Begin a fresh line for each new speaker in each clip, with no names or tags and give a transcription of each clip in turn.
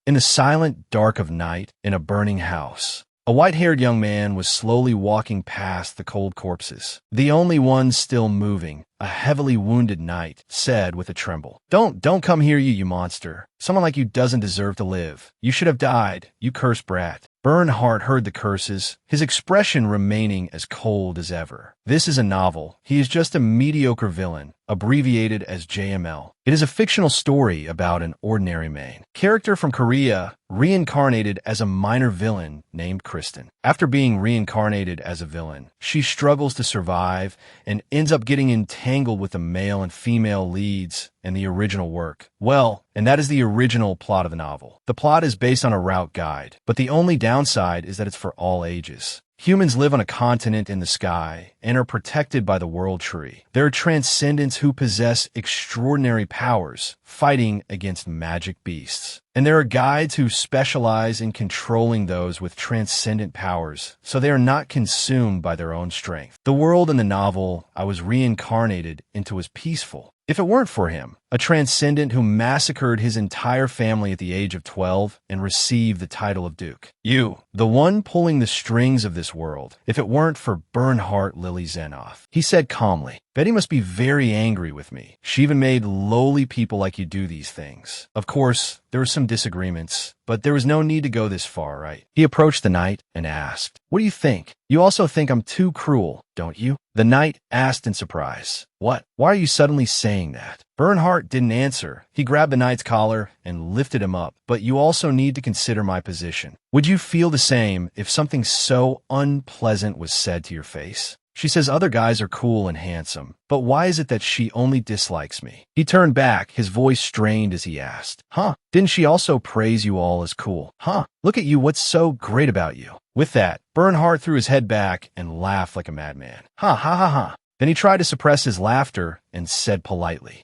In the silent dark of night, in a burning house, a white-haired young man was slowly walking past the cold corpses. The only one still moving, a heavily wounded knight, said with a tremble, Don't come here, you monster. Someone like you doesn't deserve to live. You should have died, you cursed brat. Bernhardt heard the curses, his expression remaining as cold as ever. This is a novel. He is just a mediocre villain, abbreviated as JML. It is a fictional story about an ordinary main character from Korea, reincarnated as a minor villain named Kristen. After being reincarnated as a villain, she struggles to survive and ends up getting entangled with the male and female leads in the original work. Well, and that is the original plot of the novel. The plot is based on a route guide, but the only downside is that it's for all ages. Humans live on a continent in the sky and are protected by the world tree. There are transcendents who possess extraordinary powers, fighting against magic beasts. And there are guides who specialize in controlling those with transcendent powers, so they are not consumed by their own strength. The world in the novel I was reincarnated into was peaceful. If it weren't for him, a transcendent who massacred his entire family at the age of 12 and received the title of Duke. You, the one pulling the strings of this world, if it weren't for Bernhardt Lily Zenoff. He said calmly, Betty must be very angry with me. She even made lowly people like you do these things. Of course, there were some disagreements, but there was no need to go this far, right? He approached the knight and asked, What do you think? You also think I'm too cruel, don't you? The knight asked in surprise. What? Why are you suddenly saying that? Bernhardt didn't answer. He grabbed the knight's collar and lifted him up. But you also need to consider my position. Would you feel the same if something so unpleasant was said to your face? She says other guys are cool and handsome, but why is it that she only dislikes me? He turned back, his voice strained as he asked, Didn't she also praise you all as cool? Look at you, what's so great about you? With that, Bernhardt threw his head back and laughed like a madman. Ha ha ha ha. Then he tried to suppress his laughter and said politely,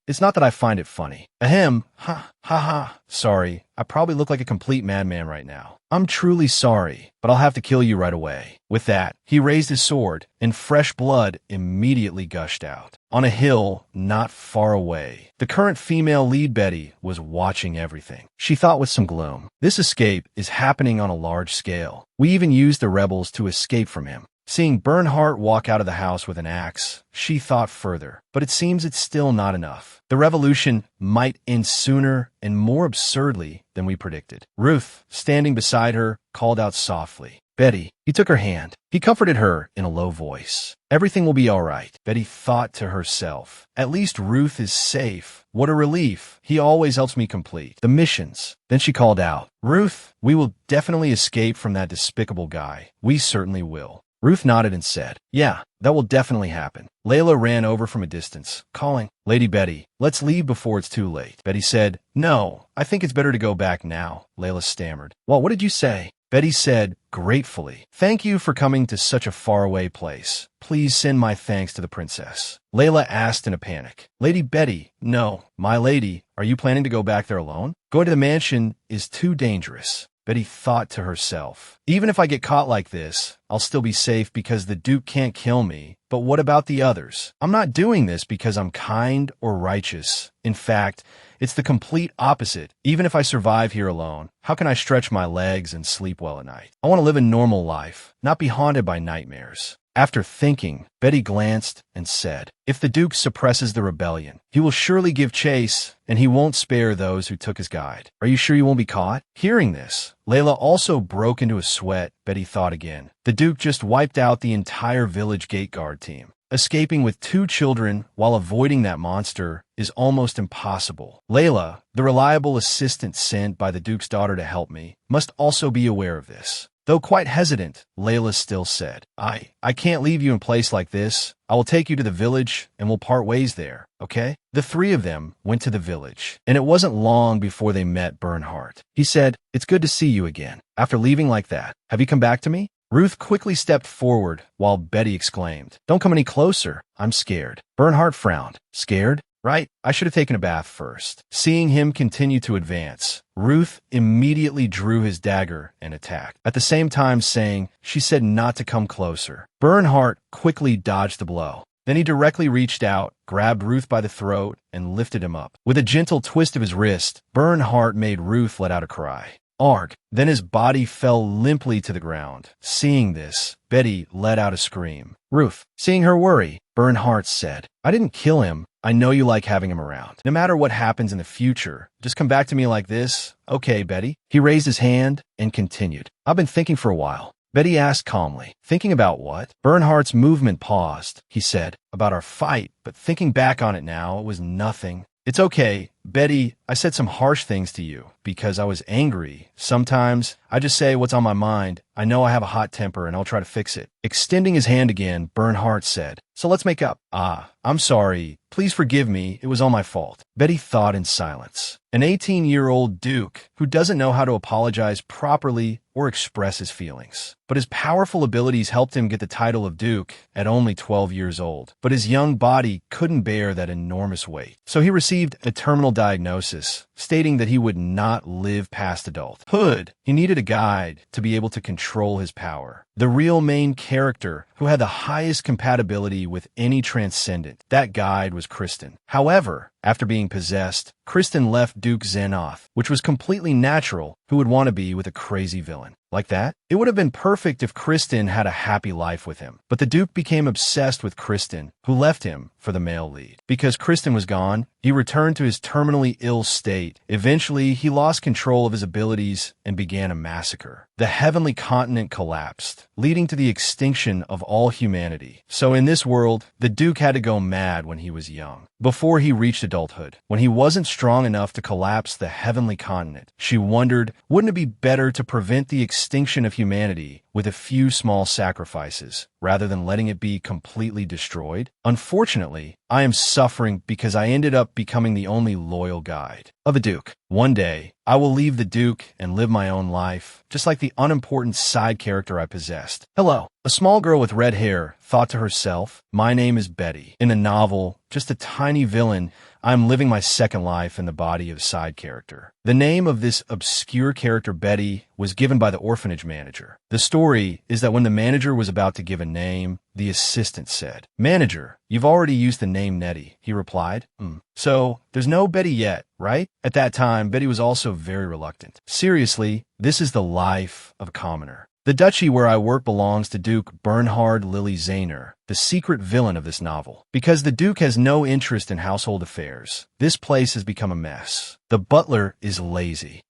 It's not that I find it funny. Ahem, ha ha. Sorry, I probably look like a complete madman right now. I'm truly sorry, but I'll have to kill you right away. With that, he raised his sword, and fresh blood immediately gushed out. On a hill not far away, the current female lead Betty was watching everything. She thought with some gloom, This escape is happening on a large scale. We even used the rebels to escape from him. Seeing Bernhardt walk out of the house with an axe, she thought further, but it seems it's still not enough. The revolution might end sooner and more absurdly than we predicted. Ruth, standing beside her, called out softly, Betty. He took her hand. He comforted her in a low voice. Everything will be all right, Betty thought to herself. At least Ruth is safe. What a relief. He always helps me complete the missions. Then she called out, Ruth, we will definitely escape from that despicable guy. We certainly will. Ruth nodded and said, Yeah, that will definitely happen. Layla ran over from a distance, calling, Lady Betty, let's leave before it's too late. Betty said, No, I think it's better to go back now. Layla stammered. Well, what did you say? Betty said, gratefully, Thank you for coming to such a faraway place. Please send my thanks to the princess. Layla asked in a panic. Lady Betty, no, my lady, are you planning to go back there alone? Going to the mansion is too dangerous. Betty thought to herself, Even if I get caught like this, I'll still be safe because the Duke can't kill me. But what about the others? I'm not doing this because I'm kind or righteous. In fact, it's the complete opposite. Even if I survive here alone, how can I stretch my legs and sleep well at night? I want to live a normal life, not be haunted by nightmares. After thinking, Betty glanced and said, If the Duke suppresses the rebellion, he will surely give chase, and he won't spare those who took his guide. Are you sure you won't be caught? Hearing this, Layla also broke into a sweat. Betty thought again. The Duke just wiped out the entire village gate guard team. Escaping with 2 children while avoiding that monster is almost impossible. Layla, the reliable assistant sent by the Duke's daughter to help me, must also be aware of this. Though quite hesitant, Layla still said, I can't leave you in place like this. I will take you to the village and we'll part ways there, okay? The 3 of them went to the village, and it wasn't long before they met Bernhardt. He said, It's good to see you again. After leaving like that, have you come back to me? Ruth quickly stepped forward while Betty exclaimed, Don't come any closer. I'm scared. Bernhardt frowned. Scared? Right, I should have taken a bath first. Seeing him continue to advance, Ruth immediately drew his dagger and attacked, at the same time saying she said not to come closer. Bernhardt quickly dodged the blow. Then he directly reached out, grabbed Ruth by the throat, and lifted him up. With a gentle twist of his wrist, Bernhardt made Ruth let out a cry. Arg! Then his body fell limply to the ground. Seeing this, Betty let out a scream. Ruth, seeing her worry, Bernhardt said, I didn't kill him. I know you like having him around. No matter what happens in the future, just come back to me like this. Okay, Betty. He raised his hand and continued. I've been thinking for a while. Betty asked calmly. Thinking about what? Bernhardt's movement paused. He said, about our fight, but thinking back on it now, it was nothing. It's okay, Betty, I said some harsh things to you because I was angry. Sometimes I just say what's on my mind. I know I have a hot temper and I'll try to fix it. Extending his hand again, Bernhardt said, so let's make up. I'm sorry. Please forgive me. It was all my fault. Betty thought in silence. An 18-year-old Duke who doesn't know how to apologize properly or express his feelings. But his powerful abilities helped him get the title of Duke at only 12 years old. But his young body couldn't bear that enormous weight. So he received a terminal diagnosis, stating that he would not live past adulthood. He needed a guide to be able to control his power. The real main character who had the highest compatibility with any transcendent. That guide was Kristen. However, after being possessed, Kristen left Duke Xenoth, which was completely natural. Who would want to be with a crazy villain like that? It would have been perfect if Kristen had a happy life with him. But the Duke became obsessed with Kristen, who left him for the male lead. Because Kristen was gone, he returned to his terminally ill state. Eventually, he lost control of his abilities and began a massacre. The heavenly continent collapsed, leading to the extinction of all humanity. So in this world, the Duke had to go mad when he was young, before he reached adulthood. When he wasn't strong enough to collapse the heavenly continent, she wondered, wouldn't it be better to prevent the extinction of humanity with a few small sacrifices, rather than letting it be completely destroyed? Unfortunately, I am suffering because I ended up becoming the only loyal guide of a Duke. One day, I will leave the Duke and live my own life, just like the unimportant side character I possessed. Hello. A small girl with red hair thought to herself, my name is Betty. In a novel, just a tiny villain, I'm living my second life in the body of a side character. The name of this obscure character, Betty, was given by the orphanage manager. The story is that when the manager was about to give a name, the assistant said, Manager, you've already used the name Nettie. He replied, So, there's no Betty yet, right? At that time, Betty was also very reluctant. Seriously, this is the life of a commoner. The duchy where I work belongs to Duke Bernhard Lily Zahner, the secret villain of this novel. Because the Duke has no interest in household affairs, this place has become a mess. The butler is lazy.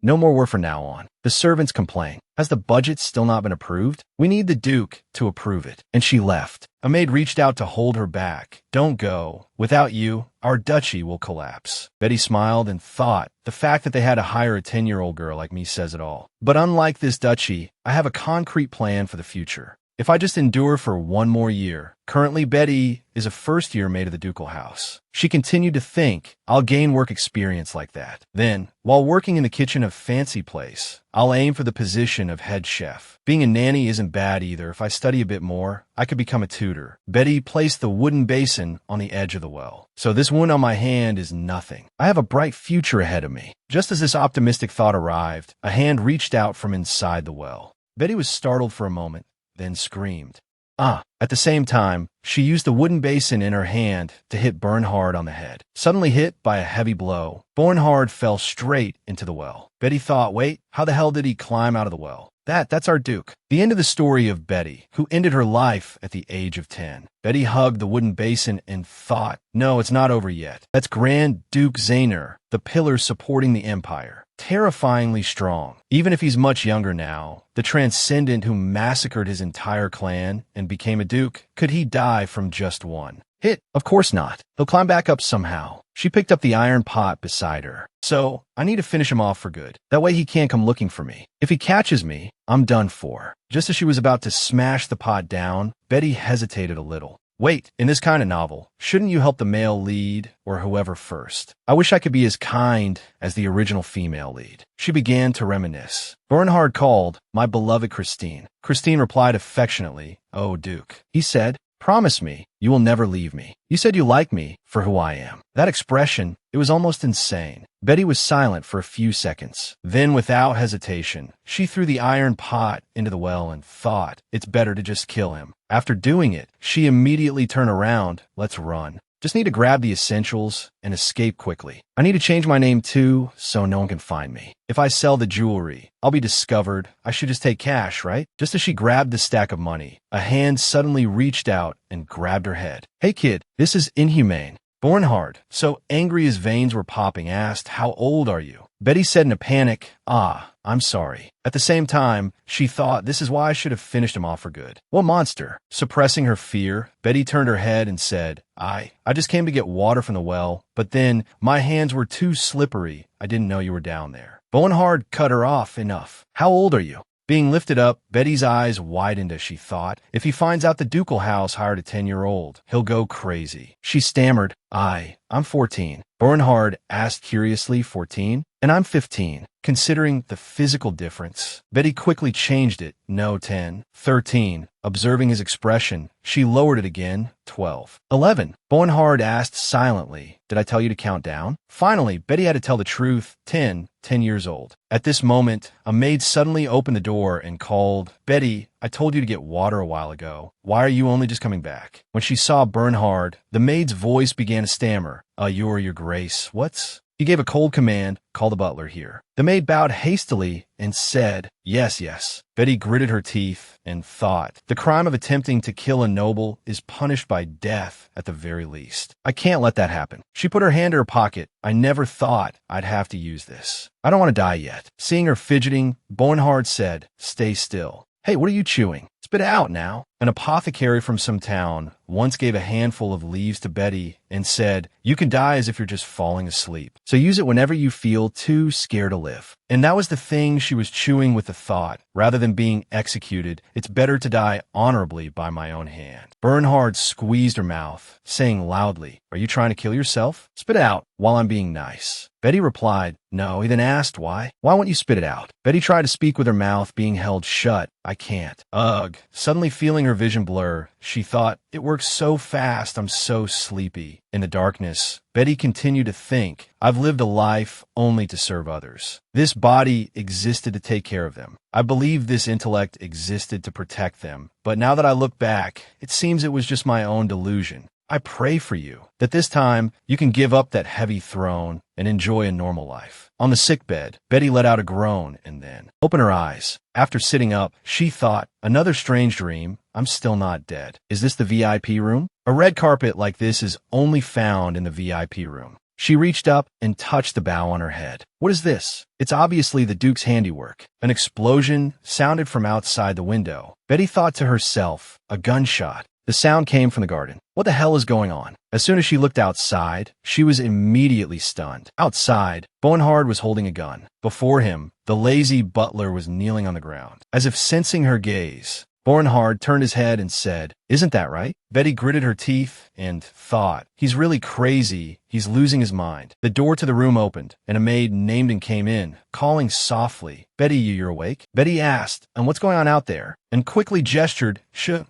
No more work from now on. The servants complain. Has the budget still not been approved? We need the Duke to approve it. And she left. A maid reached out to hold her back. Don't go. Without you, our duchy will collapse. Betty smiled and thought, the fact that they had to hire a 10-year-old girl like me says it all. But unlike this duchy, I have a concrete plan for the future. If I just endure for one more year. Currently, Betty is a first-year maid of the ducal house. She continued to think, I'll gain work experience like that. Then, while working in the kitchen of fancy place, I'll aim for the position of head chef. Being a nanny isn't bad either. If I study a bit more, I could become a tutor. Betty placed the wooden basin on the edge of the well. So this wound on my hand is nothing. I have a bright future ahead of me. Just as this optimistic thought arrived, a hand reached out from inside the well. Betty was startled for a moment, then screamed. At the same time, she used the wooden basin in her hand to hit Bernhard on the head. Suddenly hit by a heavy blow, Bernhard fell straight into the well. Betty thought, wait, how the hell did he climb out of the well? That's our Duke. The end of the story of Betty, who ended her life at the age of 10. Betty hugged the wooden basin and thought, no, it's not over yet. That's Grand Duke Zahner, the pillar supporting the empire. Terrifyingly strong. Even if he's much younger now, the transcendent who massacred his entire clan and became a duke, could he die from just one hit? Of course not. He'll climb back up somehow. She picked up the iron pot beside her. So, I need to finish him off for good. That way he can't come looking for me. If he catches me, I'm done for. Just as she was about to smash the pot down, Betty hesitated a little. Wait, in this kind of novel, shouldn't you help the male lead or whoever first? I wish I could be as kind as the original female lead. She began to reminisce. Bernhard called, my beloved Christine. Christine replied affectionately, oh, Duke. He said, promise me you will never leave me. You said you like me for who I am. That expression, it was almost insane. Betty was silent for a few seconds. Then, without hesitation, she threw the iron pot into the well and thought, it's better to just kill him. After doing it, she immediately turned around. Let's run. Just need to grab the essentials and escape quickly. I need to change my name too, so no one can find me. If I sell the jewelry, I'll be discovered. I should just take cash, right? Just as she grabbed the stack of money, a hand suddenly reached out and grabbed her head. Hey kid, this is inhumane. Bornhard, so angry his veins were popping, asked, how old are you? Betty said in a panic, I'm sorry. At the same time, she thought this is why I should have finished him off for good. What monster? Suppressing her fear, Betty turned her head and said, I just came to get water from the well, but then my hands were too slippery. I didn't know you were down there. Bornhard cut her off. Enough. How old are you? Being lifted up, Betty's eyes widened as she thought, if he finds out the ducal house hired a 10-year-old, he'll go crazy. She stammered, I'm 14. Bernhard asked curiously, 14? And I'm 15. Considering the physical difference, Betty quickly changed it. No, 10. 13. Observing his expression, she lowered it again. 12. 11. Bernhard asked silently, did I tell you to count down? Finally, Betty had to tell the truth. 10 years old. At this moment, a maid suddenly opened the door and called, Betty, I told you to get water a while ago. Why are you only just coming back? When she saw Bernhard, the maid's voice began to stammer. Your grace, what's... He gave a cold command, call the butler here. The maid bowed hastily and said, yes. Betty gritted her teeth and thought, the crime of attempting to kill a noble is punished by death at the very least. I can't let that happen. She put her hand in her pocket. I never thought I'd have to use this. I don't want to die yet. Seeing her fidgeting, Bernhard said, stay still. Hey, what are you chewing? Spit it out now. An apothecary from some town once gave a handful of leaves to Betty and said, you can die as if you're just falling asleep. So use it whenever you feel too scared to live. And that was the thing she was chewing with the thought. Rather than being executed, it's better to die honorably by my own hand. Bernhard squeezed her mouth, saying loudly, are you trying to kill yourself? Spit it out while I'm being nice. Betty replied, no. He then asked why. Why won't you spit it out? Betty tried to speak with her mouth being held shut. I can't. Ugh. Suddenly feeling her vision blur, she thought, it works so fast, I'm so sleepy. In the darkness, Betty continued to think, I've lived a life only to serve others. This body existed to take care of them. I believe this intellect existed to protect them. But now that I look back, it seems it was just my own delusion. I pray for you that this time you can give up that heavy throne and enjoy a normal life. On the sickbed, Betty let out a groan and then opened her eyes. After sitting up, she thought, another strange dream. I'm still not dead. Is this the VIP room? A red carpet like this is only found in the VIP room. She reached up and touched the bow on her head. What is this? It's obviously the Duke's handiwork. An explosion sounded from outside the window. Betty thought to herself, a gunshot. The sound came from the garden. What the hell is going on? As soon as she looked outside, she was immediately stunned. Outside, Bernhard was holding a gun. Before him, the lazy butler was kneeling on the ground. As if sensing her gaze, Bernhard turned his head and said, isn't that right? Betty gritted her teeth and thought, he's really crazy. He's losing his mind. The door to the room opened, and a maid named and came in, calling softly, Betty, you're awake? Betty asked, and what's going on out there? And quickly gestured,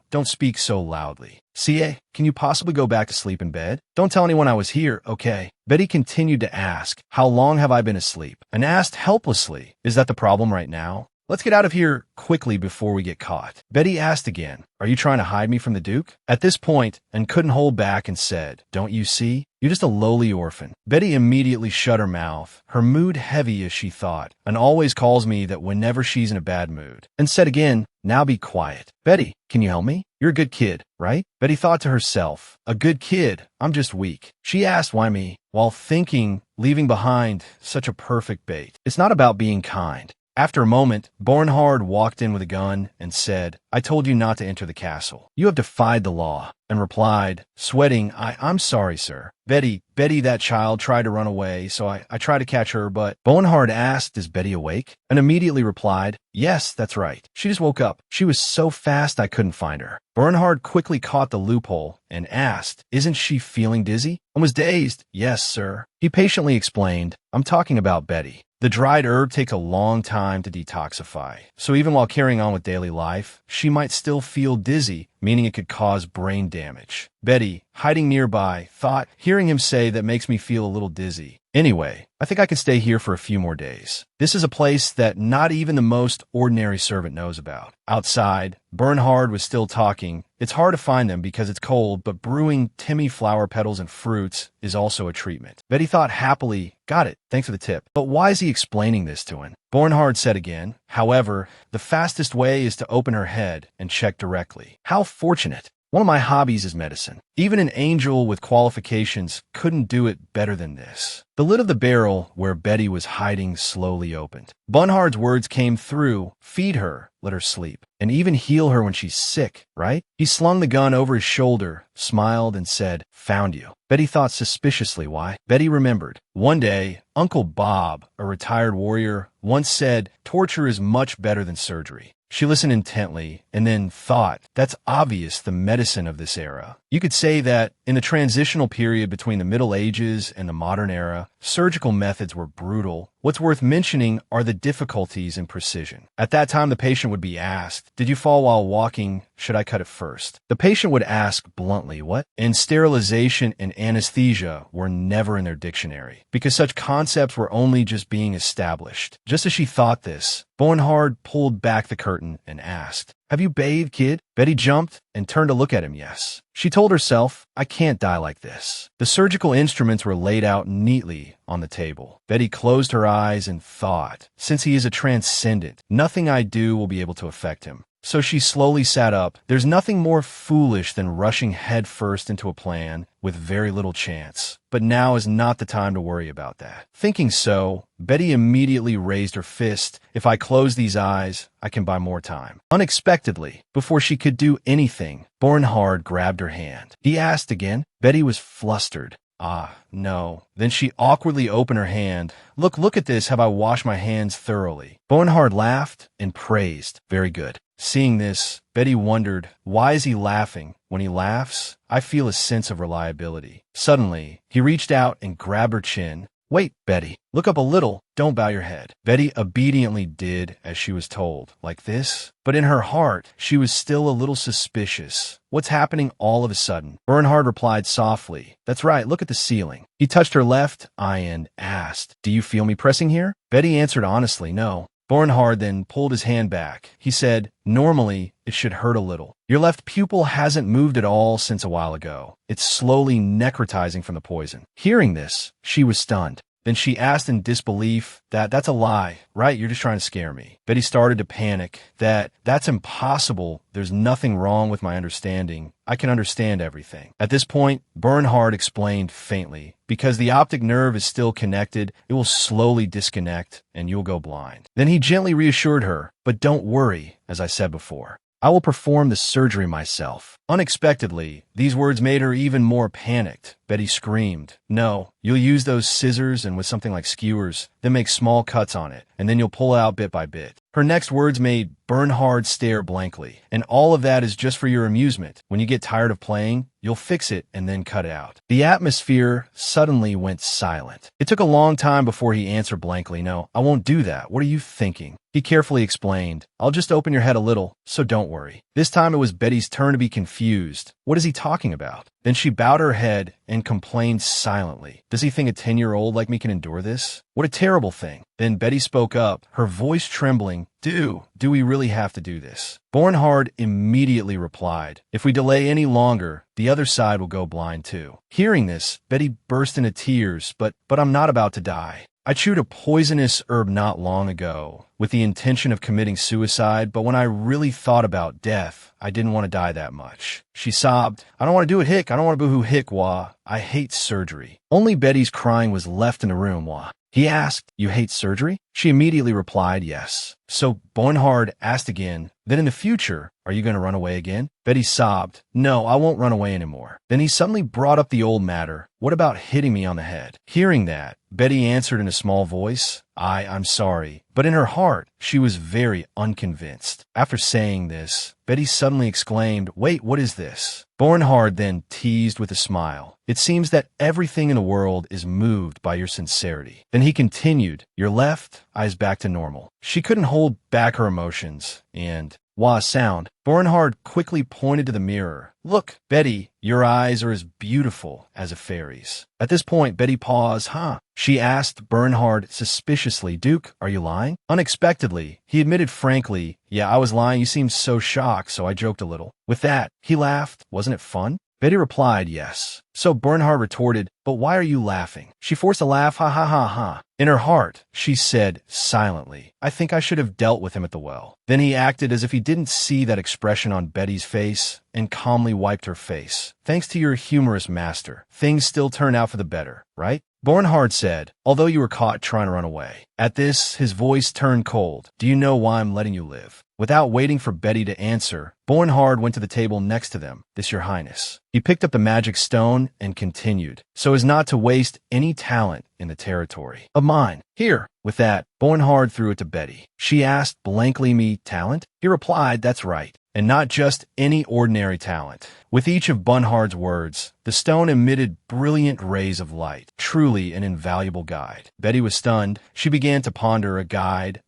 don't speak so loudly. CA, can you possibly go back to sleep in bed? Don't tell anyone I was here, okay? Betty continued to ask, how long have I been asleep? And asked helplessly, is that the problem right now? Let's get out of here quickly before we get caught. Betty asked again, are you trying to hide me from the Duke? At this point, and couldn't hold back and said, don't you see? You're just a lowly orphan. Betty immediately shut her mouth, her mood heavy as she thought, and always calls me that whenever she's in a bad mood. And said again, now be quiet. Betty, can you help me? You're a good kid, right? Betty thought to herself, a good kid? I'm just weak. She asked why me, while thinking, leaving behind such a perfect bait. It's not about being kind. After a moment, Bernhard walked in with a gun and said, I told you not to enter the castle. You have defied the law. And replied, sweating, I'm sorry, sir. Betty, that child tried to run away, so I tried to catch her, but... Bernhard asked, is Betty awake? And immediately replied, yes, that's right. She just woke up. She was so fast I couldn't find her. Bernhard quickly caught the loophole and asked, isn't she feeling dizzy? And was dazed. Yes, sir. He patiently explained, I'm talking about Betty. The dried herb takes a long time to detoxify, so even while carrying on with daily life, she might still feel dizzy, meaning it could cause brain damage. Betty, hiding nearby, thought, hearing him say that makes me feel a little dizzy. Anyway, I think I can stay here for a few more days. This is a place that not even the most ordinary servant knows about. Outside, Bernhard was still talking. It's hard to find them because it's cold, but brewing Timmy flower petals and fruits is also a treatment. Betty thought happily, got it, thanks for the tip. But why is he explaining this to him? Bernhard said again, however, the fastest way is to open her head and check directly. How fortunate. One of my hobbies is medicine. Even an angel with qualifications couldn't do it better than this. The lid of the barrel where Betty was hiding slowly opened. Bernhard's words came through, feed her, let her sleep, and even heal her when she's sick, right? He slung the gun over his shoulder, smiled, and said, found you. Betty thought suspiciously why. Betty remembered. One day, Uncle Bob, a retired warrior, once said, torture is much better than surgery. She listened intently and then thought, that's obvious the medicine of this era. You could say that in the transitional period between the Middle Ages and the modern era, surgical methods were brutal. What's worth mentioning are the difficulties in precision. At that time, the patient would be asked, did you fall while walking? Should I cut it first? The patient would ask bluntly, what? And sterilization and anesthesia were never in their dictionary, because such concepts were only just being established. Just as she thought this, Bernhard pulled back the curtain and asked, have you bathed, kid? Betty jumped and turned to look at him, yes. She told herself, I can't die like this. The surgical instruments were laid out neatly on the table. Betty closed her eyes and thought, since he is a transcendent, nothing I do will be able to affect him. So she slowly sat up. There's nothing more foolish than rushing headfirst into a plan with very little chance. But now is not the time to worry about that. Thinking so, Betty immediately raised her fist. If I close these eyes, I can buy more time. Unexpectedly, before she could do anything, Bernhard grabbed her hand. He asked again. Betty was flustered. Ah, no. Then she awkwardly opened her hand. Look at this. Have I washed my hands thoroughly? Bernhard laughed and praised. Very good. Seeing this, Betty wondered, why is he laughing? When he laughs, I feel a sense of reliability. Suddenly, he reached out and grabbed her chin. Wait, Betty, look up a little. Don't bow your head. Betty obediently did as she was told, like this. But in her heart, she was still a little suspicious. What's happening all of a sudden? Bernhard replied softly, that's right, look at the ceiling. He touched her left eye and asked, do you feel me pressing here? Betty answered honestly, no. Bernhard then pulled his hand back. He said, normally, it should hurt a little. Your left pupil hasn't moved at all since a while ago. It's slowly necrotizing from the poison. Hearing this, she was stunned. Then she asked in disbelief, that's a lie, right? You're just trying to scare me. Betty started to panic. That's impossible. There's nothing wrong with my understanding. I can understand everything. At this point, Bernhard explained faintly, because the optic nerve is still connected, it will slowly disconnect and you'll go blind. Then he gently reassured her, but don't worry, as I said before. I will perform the surgery myself. Unexpectedly, these words made her even more panicked. Betty screamed, no, you'll use those scissors and with something like skewers, then make small cuts on it, and then you'll pull out bit by bit. Her next words made Bernhard stare blankly. And all of that is just for your amusement. When you get tired of playing, you'll fix it and then cut it out. The atmosphere suddenly went silent. It took a long time before he answered blankly, no, I won't do that. What are you thinking? He carefully explained, I'll just open your head a little, so don't worry. This time it was Betty's turn to be confused. What is he talking about? Then she bowed her head and complained silently. Does he think a 10-year-old like me can endure this? What a terrible thing. Then Betty spoke up, her voice trembling. Do we really have to do this? Bernhard immediately replied, if we delay any longer, the other side will go blind too. Hearing this, Betty burst into tears, but I'm not about to die. I chewed a poisonous herb not long ago with the intention of committing suicide, but when I really thought about death, I didn't want to die that much. She sobbed, I don't want to do it, hick. I don't want to boo-hoo hick, wah. I hate surgery. Only Betty's crying was left in the room, wah. He asked, you hate surgery? She immediately replied, yes. So Bernhard asked again, then in the future, are you going to run away again? Betty sobbed, no, I won't run away anymore. Then he suddenly brought up the old matter. What about hitting me on the head? Hearing that, Betty answered in a small voice, I'm sorry. But in her heart, she was very unconvinced. After saying this, Betty suddenly exclaimed, wait, what is this? Bernhard then teased with a smile. It seems that everything in the world is moved by your sincerity. Then he continued, your left eye is back to normal. She couldn't hold back her emotions, and, wah sound, Bernhard quickly pointed to the mirror. Look, Betty, your eyes are as beautiful as a fairy's. At this point, Betty paused. Huh? She asked Bernhard suspiciously. Duke, are you lying? Unexpectedly, he admitted frankly, yeah, I was lying. You seemed so shocked, so I joked a little. With that, he laughed. Wasn't it fun? Betty replied, yes. So Bernhard retorted, but why are you laughing? She forced a laugh, ha ha ha ha. In her heart, she said silently, I think I should have dealt with him at the well. Then he acted as if he didn't see that expression on Betty's face and calmly wiped her face. Thanks to your humorous master, things still turn out for the better, right? Bernhard said, although you were caught trying to run away. At this, his voice turned cold. Do you know why I'm letting you live? Without waiting for Betty to answer, Bernhard went to the table next to them. This, your highness. He picked up the magic stone and continued, so as not to waste any talent in the territory of mine. Here. With that, Bernhard threw it to Betty. She asked blankly, me talent? He replied, that's right. And not just any ordinary talent. With each of Bernhard's words, the stone emitted brilliant rays of light, truly an invaluable guide. Betty was stunned. She began to ponder a guide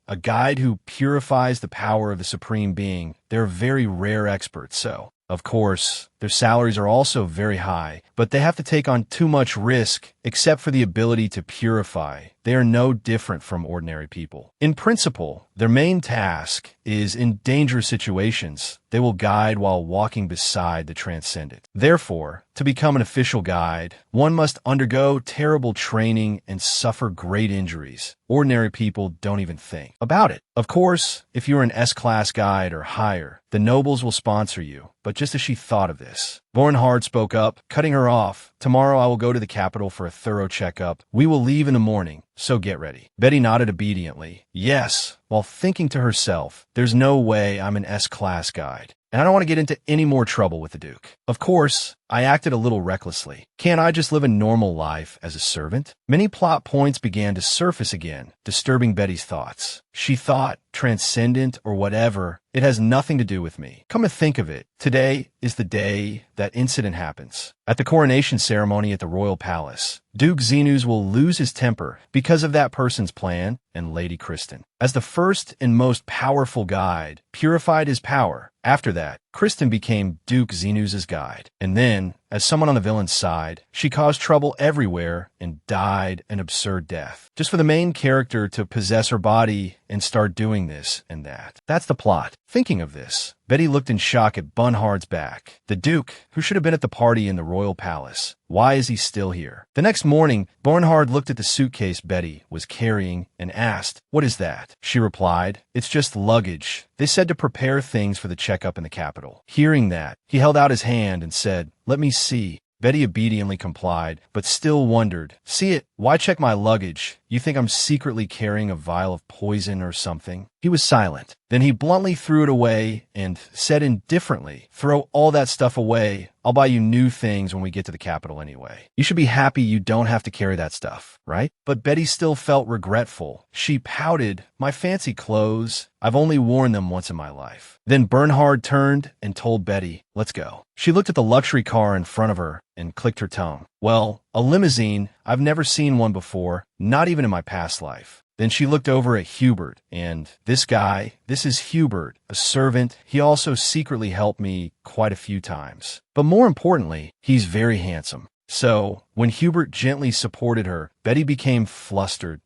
who purifies the power of the Supreme Being. They're very rare experts, so, of course, their salaries are also very high, but they have to take on too much risk, except for the ability to purify. They are no different from ordinary people. In principle, their main task is in dangerous situations, they will guide while walking beside the transcendent. Therefore, to become an official guide, one must undergo terrible training and suffer great injuries. Ordinary people don't even think about it. Of course, if you're an S-class guide or higher, the nobles will sponsor you. But just as she thought of this, Bernhard spoke up, cutting her off. Tomorrow I will go to the capital for a thorough checkup. We will leave in the morning, so get ready. Betty nodded obediently. Yes, while thinking to herself, there's no way I'm an S-class guide. And I don't want to get into any more trouble with the Duke. Of course, I acted a little recklessly. Can't I just live a normal life as a servant? Many plot points began to surface again, disturbing Betty's thoughts. She thought, transcendent or whatever, it has nothing to do with me. Come to think of it, today is the day that incident happens. At the coronation ceremony at the royal palace, Duke Xenus will lose his temper because of that person's plan, and Lady Kristen, as the first and most powerful guide, purified his power. After that, Kristen became Duke Xenus's guide. And then, as someone on the villain's side, she caused trouble everywhere and died an absurd death. Just for the main character to possess her body and start doing this and that. That's the plot. Thinking of this, Betty looked in shock at Bernhard's back. The Duke, who should have been at the party in the royal palace. Why is he still here? The next morning, Bernhard looked at the suitcase Betty was carrying and asked, what is that? She replied, it's just luggage. They said to prepare things for the checkup in the capital. Hearing that, he held out his hand and said, let me see. Betty obediently complied, but still wondered, see it? Why check my luggage? You think I'm secretly carrying a vial of poison or something? He was silent. Then he bluntly threw it away and said indifferently, throw all that stuff away. I'll buy you new things when we get to the capital anyway. You should be happy you don't have to carry that stuff, right? But Betty still felt regretful. She pouted, my fancy clothes. I've only worn them once in my life. Then Bernhard turned and told Betty, let's go. She looked at the luxury car in front of her and clicked her tongue. Well, a limousine, I've never seen one before, not even in my past life. Then she looked over at Hubert, and this guy, this is Hubert, a servant. He also secretly helped me quite a few times. But more importantly, he's very handsome. So, when Hubert gently supported her, Betty became flustered.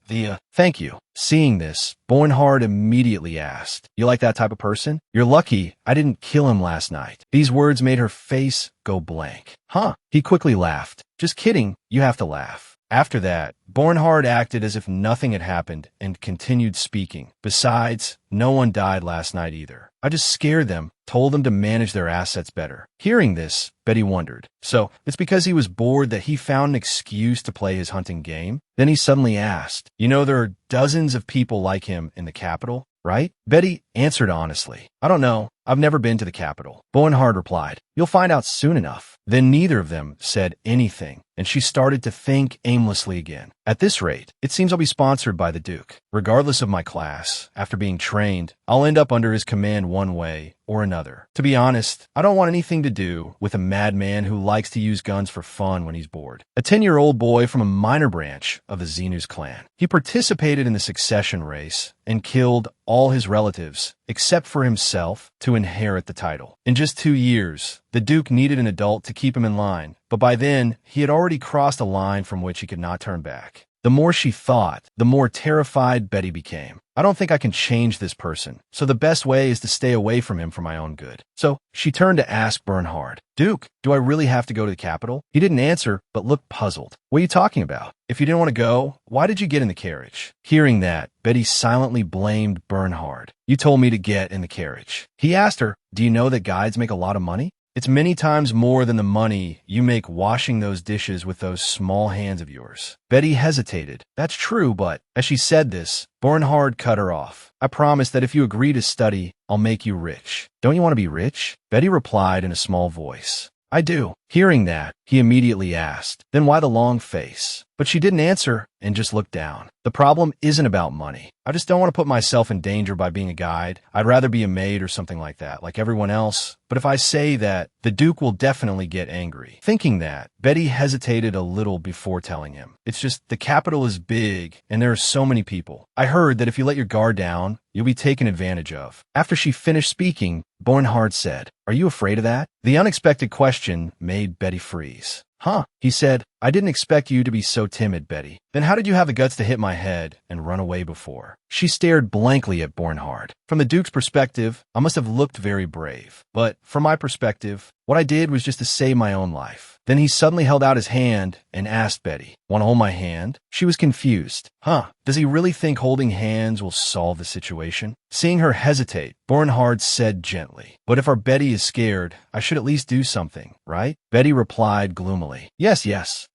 Thank you. Seeing this, Bernhard immediately asked, you like that type of person? You're lucky I didn't kill him last night. These words made her face go blank. Huh? He quickly laughed. Just kidding. You have to laugh. After that, Bernhard acted as if nothing had happened and continued speaking. Besides, no one died last night either. I just scared them, told them to manage their assets better. Hearing this, Betty wondered. So, it's because he was bored that he found an excuse to play his hunting game? Then he suddenly asked, you know there are dozens of people like him in the capital, right? Betty answered honestly, I don't know. I've never been to the capital. Bernhard replied, you'll find out soon enough. Then neither of them said anything, and she started to think aimlessly again. At this rate, it seems I'll be sponsored by the Duke. Regardless of my class, after being trained, I'll end up under his command one way or another. To be honest, I don't want anything to do with a madman who likes to use guns for fun when he's bored. A 10-year-old boy from a minor branch of the Xenus clan. He participated in the succession race and killed all his relatives except for himself, to inherit the title. In just 2 years, the Duke needed an adult to keep him in line, but by then, he had already crossed a line from which he could not turn back. The more she thought, the more terrified Betty became. I don't think I can change this person, so the best way is to stay away from him for my own good. So she turned to ask Bernhard, Duke, do I really have to go to the Capitol? He didn't answer, but looked puzzled. What are you talking about? If you didn't want to go, why did you get in the carriage? Hearing that, Betty silently blamed Bernhard. You told me to get in the carriage. He asked her, do you know that guides make a lot of money? It's many times more than the money you make washing those dishes with those small hands of yours. Betty hesitated. That's true, but as she said this, Bernhard cut her off. I promise that if you agree to study, I'll make you rich. Don't you want to be rich? Betty replied in a small voice. I do. Hearing that, he immediately asked, then why the long face? But she didn't answer and just looked down. The problem isn't about money. I just don't want to put myself in danger by being a guide. I'd rather be a maid or something like that, like everyone else. But if I say that, the Duke will definitely get angry. Thinking that, Betty hesitated a little before telling him. It's just the Capitol is big and there are so many people. I heard that if you let your guard down, you'll be taken advantage of. After she finished speaking, Bernhard said, are you afraid of that? The unexpected question made Betty freeze. Huh, he said, I didn't expect you to be so timid, Betty. Then how did you have the guts to hit my head and run away before? She stared blankly at Bernhard. From the Duke's perspective, I must have looked very brave. But from my perspective, what I did was just to save my own life. Then he suddenly held out his hand and asked Betty, want to hold my hand? She was confused. Huh, does he really think holding hands will solve the situation? Seeing her hesitate, Bernhard said gently, but if our Betty is scared, I should at least do something, right? Betty replied gloomily, yes.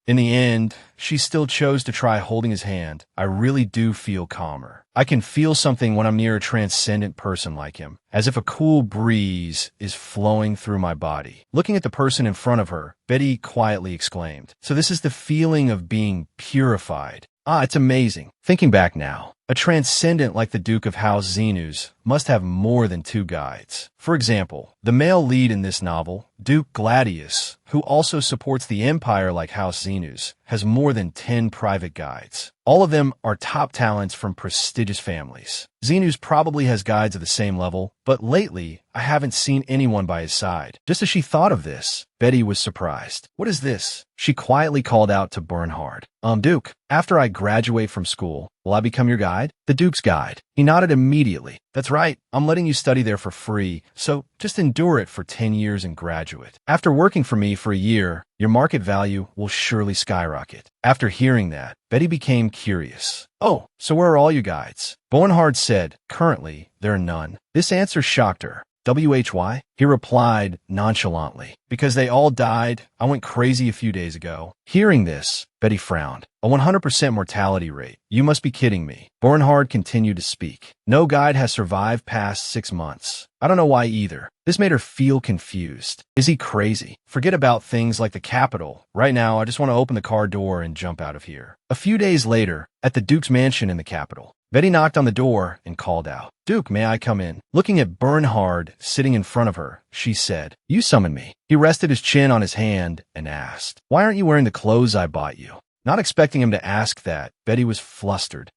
In the end, she still chose to try holding his hand. I really do feel calmer. I can feel something when I'm near a transcendent person like him, as if a cool breeze is flowing through my body. Looking at the person in front of her, Betty quietly exclaimed, so this is the feeling of being purified. It's amazing. Thinking back now, a transcendent like the Duke of House Zenus must have more than 2 guides. For example, the male lead in this novel, Duke Gladius, who also supports the Empire like House Zenus, has more than 10 private guides. All of them are top talents from prestigious families. Zenus probably has guides of the same level, but lately, I haven't seen anyone by his side. Just as she thought of this, Betty was surprised. What is this? She quietly called out to Bernhard. Duke, after I graduate from school, will I become your guide? The Duke's guide. He nodded immediately. That's right. I'm letting you study there for free, so just endure it for 10 years and graduate. After working for me for a year, your market value will surely skyrocket. After hearing that, Betty became curious. Oh, so where are all you guides? Bernhard said, currently, there are none. This answer shocked her. WHY? He replied nonchalantly, because they all died. I went crazy a few days ago. Hearing this, Betty frowned. A 100% mortality rate. You must be kidding me. Bernhard continued to speak. No guide has survived past 6 months. I don't know why either. This made her feel confused. Is he crazy? Forget about things like the Capitol. Right now, I just want to open the car door and jump out of here. A few days later, at the Duke's mansion in the Capitol, Betty knocked on the door and called out, Duke, may I come in? Looking at Bernhard sitting in front of her, she said, you summoned me. He rested his chin on his hand and asked, why aren't you wearing the clothes I bought you? Not expecting him to ask that, Betty was flustered.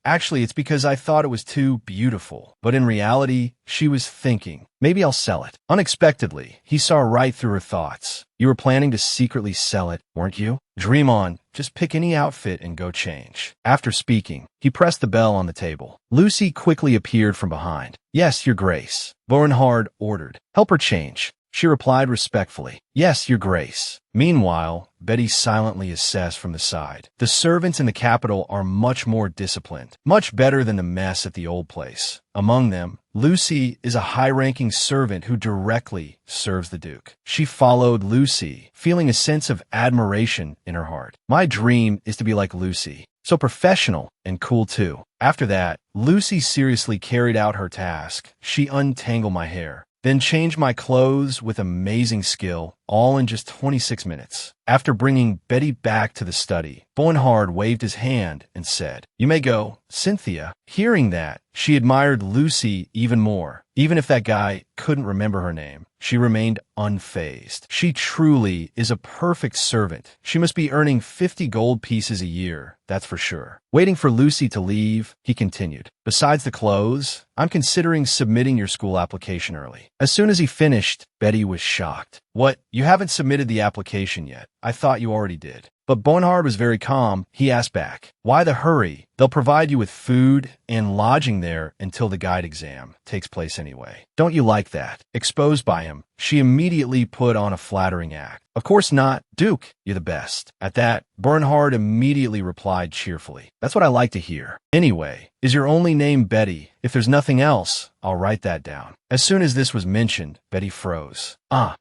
Actually, it's because I thought it was too beautiful. But in reality, she was thinking, maybe I'll sell it. Unexpectedly, he saw right through her thoughts. You were planning to secretly sell it, weren't you? Dream on. Just pick any outfit and go change. After speaking, he pressed the bell on the table. Lucy quickly appeared from behind. Yes, Your Grace. Bernhard ordered. Help her change. She replied respectfully, yes, Your Grace. Meanwhile, Betty silently assessed from the side. The servants in the Capitol are much more disciplined, much better than the mess at the old place. Among them, Lucy is a high-ranking servant who directly serves the Duke. She followed Lucy, feeling a sense of admiration in her heart. My dream is to be like Lucy. So professional and cool too. After that, Lucy seriously carried out her task. She untangled my hair, then changed my clothes with amazing skill all in just 26 minutes. After bringing Betty back to the study, Bernhard waved his hand and said, "You may go." Cynthia, hearing that, she admired Lucy even more. Even if that guy couldn't remember her name, she remained unfazed. She truly is a perfect servant. She must be earning 50 gold pieces a year, that's for sure. Waiting for Lucy to leave, he continued, "Besides the clothes, I'm considering submitting your school application early." As soon as he finished, Betty was shocked. "What? You haven't submitted the application yet? I thought you already did." But Bernhard was very calm. He asked back, "Why the hurry? They'll provide you with food and lodging there until the guide exam takes place anyway. Don't you like that?" Exposed by him, she immediately put on a flattering act. "Of course not. Duke, you're the best." At that, Bernhard immediately replied cheerfully, "That's what I like to hear. Anyway, is your only name Betty? If there's nothing else, I'll write that down." As soon as this was mentioned, Betty froze.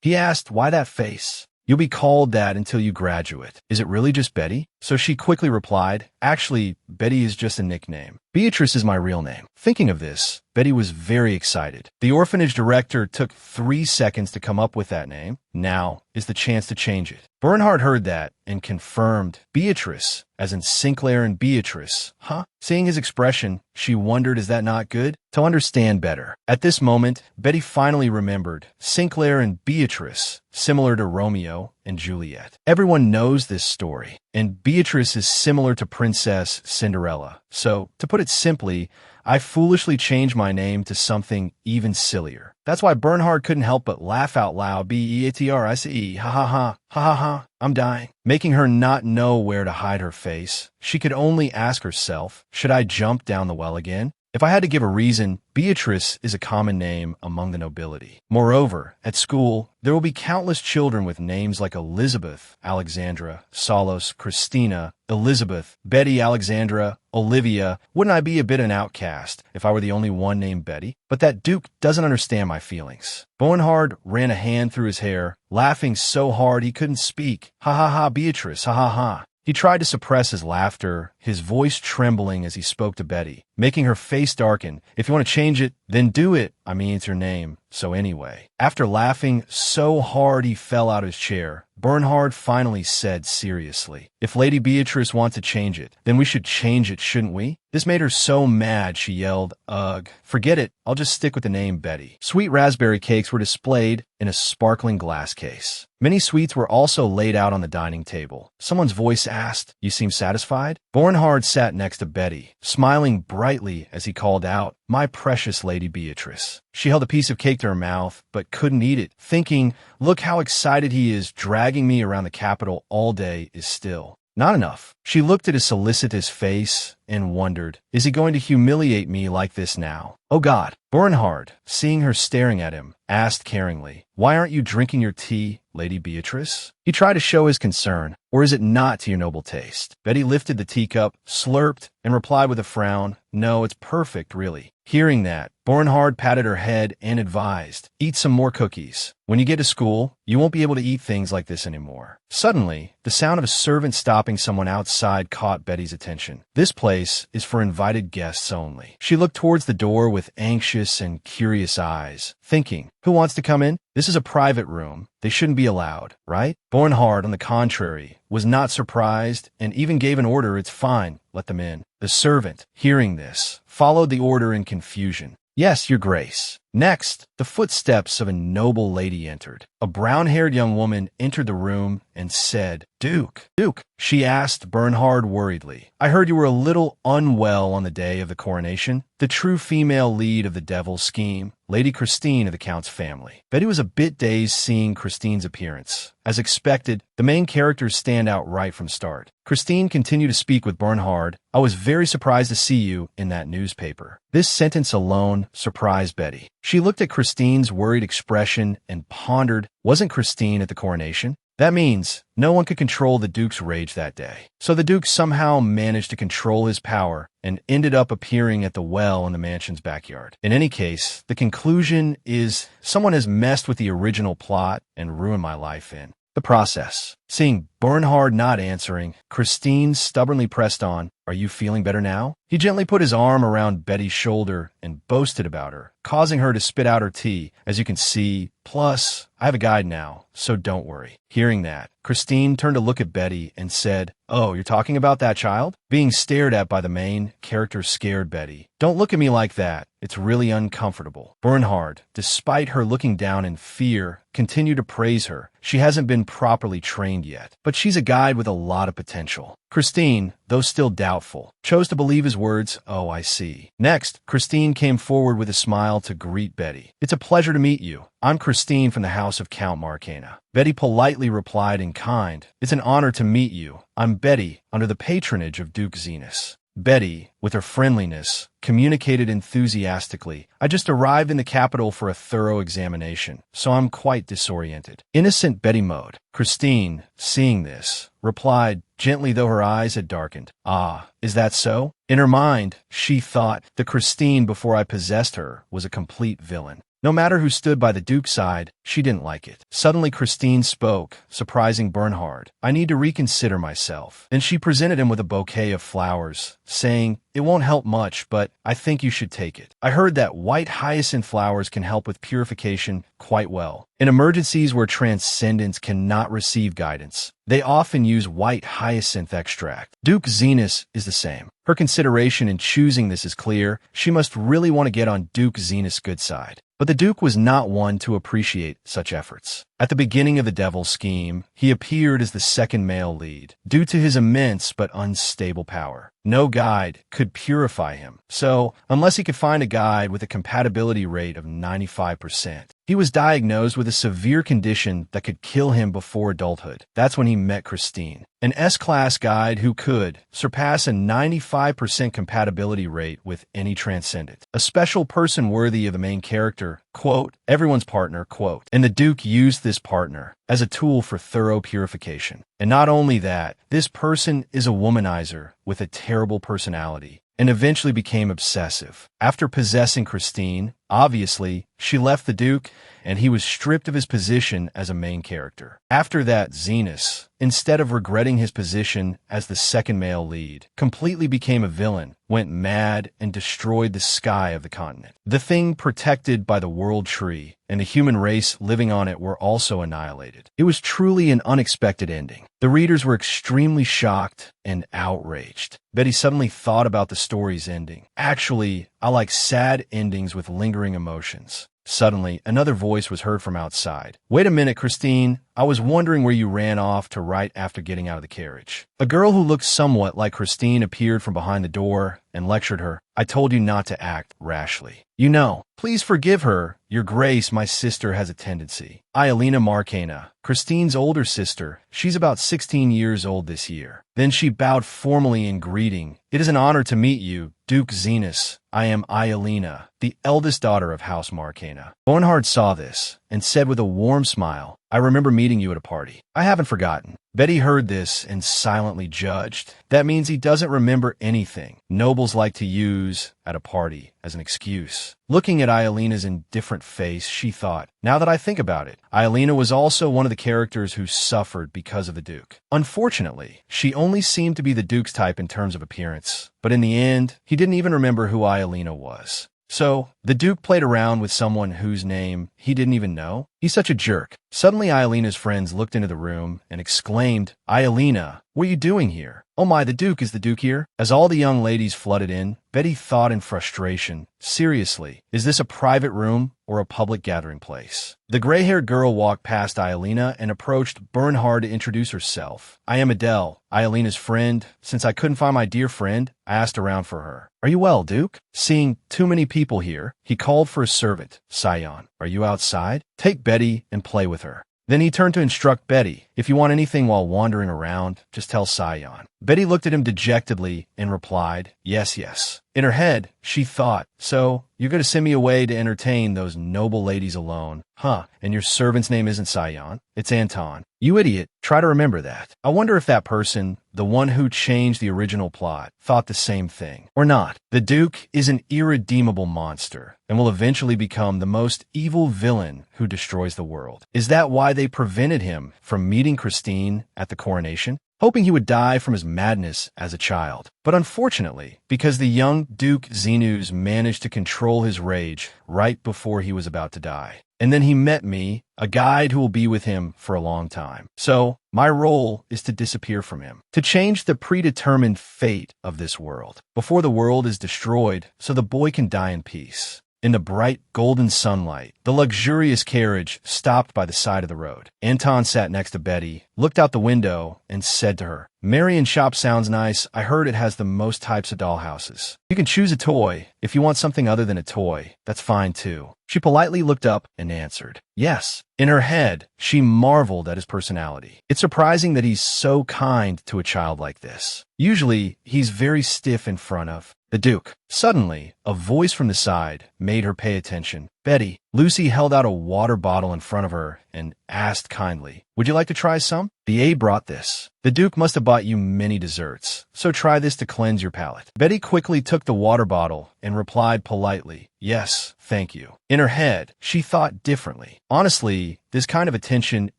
He asked, "Why that face?" "You'll be called that until you graduate." "Is it really just Betty?" So she quickly replied, "Actually, Betty is just a nickname. Beatrice is my real name." Thinking of this, Betty was very excited. The orphanage director took 3 seconds to come up with that name. Now is the chance to change it. Bernhard heard that and confirmed, "Beatrice, as in Sinclair and Beatrice." Huh? Seeing his expression, she wondered, is that not good? To understand better. At this moment, Betty finally remembered Sinclair and Beatrice, similar to Romeo and Juliet. Everyone knows this story, and Beatrice is similar to Princess Cinderella. So, to put it simply, I foolishly changed my name to something even sillier. That's why Bernhard couldn't help but laugh out loud. Beatrice, ha ha ha, ha ha ha, I'm dying. Making her not know where to hide her face, she could only ask herself, should I jump down the well again? If I had to give a reason, Beatrice is a common name among the nobility. Moreover, at school, there will be countless children with names like Elizabeth, Alexandra, Salos, Christina, Elizabeth, Betty, Alexandra, Olivia. Wouldn't I be a bit an outcast if I were the only one named Betty? But that Duke doesn't understand my feelings. Bernhard ran a hand through his hair, laughing so hard he couldn't speak. Ha ha ha, Beatrice, ha ha ha. He tried to suppress his laughter, his voice trembling as he spoke to Betty, making her face darken. "If you want to change it, then do it. I mean, it's your name. So anyway." After laughing so hard he fell out of his chair, Bernhard finally said seriously, "If Lady Beatrice wants to change it, then we should change it, shouldn't we?" This made her so mad she yelled, "Ugh, forget it. I'll just stick with the name Betty." Sweet raspberry cakes were displayed in a sparkling glass case. Many sweets were also laid out on the dining table. Someone's voice asked, "You seem satisfied?" Bernhard sat next to Betty, smiling brightly as he called out, "My precious Lady Beatrice." She held a piece of cake to her mouth, but couldn't eat it, thinking, "Look how excited he is, dragging me around the capital all day is still not enough." She looked at his solicitous face and wondered, is he going to humiliate me like this now? Oh God. Bernhard, seeing her staring at him, asked caringly, "Why aren't you drinking your tea, Lady Beatrice?" He tried to show his concern. "Or is it not to your noble taste?" Betty lifted the teacup, slurped, and replied with a frown, "No, it's perfect, really." Hearing that, Bernhard patted her head and advised, "Eat some more cookies. When you get to school, you won't be able to eat things like this anymore." Suddenly, the sound of a servant stopping someone outside caught Betty's attention. This place is for invited guests only. She looked towards the door with anxious and curious eyes, thinking, who wants to come in? This is a private room. They shouldn't be allowed, right? Bernhard, on the contrary, was not surprised and even gave an order, "It's fine, let them in." The servant, hearing this, followed the order in confusion. "Yes, your grace." Next, the footsteps of a noble lady entered. A brown-haired young woman entered the room and said, Duke. She asked Bernhard worriedly, "I heard you were a little unwell on the day of the coronation." The true female lead of the devil's scheme, Lady Christine of the Count's family. Betty was a bit dazed seeing Christine's appearance. As expected, the main characters stand out right from start. Christine continued to speak with Bernhard. "I was very surprised to see you in that newspaper." This sentence alone surprised Betty. She looked at Christine's worried expression and pondered, wasn't Christine at the coronation? That means no one could control the Duke's rage that day. So the Duke somehow managed to control his power and ended up appearing at the well in the mansion's backyard. In any case, the conclusion is someone has messed with the original plot and ruined my life in the process. Seeing Bernhard not answering, Christine stubbornly pressed on, "Are are you feeling better now? He gently put his arm around Betty's shoulder and boasted about her, causing her to spit out her tea, as you can see. Plus, I have a guide now, so don't worry. Hearing that, Christine turned to look at Betty and said, "Oh, you're talking about that child?" Being stared at by the main character scared Betty. "Don't look at me like that. It's really uncomfortable." Bernhard, despite her looking down in fear, continued to praise her. She hasn't been properly trained yet, but she's a guide with a lot of potential. Christine, though still doubtful, chose to believe his words. "Oh, I see." Next, Christine came forward with a smile to greet Betty. "It's a pleasure to meet you. I'm Christine from the house of Count Marcana." Betty politely replied in kind, "It's an honor to meet you. I'm Betty, under the patronage of Duke Zenas." Betty, with her friendliness, communicated enthusiastically. "I just arrived in the capital for a thorough examination, so I'm quite disoriented." Innocent Betty mode. Christine, seeing this, replied, gently though her eyes had darkened, "Ah, is that so?" In her mind, she thought the Christine before I possessed her was a complete villain. No matter who stood by the Duke's side, she didn't like it. Suddenly Christine spoke, surprising Bernhard. "I need to reconsider myself." Then she presented him with a bouquet of flowers, saying, "It won't help much, but I think you should take it. I heard that white hyacinth flowers can help with purification quite well. In emergencies where transcendence cannot receive guidance, they often use white hyacinth extract. Duke Zenas is the same. Her consideration in choosing this is clear. She must really want to get on Duke Zenas' good side." But the Duke was not one to appreciate such efforts. At the beginning of the Devil's scheme, he appeared as the second male lead, due to his immense but unstable power. No guide could purify him, so unless he could find a guide with a compatibility rate of 95%, he was diagnosed with a severe condition that could kill him before adulthood. That's when he met Christine, an S-class guide who could surpass a 95% compatibility rate with any transcendent. A special person worthy of the main character, quote, everyone's partner, quote. And the Duke used this partner as a tool for thorough purification. And not only that, this person is a womanizer with a terrible personality, and eventually became obsessive. After possessing Christine, obviously, she left the Duke, and he was stripped of his position as a main character. After that, Zenas, instead of regretting his position as the second male lead, completely became a villain, went mad, and destroyed the sky of the continent. The thing protected by the World Tree and the human race living on it were also annihilated. It was truly an unexpected ending. The readers were extremely shocked and outraged. Betty suddenly thought about the story's ending. Actually, I like sad endings with lingering emotions. Suddenly, another voice was heard from outside. "Wait a minute, Christine. I was wondering where you ran off to right after getting out of the carriage." A girl who looked somewhat like Christine appeared from behind the door and lectured her. "I told you not to act rashly. You know, please forgive her. Your Grace, my sister has a tendency." Ielena Marcana, Christine's older sister. She's about 16 years old this year. Then she bowed formally in greeting. "It is an honor to meet you, Duke Zenas. I am Ielena, the eldest daughter of House Marcana." Bernhard saw this and said with a warm smile, "I remember meeting you at a party. I haven't forgotten." Betty heard this and silently judged. That means he doesn't remember anything nobles like to use at a party as an excuse. Looking at Ielena's indifferent face, she thought, now that I think about it, Ielena was also one of the characters who suffered because of the Duke. Unfortunately, she only seemed to be the Duke's type in terms of appearance, but in the end, he didn't even remember who Ielena was. So, the Duke played around with someone whose name he didn't even know? He's such a jerk. Suddenly, Ielena's friends looked into the room and exclaimed, "Ielena, what are you doing here? Oh my, the Duke, is the Duke here?" As all the young ladies flooded in, Betty thought in frustration, seriously, is this a private room or a public gathering place? The gray-haired girl walked past Ielena and approached Bernhard to introduce herself. "I am Adele, Ielena's friend. Since I couldn't find my dear friend, I asked around for her." "Are you well, Duke?" Seeing too many people here, he called for a servant. "Sion, are you outside? Take Betty and play with her." Then he turned to instruct Betty, "If you want anything while wandering around, just tell Sion." Betty looked at him dejectedly and replied, "Yes, yes." In her head, she thought, "So, you're going to send me away to entertain those noble ladies alone, huh? And your servant's name isn't Sion, it's Anton. You idiot, try to remember that." I wonder if that person, the one who changed the original plot, thought the same thing. Or not. The Duke is an irredeemable monster and will eventually become the most evil villain who destroys the world. Is that why they prevented him from meeting Christine at the coronation? hoping he would die from his madness as a child. But unfortunately, because the young Duke Xenus managed to control his rage right before he was about to die. And then he met me, a guide who will be with him for a long time. So, my role is to disappear from him, to change the predetermined fate of this world, before the world is destroyed so the boy can die in peace. In the bright golden sunlight, the luxurious carriage stopped by the side of the road. Anton sat next to Betty, looked out the window, and said to her, "Marion shop sounds nice. I heard it has the most types of dollhouses. You can choose a toy. If you want something other than a toy, that's fine too." She politely looked up and answered, "Yes." In her head, she marveled at his personality. It's surprising that he's so kind to a child like this. Usually, he's very stiff in front of the Duke. Suddenly, a voice from the side made her pay attention. "Betty." Lucy held out a water bottle in front of her and asked kindly, "Would you like to try some? The aide brought this. The Duke must have bought you many desserts, so try this to cleanse your palate." Betty quickly took the water bottle and replied politely, "Yes, thank you." In her head, she thought differently. Honestly, this kind of attention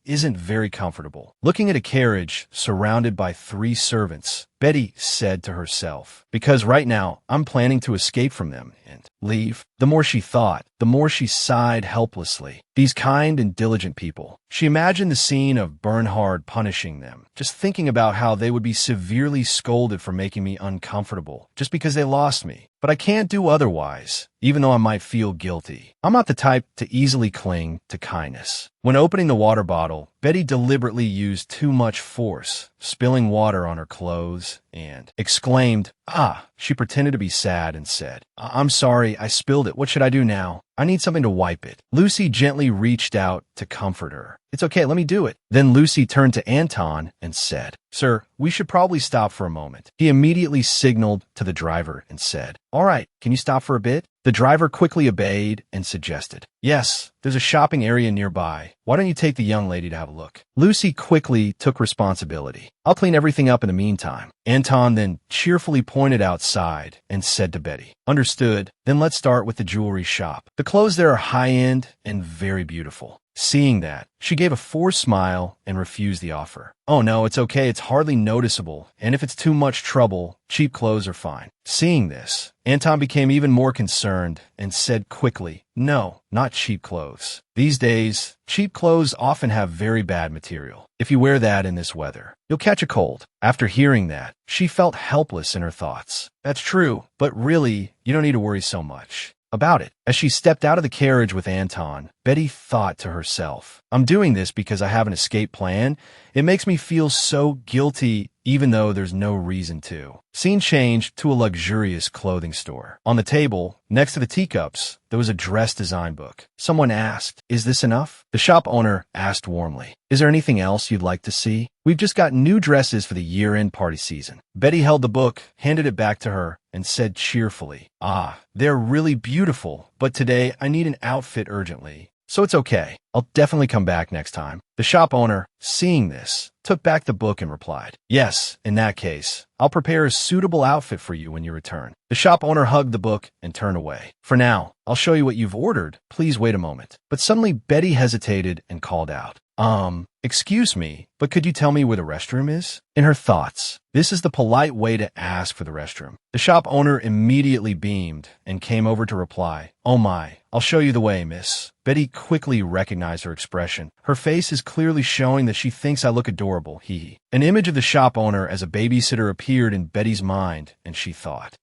isn't very comfortable. Looking at a carriage surrounded by 3 servants, Betty said to herself, "Because right now I'm planning to escape from them and leave." The more she thought, the more she sighed helplessly. These kind and diligent people. She imagined the scene of Bernhard punishing them, just thinking about how they would be severely scolded for making me uncomfortable, just because they lost me. But I can't do otherwise, even though I might feel guilty. I'm not the type to easily cling to kindness. When opening the water bottle, Betty deliberately used too much force, spilling water on her clothes, and exclaimed, "Ah!" She pretended to be sad and said, "I'm sorry, I spilled it. What should I do now? I need something to wipe it." Lucy gently reached out to comfort her. "It's okay, let me do it." Then Lucy turned to Anton and said, "Sir, we should probably stop for a moment." He immediately signaled to the driver and said, "All right, can you stop for a bit?" The driver quickly obeyed and suggested, "Yes, there's a shopping area nearby. Why don't you take the young lady to have a look?" Lucy quickly took responsibility. "I'll clean everything up in the meantime." Anton then cheerfully pointed outside and said to Betty, "Understood. Then let's start with the jewelry shop. The clothes there are high-end and very beautiful." Seeing that, she gave a forced smile and refused the offer. "Oh no, it's okay, it's hardly noticeable, and if it's too much trouble, cheap clothes are fine." Seeing this, Anton became even more concerned and said quickly, "No, not cheap clothes. These days, cheap clothes often have very bad material. If you wear that in this weather, you'll catch a cold." After hearing that, she felt helpless in her thoughts. "That's true, but really, you don't need to worry so much about it." As she stepped out of the carriage with Anton, Betty thought to herself, "I'm doing this because I have an escape plan. It makes me feel so guilty even though there's no reason to." Scene changed to a luxurious clothing store. On the table, next to the teacups, there was a dress design book. Someone asked, "Is this enough?" The shop owner asked warmly, "Is there anything else you'd like to see? We've just got new dresses for the year-end party season." Betty held the book, handed it back to her, and said cheerfully, "Ah, they're really beautiful, but today I need an outfit urgently. So it's okay. I'll definitely come back next time." The shop owner, seeing this, took back the book and replied, "Yes, in that case, I'll prepare a suitable outfit for you when you return." The shop owner hugged the book and turned away. "For now, I'll show you what you've ordered. Please wait a moment." But suddenly Betty hesitated and called out, Excuse me, but could you tell me where the restroom is?" In her thoughts, this is the polite way to ask for the restroom. The shop owner immediately beamed and came over to reply, "Oh my, I'll show you the way, miss." Betty quickly recognized her expression. Her face is clearly showing that she thinks I look adorable, hee. An image of the shop owner as a babysitter appeared in Betty's mind, and she thought,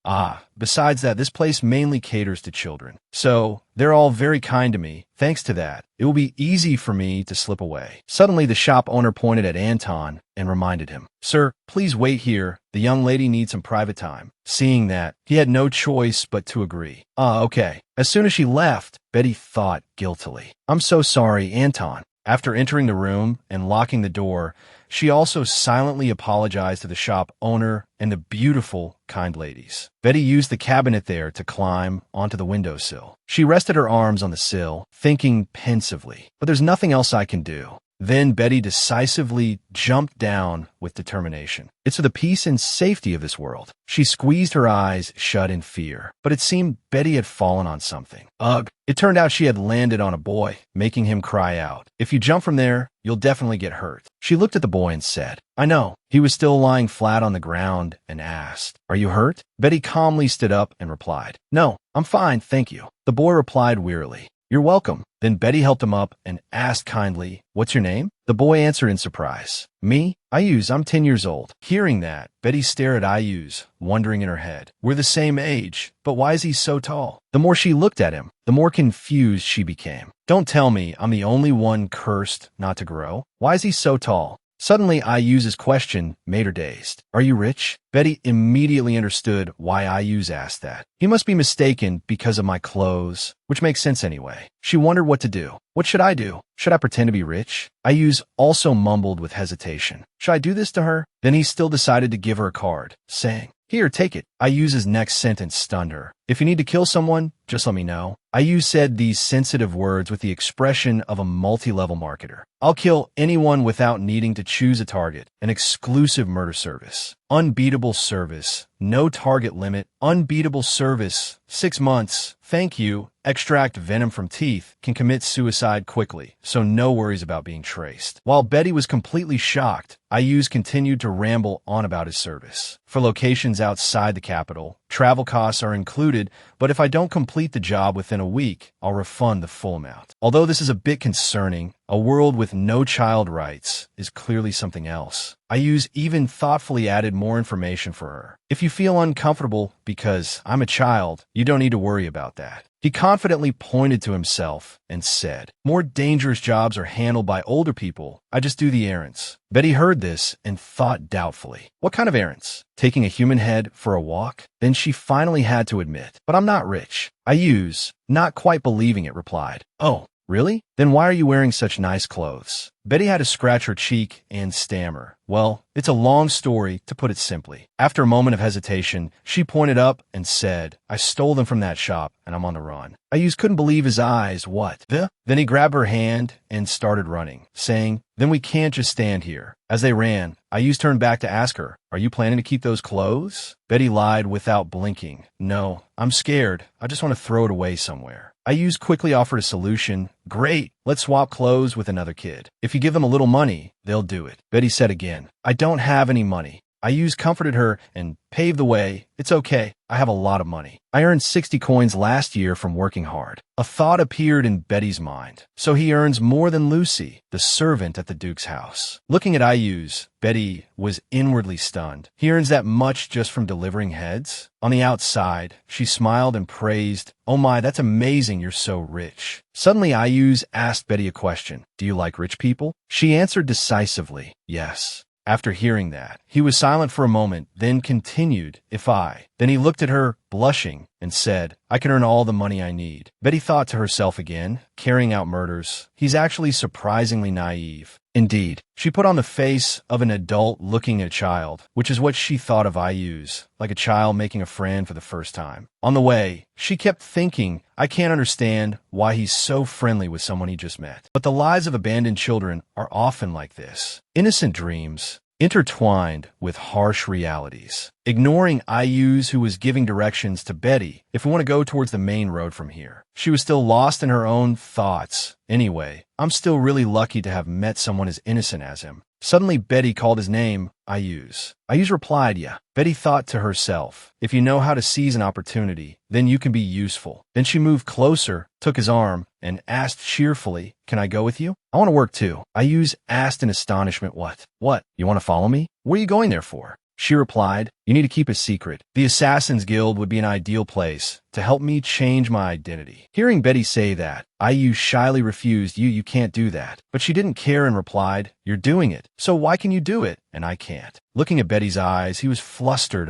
besides that, this place mainly caters to children. So, they're all very kind to me. Thanks to that, it will be easy for me to slip away. Suddenly, the shop owner pointed at Anton and reminded him, "Sir, please wait here. The young lady needs some private time." Seeing that, he had no choice but to agree. Okay." As soon as she left, Betty thought guiltily, "I'm so sorry, Anton." After entering the room and locking the door, she also silently apologized to the shop owner and the beautiful, kind ladies. Betty used the cabinet there to climb onto the windowsill. She rested her arms on the sill, thinking pensively, "But there's nothing else I can do. Then Betty decisively jumped down with determination. It's for the peace and safety of this world. She squeezed her eyes shut in fear, but it seemed Betty had fallen on something. Ugh! It turned out she had landed on a boy, making him cry out. If you jump from there, you'll definitely get hurt. She looked at the boy and said, I know. He was still lying flat on the ground and asked, Are you hurt? Betty calmly stood up and replied, No, I'm fine, thank you. The boy replied wearily, You're welcome. Then Betty helped him up and asked kindly, What's your name? The boy answered in surprise, Me? Ayuz, I'm 10 years old. Hearing that, Betty stared at Ayuz, wondering in her head, We're the same age, but why is he so tall? The more she looked at him, the more confused she became. Don't tell me I'm the only one cursed not to grow. Why is he so tall? Suddenly, Ayuz's question made her dazed. Are you rich? Betty immediately understood why Ayuz asked that. He must be mistaken because of my clothes, which makes sense anyway. She wondered what to do. What should I do? Should I pretend to be rich? Ayuz also mumbled with hesitation. Should I do this to her? Then he still decided to give her a card, saying, Here, take it. Ayuz's next sentence stunned her. If you need to kill someone, just let me know. Ayuz said these sensitive words with the expression of a multi-level marketer. I'll kill anyone without needing to choose a target. An exclusive murder service. Unbeatable service. No target limit. Unbeatable service. 6 months. Thank you. Extract venom from teeth. Can commit suicide quickly, so no worries about being traced. While Betty was completely shocked, Ayuz continued to ramble on about his service. For locations outside the capital, travel costs are included, but if I don't complete the job within a week, I'll refund the full amount. Although this is a bit concerning, a world with no child rights is clearly something else. Ayuz even thoughtfully added more information for her. If you feel uncomfortable because I'm a child, you don't need to worry about that. He confidently pointed to himself and said, More dangerous jobs are handled by older people. I just do the errands. Betty heard this and thought doubtfully. What kind of errands? Taking a human head for a walk? Then she finally had to admit, But I'm not rich. Ayuz, not quite believing it, replied, Oh, really? Then why are you wearing such nice clothes? Betty had to scratch her cheek and stammer. Well, it's a long story, to put it simply. After a moment of hesitation, she pointed up and said, I stole them from that shop, and I'm on the run. Ayuz couldn't believe his eyes. What? Then he grabbed her hand and started running, saying, Then we can't just stand here. As they ran, Ayuz turned back to ask her, Are you planning to keep those clothes? Betty lied without blinking. No, I'm scared. I just want to throw it away somewhere. Ayuz quickly offered a solution. Great, let's swap clothes with another kid. If you give them a little money, they'll do it. Betty said again, I don't have any money. Ayuz comforted her and paved the way. It's okay, I have a lot of money. I earned 60 coins last year from working hard. A thought appeared in Betty's mind. So he earns more than Lucy, the servant at the Duke's house. Looking at Ayuz, Betty was inwardly stunned. He earns that much just from delivering heads? On the outside, she smiled and praised, Oh my, that's amazing, you're so rich. Suddenly Ayuz asked Betty a question. Do you like rich people? She answered decisively, Yes. After hearing that, he was silent for a moment, then continued, Then he looked at her, blushing, and said, I can earn all the money I need. Betty thought to herself again, carrying out murders. He's actually surprisingly naive. Indeed, she put on the face of an adult looking at a child, which is what she thought of Ayuz, like a child making a friend for the first time. On the way, she kept thinking, I can't understand why he's so friendly with someone he just met. But the lives of abandoned children are often like this. Innocent dreams, intertwined with harsh realities. Ignoring Ayuz, who was giving directions to Betty, if we want to go towards the main road from here. She was still lost in her own thoughts. Anyway, I'm still really lucky to have met someone as innocent as him. Suddenly, Betty called his name, Ayuz. Ayuz replied, Yeah. Betty thought to herself, if you know how to seize an opportunity, then you can be useful. Then she moved closer, took his arm, and asked cheerfully, Can I go with you? I want to work too. Ayuz asked in astonishment, What? What? You want to follow me? What are you going there for? She replied, You need to keep a secret. The Assassin's Guild would be an ideal place to help me change my identity. Hearing Betty say that, Ayuz shyly refused, You can't do that. But she didn't care and replied, You're doing it. So why can you do it? And I can't. Looking at Betty's eyes, he was flustered.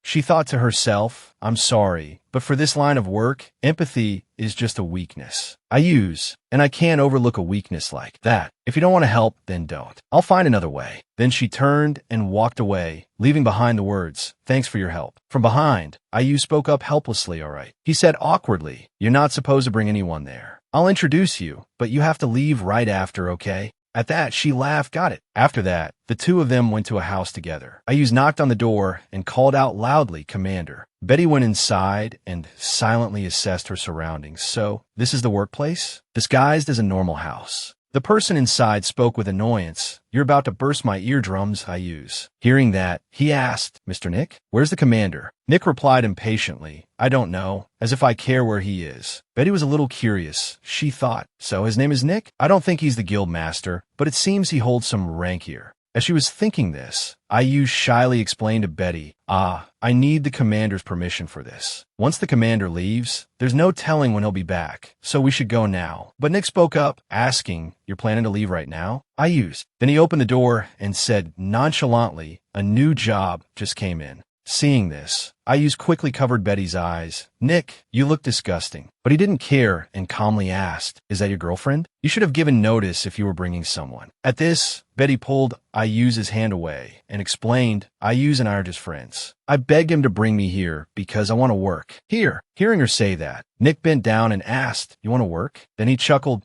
She thought to herself, I'm sorry, but for this line of work, empathy is just a weakness. And I can't overlook a weakness like that. If you don't want to help, then don't. I'll find another way. Then she turned and walked away, leaving behind the words, Thanks for your help. From behind, Ayuz spoke up helplessly, All right. He said awkwardly, You're not supposed to bring anyone there. I'll introduce you, but you have to leave right after, okay? At that, she laughed. Got it. After that, the two of them went to a house together. Ayuz knocked on the door and called out loudly, "Commander." Betty went inside and silently assessed her surroundings. So, this is the workplace? Disguised as a normal house. The person inside spoke with annoyance. "You're about to burst my eardrums, Ayuz." Hearing that, he asked, "Mr. Nick, where's the commander?" Nick replied impatiently, "I don't know," as if I care where he is. Betty was a little curious. She thought, "So his name is Nick? I don't think he's the guild master, but it seems he holds some rank here." As she was thinking this, Ayuz shyly explained to Betty, I need the commander's permission for this. Once the commander leaves, there's no telling when he'll be back, so we should go now." But Nick spoke up, asking, "You're planning to leave right now?" Ayuz. Then he opened the door and said nonchalantly, "A new job just came in." Seeing this, Ayuz quickly covered Betty's eyes. "Nick, you look disgusting." But he didn't care and calmly asked, "Is that your girlfriend? You should have given notice if you were bringing someone." At this, Betty pulled Ayuz's hand away and explained, "Ayuz and I are just friends. I begged him to bring me here because I want to work here." Hearing her say that, Nick bent down and asked, "You want to work?" Then he chuckled,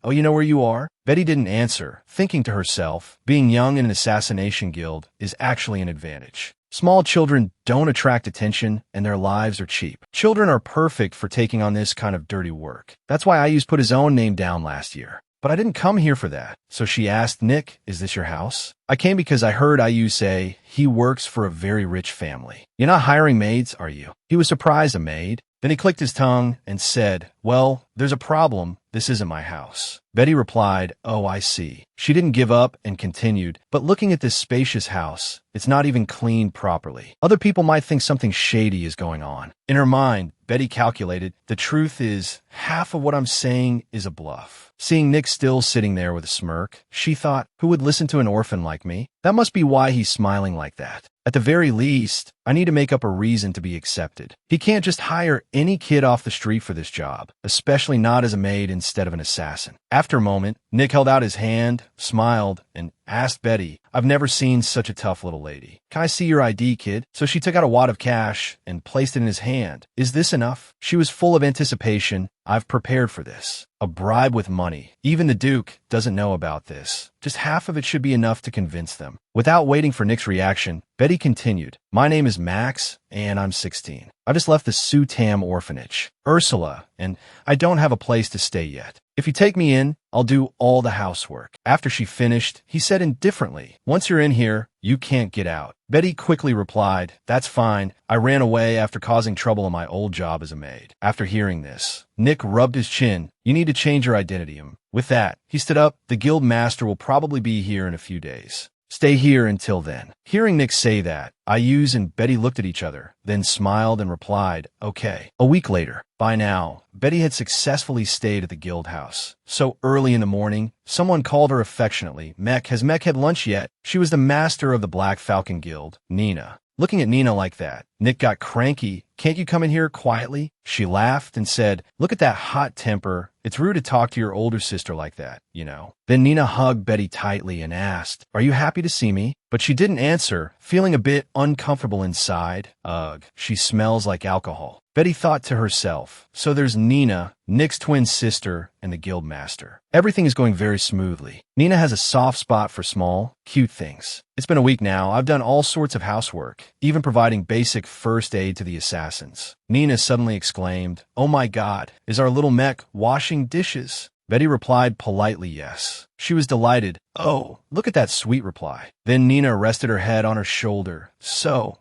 "Oh, you know where you are?" Betty didn't answer, thinking to herself, being young in an assassination guild is actually an advantage. Small children don't attract attention, and their lives are cheap. Children are perfect for taking on this kind of dirty work. That's why Ayuz put his own name down last year. But I didn't come here for that. So she asked, "Nick, is this your house?" "I came because I heard Ayuz say he works for a very rich family. You're not hiring maids, are you?" He was surprised. "A maid?" Then he clicked his tongue and said, "Well, there's a problem. This isn't my house." Betty replied, "Oh, I see." She didn't give up and continued, "But looking at this spacious house, it's not even cleaned properly. Other people might think something shady is going on." In her mind, Betty calculated, the truth is, half of what I'm saying is a bluff. Seeing Nick still sitting there with a smirk, she thought, who would listen to an orphan like me? That must be why he's smiling like that. At the very least, I need to make up a reason to be accepted. He can't just hire any kid off the street for this job, especially not as a maid instead of an assassin. After a moment, Nick held out his hand, smiled, and asked Betty, "I've never seen such a tough little lady. Can I see your ID, kid?" So she took out a wad of cash and placed it in his hand. "Is this enough?" She was full of anticipation. "I've prepared for this. A bribe with money. Even the Duke doesn't know about this. Just half of it should be enough to convince them." Without waiting for Nick's reaction, Betty continued, "My name is Max, and I'm 16. I just left the Sutam orphanage, Ursula, and I don't have a place to stay yet. If you take me in, I'll do all the housework." After she finished, he said indifferently, "Once you're in here, you can't get out." Betty quickly replied, "That's fine. I ran away after causing trouble in my old job as a maid." After hearing this, Nick rubbed his chin. "You need to change your identity." With that, he stood up. "The guild master will probably be here in a few days. Stay here until then." Hearing Nick say that, Ayuz and Betty looked at each other, then smiled and replied, "Okay." A week later, by now, Betty had successfully stayed at the guild house. So early in the morning, someone called her affectionately, "Mech, has Mech had lunch yet?" She was the master of the Black Falcon Guild, Nina. Looking at Nina like that, Nick got cranky. "Can't you come in here quietly?" She laughed and said, "Look at that hot temper. It's rude to talk to your older sister like that, you know." Then Nina hugged Betty tightly and asked, "Are you happy to see me?" But she didn't answer, feeling a bit uncomfortable inside. Ugh, she smells like alcohol. Betty thought to herself, so there's Nina, Nick's twin sister, and the guild master. Everything is going very smoothly. Nina has a soft spot for small, cute things. It's been a week now. I've done all sorts of housework, even providing basic first aid to the assassins. Nina suddenly exclaimed, "Oh my God, is our little Mech washing dishes?" Betty replied politely yes. She was delighted. "Oh, look at that sweet reply." Then Nina rested her head on her shoulder. So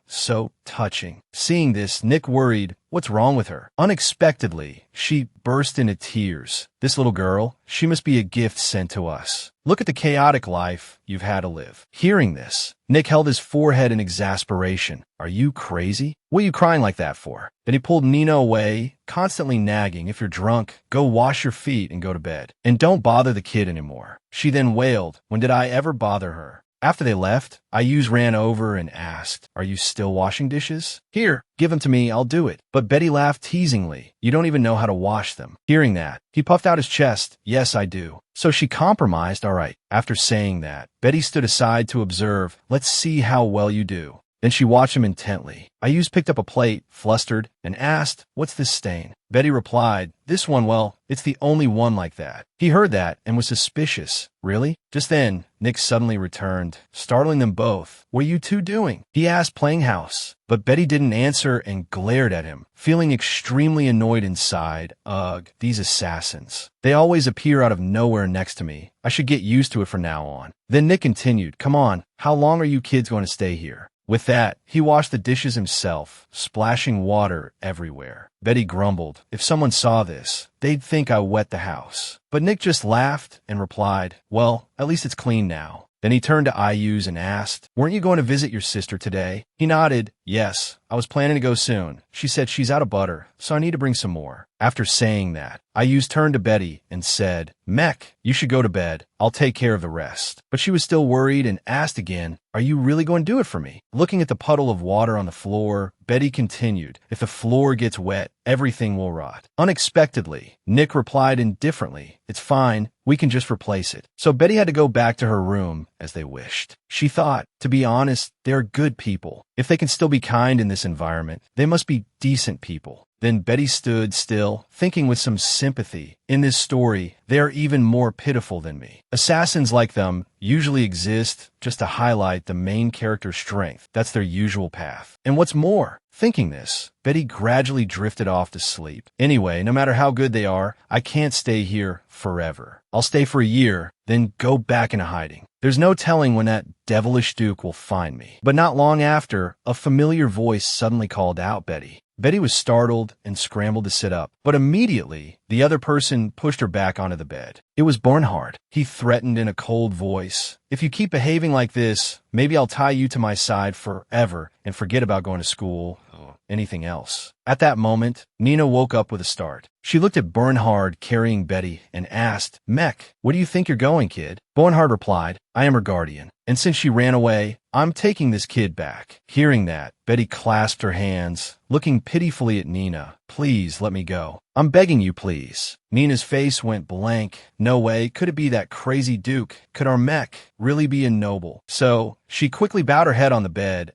touching. Seeing this, Nick worried, what's wrong with her? Unexpectedly, she burst into tears. "This little girl, she must be a gift sent to us. Look at the chaotic life you've had to live." Hearing this, Nick held his forehead in exasperation. "Are you crazy? What are you crying like that for?" Then he pulled Nina away, constantly nagging, "If you're drunk, go wash your feet and go to bed. And don't bother the kid anymore." She then wailed, "When did I ever bother her?" After they left, Ayuz ran over and asked, "Are you still washing dishes?" "Here, give them to me, I'll do it." But Betty laughed teasingly, "You don't even know how to wash them." Hearing that, he puffed out his chest, "Yes, I do." So she compromised, "All right." After saying that, Betty stood aside to observe, "Let's see how well you do." Then she watched him intently. Ayuz picked up a plate, flustered, and asked, "What's this stain?" Betty replied, "This one, well, it's the only one like that." He heard that and was suspicious. "Really?" Just then, Nick suddenly returned, startling them both. "What are you two doing?" he asked, playing house. But Betty didn't answer and glared at him, feeling extremely annoyed inside. Ugh, these assassins. They always appear out of nowhere next to me. I should get used to it from now on. Then Nick continued, "Come on, how long are you kids going to stay here?" With that, he washed the dishes himself, splashing water everywhere. Betty grumbled, "If someone saw this, they'd think I wet the house." But Nick just laughed and replied, "Well, at least it's clean now." Then he turned to Ayuz and asked, "Weren't you going to visit your sister today?" He nodded. "Yes, I was planning to go soon. She said she's out of butter, so I need to bring some more." After saying that, Ayuz turned to Betty and said, "Mech, you should go to bed. I'll take care of the rest." But she was still worried and asked again, "Are you really going to do it for me?" Looking at the puddle of water on the floor, Betty continued, "If the floor gets wet, everything will rot." Unexpectedly, Nick replied indifferently, "It's fine. We can just replace it." So Betty had to go back to her room as they wished. She thought, to be honest, they're good people. If they can still be kind in this environment, they must be decent people. Then Betty stood still, thinking with some sympathy. In this story, they are even more pitiful than me. Assassins like them usually exist just to highlight the main character's strength. That's their usual path. And what's more, thinking this, Betty gradually drifted off to sleep. Anyway, no matter how good they are, I can't stay here forever. I'll stay for a year, then go back into hiding. There's no telling when that devilish Duke will find me. But not long after, a familiar voice suddenly called out Betty. Betty was startled and scrambled to sit up, but immediately, the other person pushed her back onto the bed. It was Bernhard. He threatened in a cold voice, "If you keep behaving like this, maybe I'll tie you to my side forever and forget about going to school or anything else." At that moment, Nina woke up with a start. She looked at Bernhard carrying Betty and asked, "Mech, where do you think you're going, kid?" Bernhard replied, "I am her guardian, and since she ran away, I'm taking this kid back." Hearing that, Betty clasped her hands, looking pitifully at Nina. "Please let me go. I'm begging you, please." Nina's face went blank. No way could it be that crazy Duke. Could our Mech really be a noble? So she quickly bowed her head on the bed.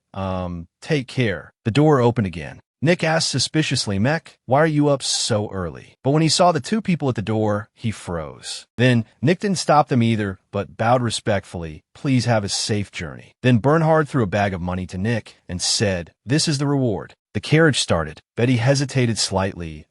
Take care. The door opened again. Nick asked suspiciously, "Mech, why are you up so early?" But when he saw the two people at the door, he froze. Then Nick didn't stop them either, but bowed respectfully, "Please have a safe journey." Then Bernhard threw a bag of money to Nick and said, "This is the reward." The carriage started. Betty hesitated slightly.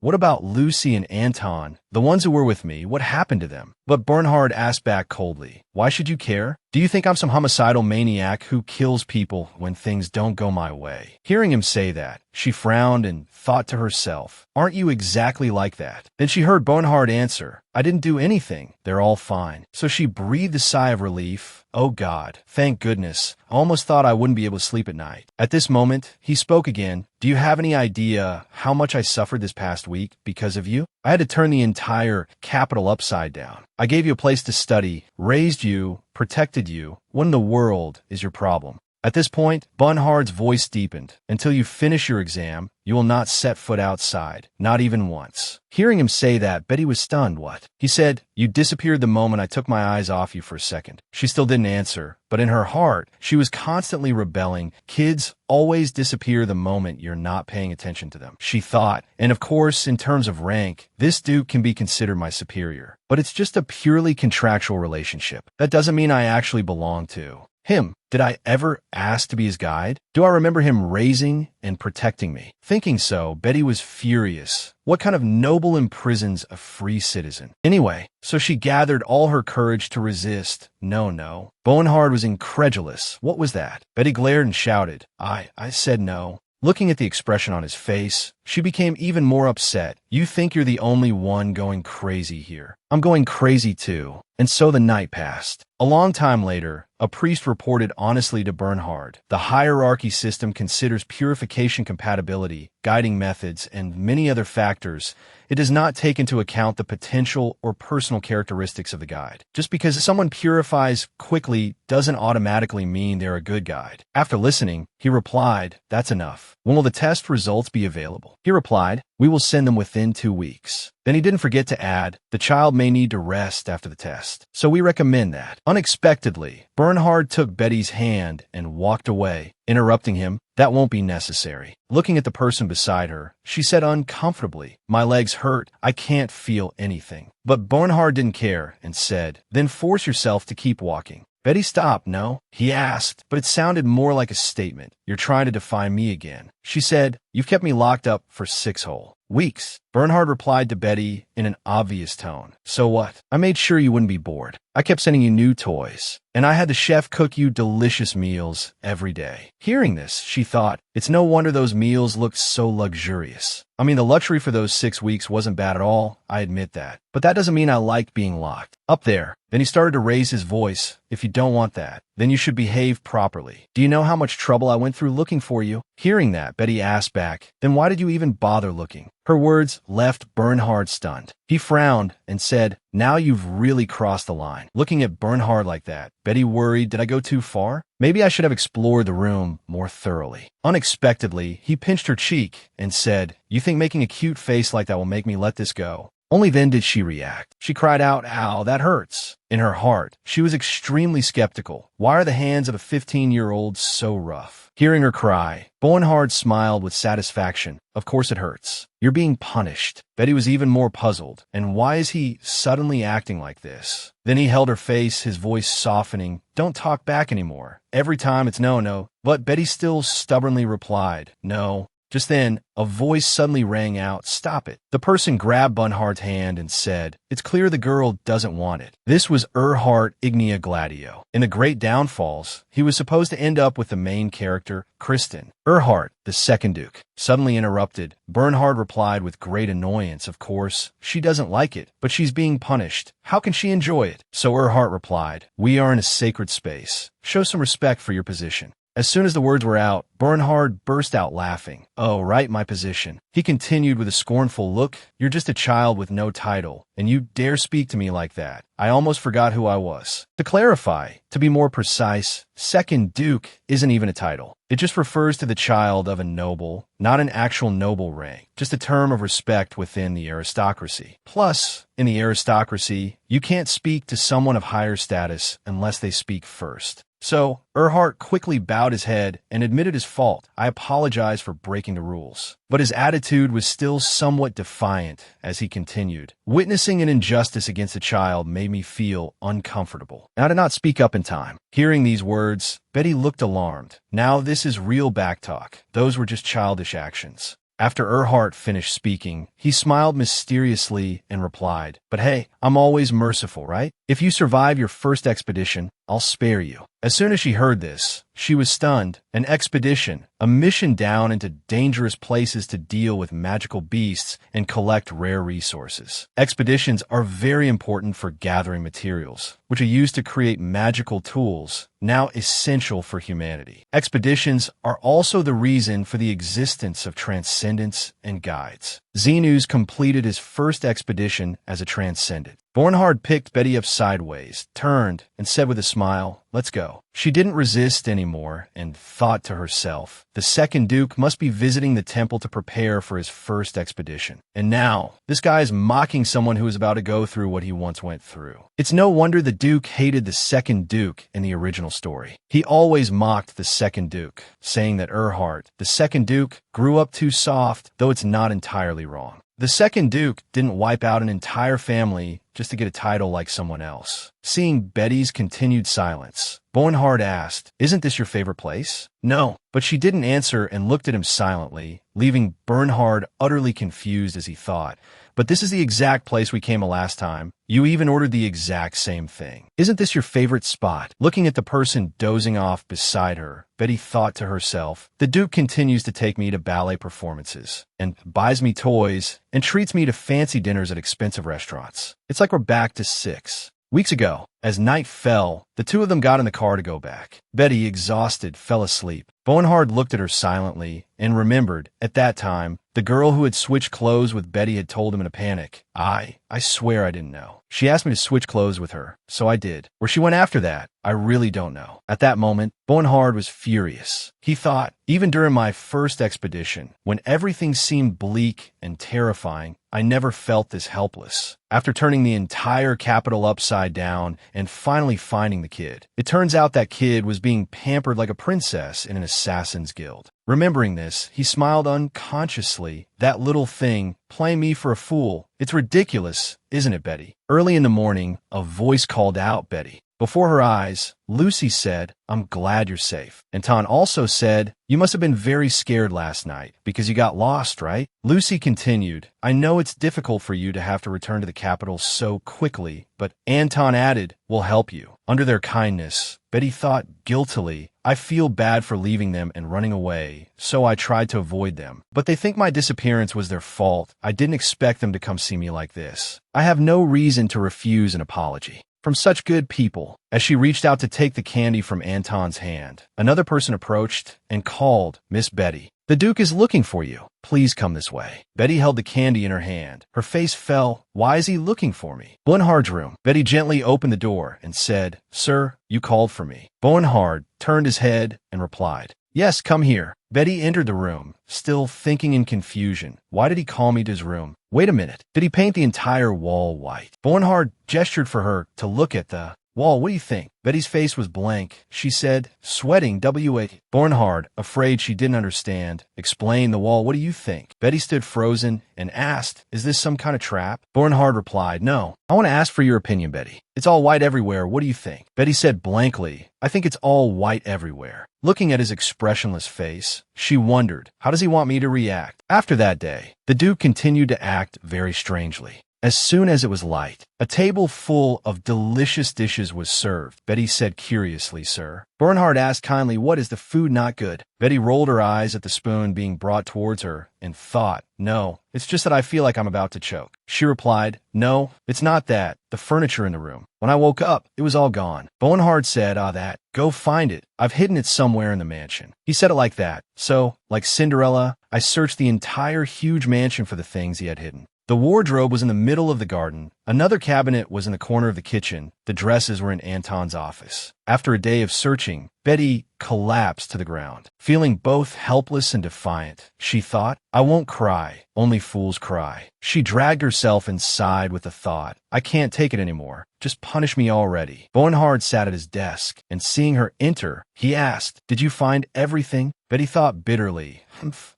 What about Lucy and Anton? The ones who were with me, what happened to them? But Bernhard asked back coldly, "Why should you care? Do you think I'm some homicidal maniac who kills people when things don't go my way?" Hearing him say that, she frowned and thought to herself, "Aren't you exactly like that?" Then she heard Bernhard answer, "I didn't do anything. They're all fine." So she breathed a sigh of relief. "Oh God, thank goodness. I almost thought I wouldn't be able to sleep at night." At this moment, he spoke again. "Do you have any idea how much I suffered this past week because of you? I had to turn the entire capital upside down. I gave you a place to study, raised you, protected you. What in the world is your problem?" At this point, Bernhard's voice deepened. "Until you finish your exam, you will not set foot outside, not even once." Hearing him say that, Betty was stunned. "What?" He said, "You disappeared the moment I took my eyes off you for a second." She still didn't answer, but in her heart, she was constantly rebelling. Kids always disappear the moment you're not paying attention to them, she thought. And of course, in terms of rank, this Duke can be considered my superior. But it's just a purely contractual relationship. That doesn't mean I actually belong to him. Did I ever ask to be his guide? Do I remember him raising and protecting me? Thinking so, Betty was furious. What kind of noble imprisons a free citizen? Anyway, so she gathered all her courage to resist. No. Bernhard was incredulous. What was that? Betty glared and shouted, I said no." Looking at the expression on his face, she became even more upset. "You think you're the only one going crazy here. I'm going crazy too." And so the night passed. A long time later, a priest reported honestly to Bernhard, "The hierarchy system considers purification compatibility, guiding methods, and many other factors it does not take into account the potential or personal characteristics of the guide. Just because someone purifies quickly doesn't automatically mean they're a good guide. After listening, he replied, "That's enough. When will the test results be available?" He replied, "We will send them within 2 weeks." Then he didn't forget to add, "The child may need to rest after the test, so we recommend that." Unexpectedly, Bernhard took Betty's hand and walked away, interrupting him. "That won't be necessary." Looking at the person beside her, she said uncomfortably, "My legs hurt. I can't feel anything." But Bernhard didn't care and said, "Then force yourself to keep walking." Betty stopped. "No?" he asked, but it sounded more like a statement. "You're trying to define me again." She said, "You've kept me locked up for 6 whole weeks." Bernhard replied to Betty in an obvious tone, "So what? I made sure you wouldn't be bored. I kept sending you new toys, and I had the chef cook you delicious meals every day." Hearing this, she thought, it's no wonder those meals looked so luxurious. I mean, the luxury for those 6 weeks wasn't bad at all, I admit that. But that doesn't mean I liked being locked up there. Then he started to raise his voice. "If you don't want that, then you should behave properly. Do you know how much trouble I went through looking for you?" Hearing that, Betty asked back, "Then why did you even bother looking?" Her words left Bernhard stunned. He frowned and said, "Now you've really crossed the line." Looking at Bernhard like that, Betty worried, did I go too far? Maybe I should have explored the room more thoroughly. Unexpectedly, he pinched her cheek and said, "You think making a cute face like that will make me let this go?" Only then did she react. She cried out, "Ow, that hurts." In her heart, she was extremely skeptical. Why are the hands of a 15-year-old so rough? Hearing her cry, Bernhard smiled with satisfaction. "Of course it hurts. You're being punished." Betty was even more puzzled. And why is he suddenly acting like this? Then he held her face, his voice softening. "Don't talk back anymore. Every time it's no, no." But Betty still stubbornly replied, "No." Just then, a voice suddenly rang out, "Stop it." The person grabbed Bernhard's hand and said, "It's clear the girl doesn't want it." This was Erhard Ignia Gladio. In The Great Downfalls, he was supposed to end up with the main character, Kristen. Erhard, the second Duke, suddenly interrupted. Bernhard replied with great annoyance, "Of course, she doesn't like it, but she's being punished. How can she enjoy it?" So Erhard replied, "We are in a sacred space. Show some respect for your position." As soon as the words were out, Bernhard burst out laughing. "Oh, right, my position." He continued with a scornful look, "You're just a child with no title, and you dare speak to me like that. I almost forgot who I was." To clarify, to be more precise, second Duke isn't even a title. It just refers to the child of a noble, not an actual noble rank, just a term of respect within the aristocracy. Plus, in the aristocracy, you can't speak to someone of higher status unless they speak first. So, Erhard quickly bowed his head and admitted his fault. "I apologize for breaking the rules." But his attitude was still somewhat defiant as he continued. "Witnessing an injustice against a child made me feel uncomfortable. I did not speak up in time." Hearing these words, Betty looked alarmed. Now this is real backtalk. Those were just childish actions. After Erhard finished speaking, he smiled mysteriously and replied, "But hey, I'm always merciful, right? If you survive your first expedition, I'll spare you." As soon as she heard this, she was stunned. An expedition, a mission down into dangerous places to deal with magical beasts and collect rare resources. Expeditions are very important for gathering materials, which are used to create magical tools, now essential for humanity. Expeditions are also the reason for the existence of transcendents and guides. Xenus completed his first expedition as a transcendent. Bernhard picked Betty up sideways, turned, and said with a smile, "Let's go." She didn't resist anymore and thought to herself, the second Duke must be visiting the temple to prepare for his first expedition. And now, this guy is mocking someone who is about to go through what he once went through. It's no wonder the Duke hated the second Duke in the original story. He always mocked the second Duke, saying that Erhard, the second Duke, grew up too soft, though it's not entirely wrong. The second Duke didn't wipe out an entire family just to get a title like someone else. Seeing Betty's continued silence, Bernhard asked, "Isn't this your favorite place?" "No," but she didn't answer and looked at him silently, leaving Bernhard utterly confused as he thought, "But this is the exact place we came last time. You even ordered the exact same thing. Isn't this your favorite spot?" Looking at the person dozing off beside her, Betty thought to herself, "The Duke continues to take me to ballet performances, and buys me toys, and treats me to fancy dinners at expensive restaurants. It's like we're back to 6 weeks ago." As night fell, the two of them got in the car to go back. Betty, exhausted, fell asleep. Bernhard looked at her silently and remembered, at that time, The girl who had switched clothes with Betty had told him in a panic. I swear I didn't know. She asked me to switch clothes with her, so I did. Where she went after that, I really don't know. At that moment, Bonhard was furious. He thought, even during my first expedition, when everything seemed bleak and terrifying, I never felt this helpless. After turning the entire capital upside down and finally finding the kid, it turns out that kid was being pampered like a princess in an assassin's guild. Remembering this, he smiled unconsciously. That little thing, playing me for a fool. It's ridiculous, isn't it, Betty? Early in the morning, a voice called out Betty. Before her eyes, Lucy said, I'm glad you're safe. Anton also said, you must have been very scared last night because you got lost, right? Lucy continued, I know it's difficult for you to have to return to the capital so quickly, but Anton added, we'll help you. Under their kindness, Betty thought guiltily, I feel bad for leaving them and running away, so I tried to avoid them. But they think my disappearance was their fault. I didn't expect them to come see me like this. I have no reason to refuse an apology from such good people. As she reached out to take the candy from Anton's hand, another person approached and called, Miss Betty. The Duke is looking for you. Please come this way. Betty held the candy in her hand. Her face fell. Why is he looking for me? Bonhard's room. Betty gently opened the door and said, Sir, you called for me. Bonhard turned his head and replied, Yes, come here. Betty entered the room, still thinking in confusion. Why did he call me to his room? Wait a minute. Did he paint the entire wall white? Bonhard gestured for her to look at the wall. What do you think? Betty's face was blank. She said, sweating, W.A. Bonhard, afraid she didn't understand, explained the wall. What do you think? Betty stood frozen and asked, is this some kind of trap? Bonhard replied, no. I want to ask for your opinion, Betty. It's all white everywhere. What do you think? Betty said blankly, I think it's all white everywhere. Looking at his expressionless face, she wondered, how does he want me to react? After that day, the Duke continued to act very strangely. As soon as it was light, a table full of delicious dishes was served. Betty said curiously, Sir. Bernhard asked kindly, what is the food not good? Betty rolled her eyes at the spoon being brought towards her and thought, no, it's just that I feel like I'm about to choke. She replied, no, it's not that. The furniture in the room. When I woke up, it was all gone. Bernhard said, that. Go find it. I've hidden it somewhere in the mansion. He said it like that. So, like Cinderella, I searched the entire huge mansion for the things he had hidden. The wardrobe was in the middle of the garden. Another cabinet was in the corner of the kitchen. The dresses were in Anton's office. After a day of searching, Betty collapsed to the ground, feeling both helpless and defiant. She thought, I won't cry. Only fools cry. She dragged herself inside with the thought, I can't take it anymore. Just punish me already. Bonhard sat at his desk, and seeing her enter, he asked, did you find everything? Betty thought bitterly,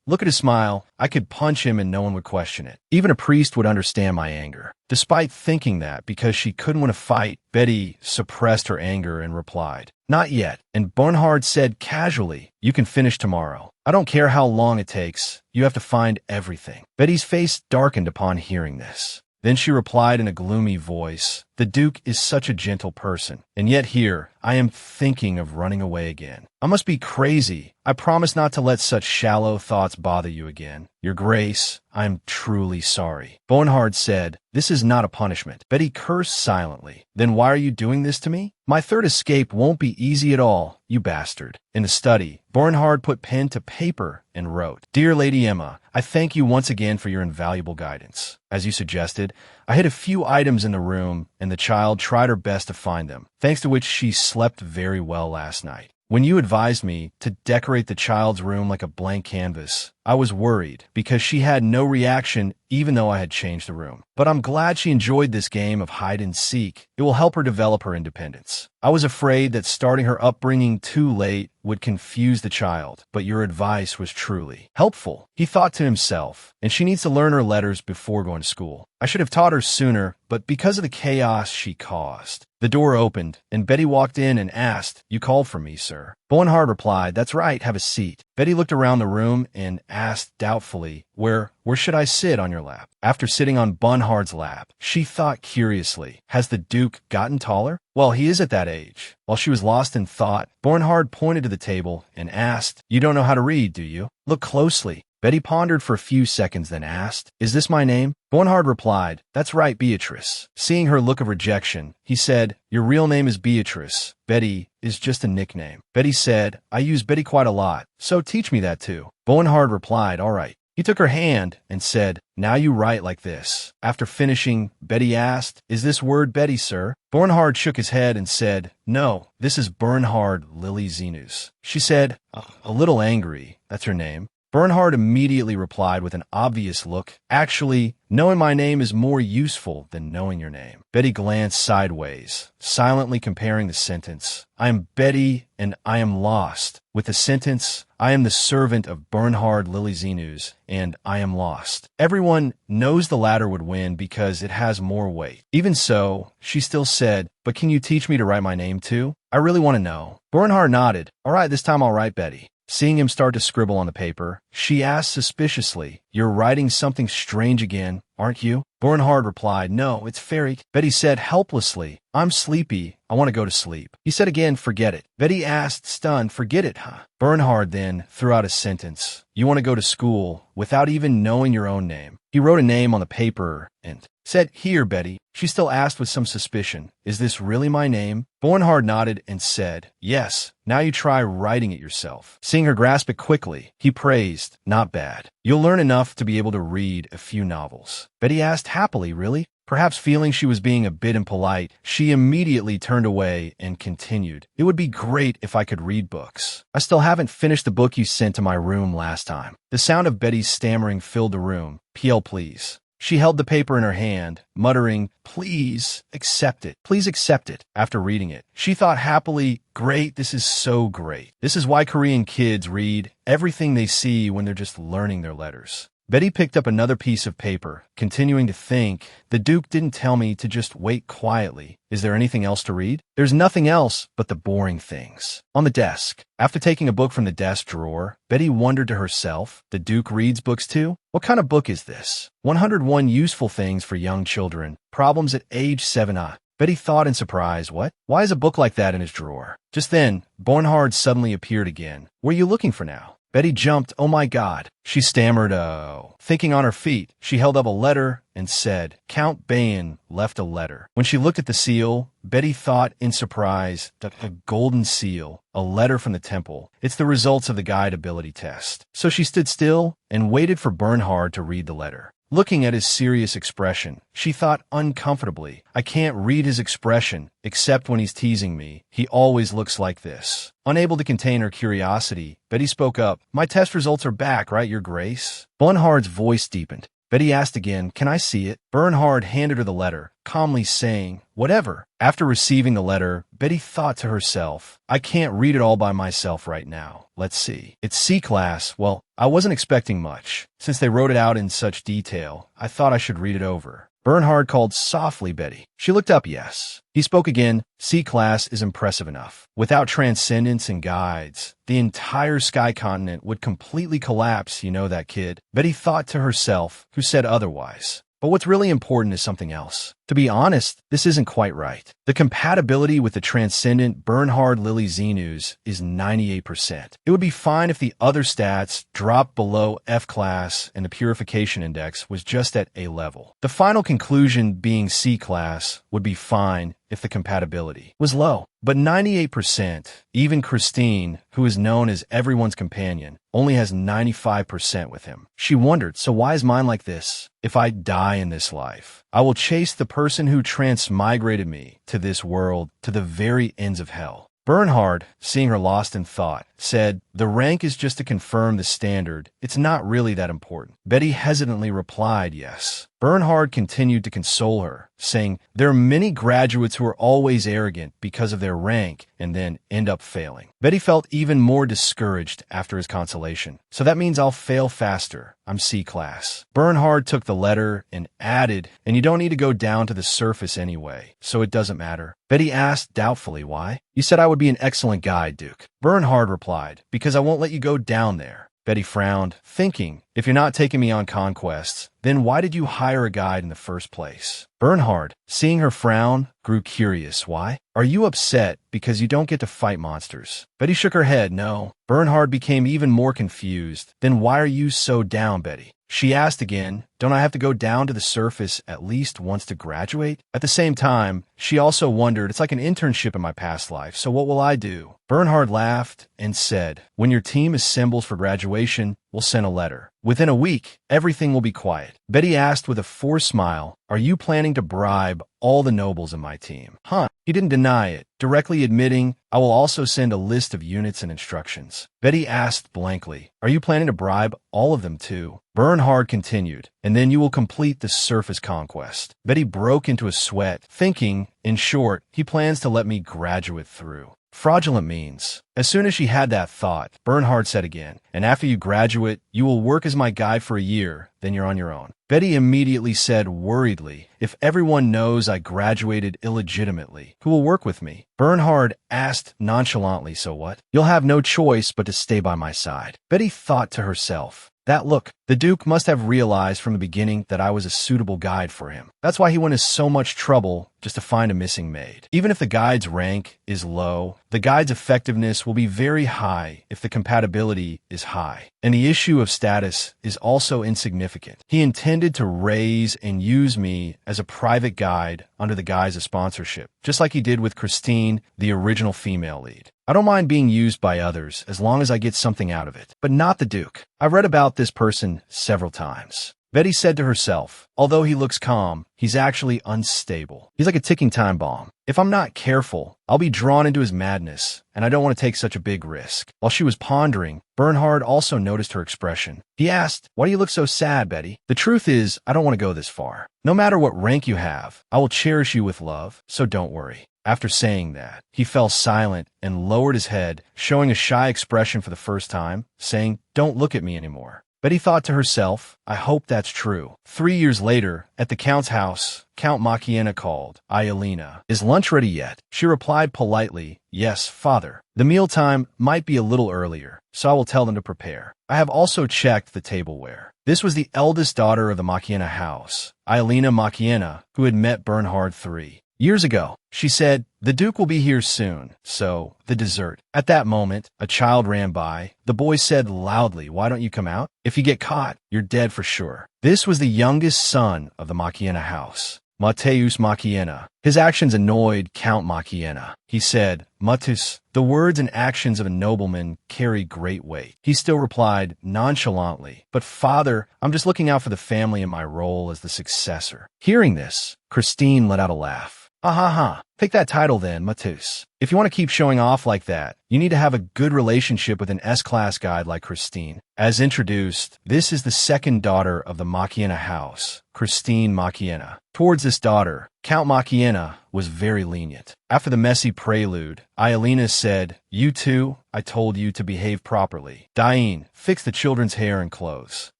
look at his smile. I could punch him and no one would question it. Even a priest would understand my anger. Despite thinking that, because she couldn't win a fight, Betty suppressed her anger and replied, not yet. And Bernhard said casually, you can finish tomorrow. I don't care how long it takes. You have to find everything. Betty's face darkened upon hearing this. Then she replied in a gloomy voice, the Duke is such a gentle person, and yet here I am thinking of running away again. I must be crazy. I promise not to let such shallow thoughts bother you again. Your Grace, I am truly sorry. Bonhard said, this is not a punishment. Betty cursed silently. Then why are you doing this to me? My third escape won't be easy at all, you bastard. In the study, Bernhard put pen to paper and wrote, Dear Lady Emma, I thank you once again for your invaluable guidance. As you suggested, I hid a few items in the room, and the child tried her best to find them, thanks to which she slept very well last night. When you advised me to decorate the child's room like a blank canvas, I was worried because she had no reaction even though I had changed the room. But I'm glad she enjoyed this game of hide and seek. It will help her develop her independence. I was afraid that starting her upbringing too late would confuse the child, but your advice was truly helpful. He thought to himself, and she needs to learn her letters before going to school. I should have taught her sooner, but because of the chaos she caused. The door opened, and Betty walked in and asked, You called for me, sir. Bonhard replied, That's right, have a seat. Betty looked around the room and asked doubtfully, Where should I sit on your lap? After sitting on Bonhard's lap, she thought curiously, Has the Duke gotten taller? Well, he is at that age. While she was lost in thought, Bonhard pointed to the table and asked, You don't know how to read, do you? Look closely. Betty pondered for a few seconds, then asked, Is this my name? Bonhard replied, That's right, Beatrice. Seeing her look of rejection, he said, Your real name is Beatrice. Betty is just a nickname. Betty said, I use Betty quite a lot, so teach me that too. Bonhard replied, All right. He took her hand and said, "Now you write like this." After finishing, Betty asked, "Is this word Betty, sir?" Bernhard shook his head and said, "No, this is Bernhard Lily Zenus." She said, a little angry, "That's her name." Bernhard immediately replied with an obvious look, "Actually, knowing my name is more useful than knowing your name." Betty glanced sideways, silently comparing the sentence, "I am Betty and I am lost," with the sentence, "I am the servant of Bernhard Lily Zenus and I am lost." Everyone knows the latter would win because it has more weight. Even so, she still said, "But can you teach me to write my name too? I really want to know." Bernhard nodded. "All right, this time I'll write Betty." Seeing him start to scribble on the paper, she asked suspiciously, "You're writing something strange again, aren't you?" Bernhard replied, "No, it's fairy." Betty said helplessly, "I'm sleepy. I want to go to sleep." He said again, "Forget it." Betty asked, stunned, "Forget it, huh?" Bernhard then threw out a sentence, "You want to go to school without even knowing your own name." He wrote a name on the paper and said, "Here, Betty." She still asked with some suspicion, "Is this really my name?" Bernhard nodded and said, "Yes. Now you try writing it yourself." Seeing her grasp it quickly, he praised, "Not bad. You'll learn enough to be able to read a few novels." Betty asked happily, "Really?" Perhaps feeling she was being a bit impolite, she immediately turned away and continued, "It would be great if I could read books. I still haven't finished the book you sent to my room last time." The sound of Betty's stammering filled the room. "PL, please." She held the paper in her hand, muttering, "Please accept it. Please accept it." After reading it, she thought happily, "Great, this is so great. This is why Korean kids read everything they see when they're just learning their letters." Betty picked up another piece of paper, continuing to think, "The Duke didn't tell me to just wait quietly. Is there anything else to read?" There's nothing else but the boring things. On the desk. After taking a book from the desk drawer, Betty wondered to herself, "The Duke reads books too? What kind of book is this? 101 Useful Things for Young Children. Problems at age 7. Betty thought in surprise, "What? Why is a book like that in his drawer?" Just then, Bernhard suddenly appeared again. "What are you looking for now?" Betty jumped, "Oh my God." She stammered, "Oh." Thinking on her feet, she held up a letter and said, "Count Bayan left a letter." When she looked at the seal, Betty thought in surprise, "A golden seal, a letter from the temple. It's the results of the guide ability test." So she stood still and waited for Bernhard to read the letter. Looking at his serious expression, she thought uncomfortably, "I can't read his expression, except when he's teasing me. He always looks like this." Unable to contain her curiosity, Betty spoke up, "My test results are back, right, Your Grace?" Bernhard's voice deepened. Betty asked again, "Can I see it?" Bernhard handed her the letter, calmly saying, "Whatever." After receiving the letter, Betty thought to herself, "I can't read it all by myself right now. Let's see. It's C class. Well, I wasn't expecting much. Since they wrote it out in such detail, I thought I should read it over." Bernhard called softly Betty. She looked up, "Yes." He spoke again, "C class is impressive enough. Without transcendence and guides, the entire sky continent would completely collapse, you know that, kid." Betty thought to herself, who said otherwise. But what's really important is something else. To be honest, this isn't quite right. The compatibility with the transcendent Bernhard Lily Zenus is 98%. It would be fine if the other stats dropped below F class and the purification index was just at A level. The final conclusion being C class would be fine if the compatibility was low. But 98%, even Christine, who is known as everyone's companion, only has 95% with him. She wondered, so why is mine like this? If I die in this life, I will chase the person who transmigrated me to this world to the very ends of hell. Bernhard, seeing her lost in thought, said, "The rank is just to confirm the standard. It's not really that important." Betty hesitantly replied, "Yes." Bernhard continued to console her, saying, "There are many graduates who are always arrogant because of their rank and then end up failing." Betty felt even more discouraged after his consolation. "So that means I'll fail faster. I'm C class." Bernhard took the letter and added, "And you don't need to go down to the surface anyway, so it doesn't matter." Betty asked doubtfully, "Why?" "You said I would be an excellent guide, Duke." Bernhard replied, "Because I won't let you go down there." Betty frowned, thinking, "If you're not taking me on conquests, then why did you hire a guide in the first place?" Bernhard, seeing her frown, grew curious. "Why? Are you upset because you don't get to fight monsters?" Betty shook her head, "No." Bernhard became even more confused. "Then why are you so down, Betty?" She asked again, don't I have to go down to the surface at least once to graduate? At the same time, she also wondered, it's like an internship in my past life, so what will I do? Bernhard laughed and said, when your team assembles for graduation, we'll send a letter. Within a week, everything will be quiet. Betty asked with a forced smile, are you planning to bribe all the nobles in my team? Huh? He didn't deny it, directly admitting, I will also send a list of units and instructions. Betty asked blankly, are you planning to bribe all of them too? Bernhard continued, and then you will complete the surface conquest. Betty broke into a sweat, thinking, in short, he plans to let me graduate through. Fraudulent means. As soon as she had that thought, Bernhard said again, and after you graduate, you will work as my guide for a year, then you're on your own. Betty immediately said worriedly, if everyone knows I graduated illegitimately, who will work with me? Bernhard asked nonchalantly, so what? You'll have no choice but to stay by my side. Betty thought to herself, that look, the Duke must have realized from the beginning that I was a suitable guide for him. That's why he went to so much trouble just to find a missing maid. Even if the guide's rank is low, the guide's effectiveness will be very high if the compatibility is high. And the issue of status is also insignificant. He intended to raise and use me as a private guide under the guise of sponsorship, just like he did with Christine, the original female lead. I don't mind being used by others as long as I get something out of it, but not the Duke. I've read about this person several times. Betty said to herself, although he looks calm, he's actually unstable. He's like a ticking time bomb. If I'm not careful, I'll be drawn into his madness, and I don't want to take such a big risk. While she was pondering, Bernhard also noticed her expression. He asked, why do you look so sad, Betty? The truth is, I don't want to go this far. No matter what rank you have, I will cherish you with love, so don't worry. After saying that, he fell silent and lowered his head, showing a shy expression for the first time, saying, don't look at me anymore. Betty thought to herself, I hope that's true. 3 years later, at the Count's house, Count Makiena called, Ielena, is lunch ready yet? She replied politely, yes, father. The mealtime might be a little earlier, so I will tell them to prepare. I have also checked the tableware. This was the eldest daughter of the Makiena house, Ielena Makiena, who had met Bernhard 3 years ago. She said, the Duke will be here soon, so, the dessert. At that moment, a child ran by. The boy said loudly, why don't you come out? If you get caught, you're dead for sure. This was the youngest son of the Makiena house, Mateus Makiena. His actions annoyed Count Makiena. He said, Matus, the words and actions of a nobleman carry great weight. He still replied nonchalantly, but father, I'm just looking out for the family in my role as the successor. Hearing this, Christine let out a laugh. Ha ha ha. Take that title then, Matus. If you want to keep showing off like that, you need to have a good relationship with an S-class guide like Christine. As introduced, this is the second daughter of the Makiena house, Christine Makiena. Towards this daughter, Count Makiena was very lenient. After the messy prelude, Ielena said, you two, I told you to behave properly. Diane, fix the children's hair and clothes.